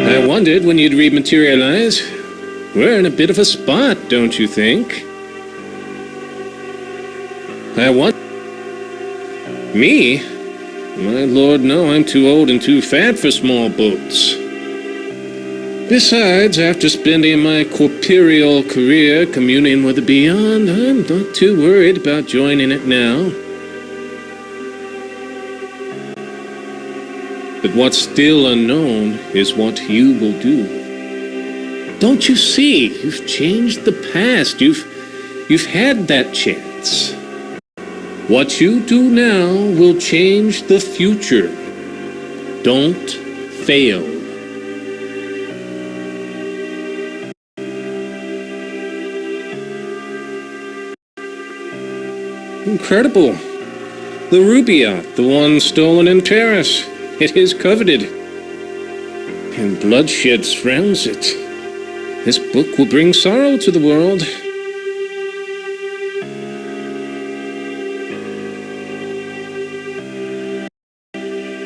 I wondered when you'd rematerialize. We're in a bit of a spot, don't you think? Me? My lord, no, I'm too old and too fat for small boats. Besides, after spending my corporeal career communing with the beyond, I'm not too worried about joining it now. But what's still unknown is what you will do. Don't you see? You've changed the past. You've had that chance. What you do now will change the future. Don't fail. Incredible. The Rubaiyat, the one stolen in Paris. It is coveted. And bloodshed surrounds it. This book will bring sorrow to the world.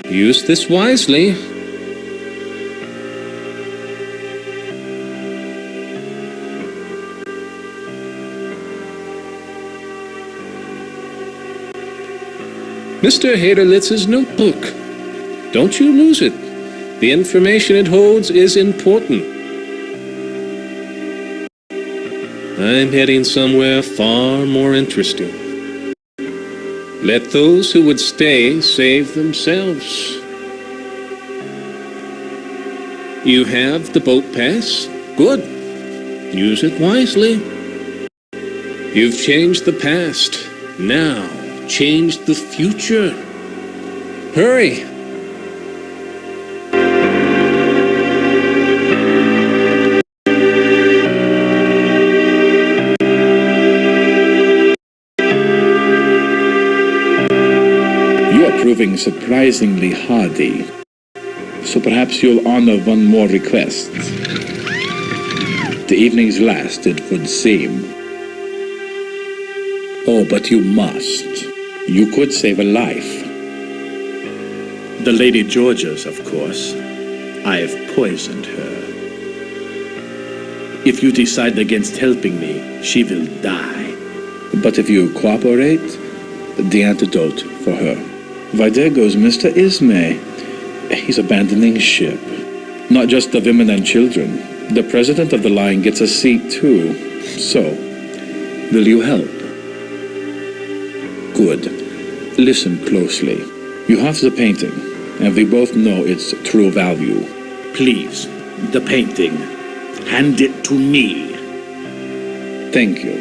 Use this wisely. Mr. Haderlitz's notebook. Don't you lose it. The information it holds is important. I'm heading somewhere far more interesting. Let those who would stay save themselves. You have the boat pass? Good. Use it wisely. You've changed the past. Now, change the future. Hurry. You are proving surprisingly hardy. So perhaps you'll honor one more request. The evening's last, it would seem. Oh, but you must. You could save a life. The Lady Georgia's, of course. I've poisoned her. If you decide against helping me, she will die. But if you cooperate, the antidote for her. Why, there goes Mr. Ismay. He's abandoning ship. Not just the women and children. The president of the line gets a seat too. So, will you help? Good. Listen closely. You have the painting, and we both know its true value. Please, the painting. Hand it to me. Thank you.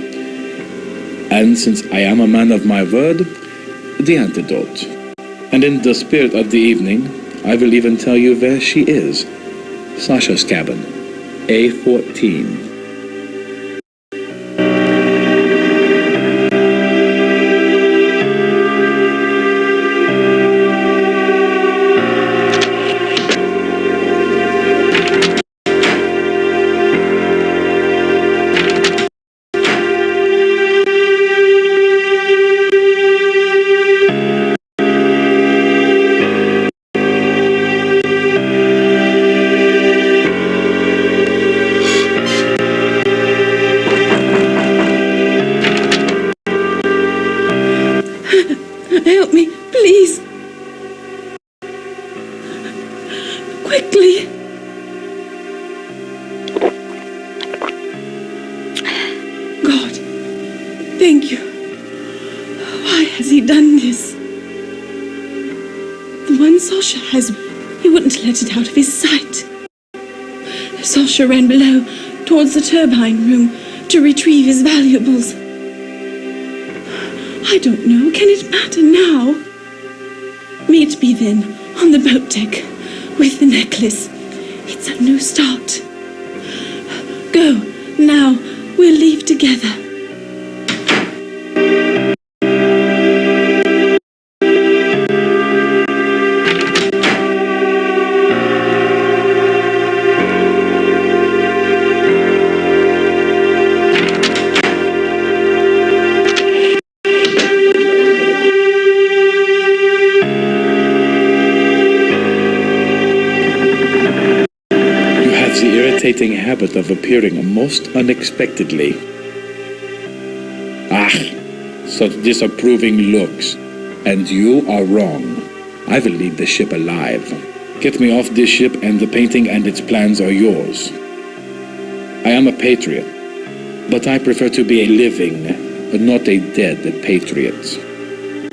And since I am a man of my word, the antidote. And in the spirit of the evening, I will even tell you where she is. Sasha's cabin, A14. Help me, please. Quickly. God, thank you. Why has he done this? The one Sasha has, he wouldn't let it out of his sight. Sasha ran below, towards the turbine room, to retrieve his valuables. I don't know. Can it matter now? Meet me then, on the boat deck, with the necklace. It's a new start. Go, now. We'll leave together. Habit of appearing most unexpectedly. Ah, such disapproving looks. And you are wrong. I will leave the ship alive. Get me off this ship and the painting and its plans are yours. I am a patriot, but I prefer to be a living, not a dead patriot.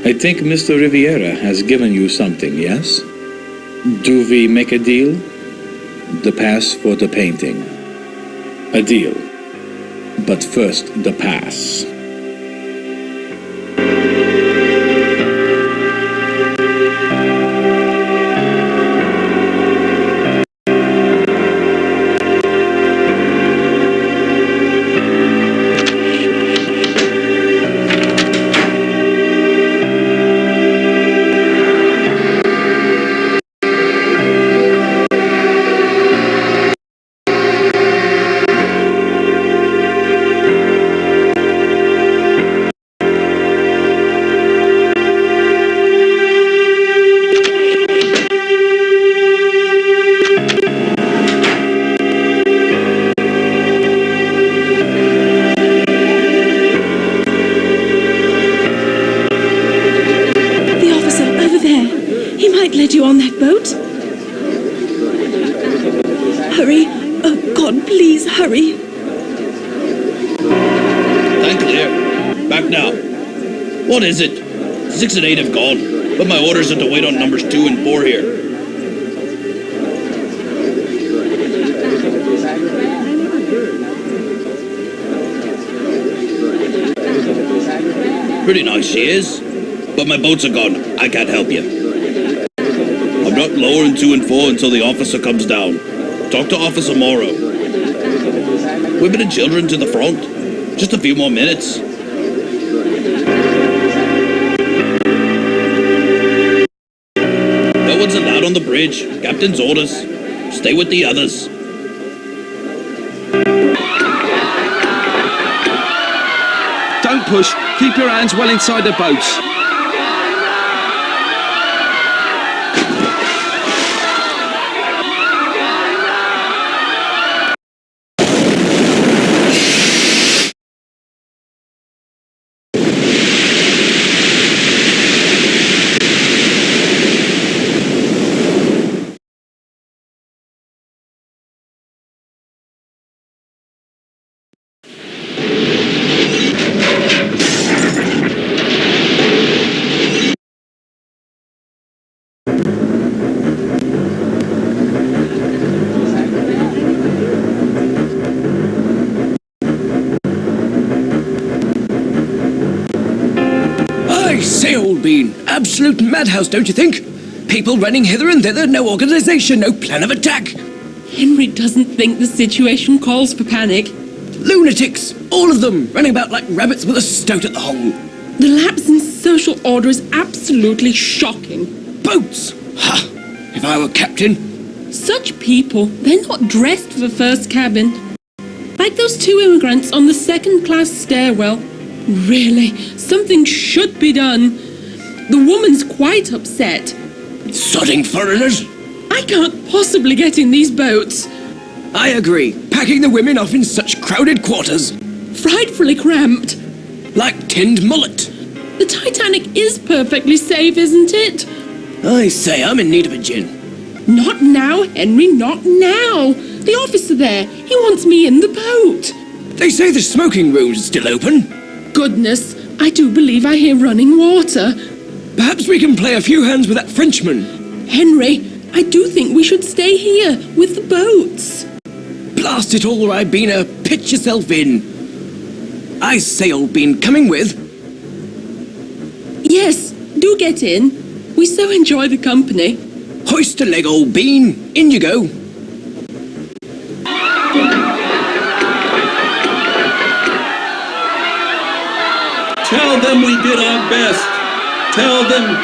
I think Mr. Riviera has given you something, yes? Do we make a deal? The pass for the painting. A deal. But first, the pass. Let you on that boat? Hurry. Oh, God, please, hurry. Stand clear. Back now. What is it? 6 and 8 have gone, but my orders are to wait on numbers 2 and 4 here. Pretty nice she is, but my boats are gone. I can't help you. I'm not lowering 2 and 4 until the officer comes down. Talk to Officer Morrow. Women and children to the front. Just a few more minutes. No one's allowed on the bridge. Captain's orders. Stay with the others. Don't push. Keep your hands well inside the boats. Absolute madhouse, don't you think? People running hither and thither, no organization, no plan of attack. Henry doesn't think the situation calls for panic. Lunatics, all of them, running about like rabbits with a stoat at the hole. The lapse in social order is absolutely shocking. Boats! Ha! If I were captain. Such people, they're not dressed for the first cabin. Like those 2 immigrants on the second-class stairwell. Really, something should be done. The woman's quite upset. Sodding foreigners! I can't possibly get in these boats. I agree. Packing the women off in such crowded quarters. Frightfully cramped. Like tinned mullet. The Titanic is perfectly safe, isn't it? I say, I'm in need of a gin. Not now, Henry, not now. The officer there, he wants me in the boat. They say the smoking room's still open. Goodness, I do believe I hear running water. Perhaps we can play a few hands with that Frenchman. Henry, I do think we should stay here with the boats. Blast it all, Ribena. Pitch yourself in. I say, old bean, coming with? Yes, do get in. We so enjoy the company. Hoist a leg, old bean. In you go. Tell them we did our best. Tell them...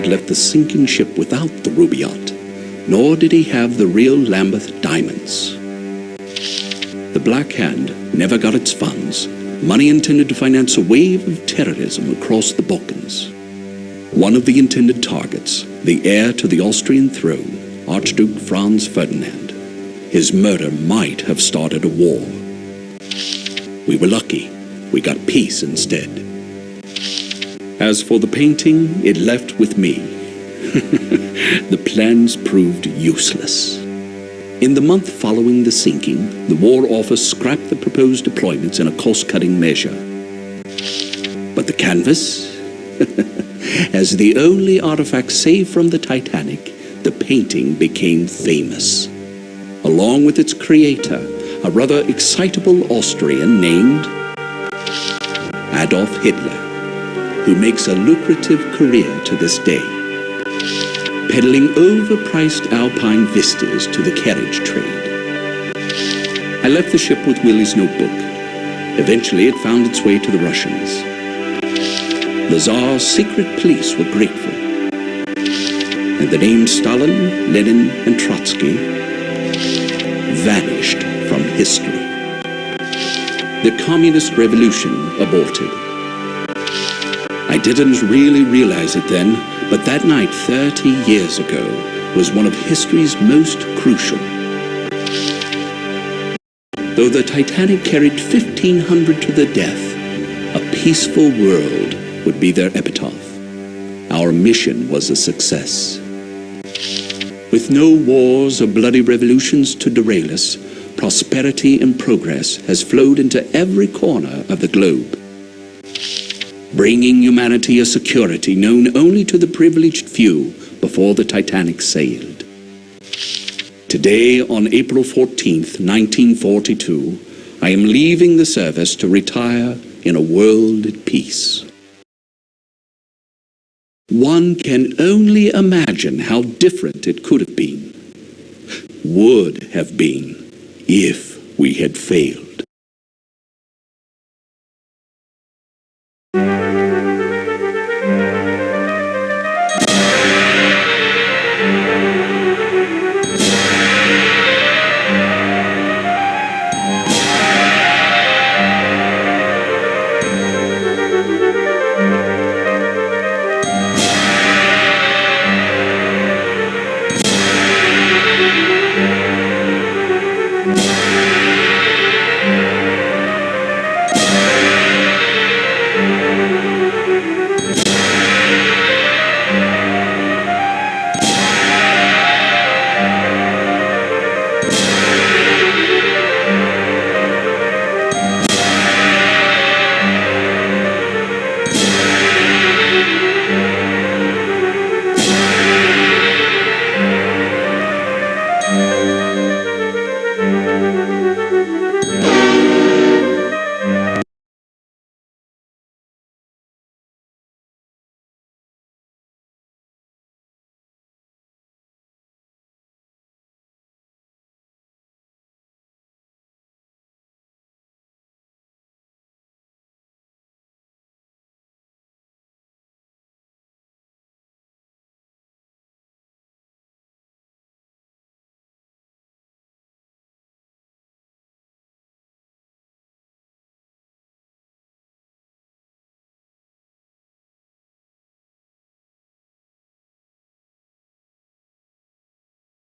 Left the sinking ship without the Rubaiyat, nor did he have the real Lambeth diamonds. The Black Hand never got its funds, money intended to finance a wave of terrorism across the Balkans. One of the intended targets, the heir to the Austrian throne, Archduke Franz Ferdinand. His murder might have started a war. We were lucky. We got peace instead. As for the painting, it left with me. The plans proved useless. In the month following the sinking, the War Office scrapped the proposed deployments in a cost-cutting measure. But the canvas? As the only artifact saved from the Titanic, the painting became famous. Along with its creator, a rather excitable Austrian named Adolf Hitler, who makes a lucrative career to this day, peddling overpriced alpine vistas to the carriage trade. I left the ship with Willie's notebook. Eventually it found its way to the Russians. The Tsar's secret police were grateful, and the names Stalin, Lenin, and Trotsky vanished from history. The communist revolution aborted. I didn't really realize it then, but that night 30 years ago was one of history's most crucial. Though the Titanic carried 1,500 to the death, a peaceful world would be their epitaph. Our mission was a success. With no wars or bloody revolutions to derail us, prosperity and progress has flowed into every corner of the globe, bringing humanity a security known only to the privileged few before the Titanic sailed. Today, on April 14th, 1942, I am leaving the service to retire in a world at peace. One can only imagine how different it could have been, would have been, if we had failed.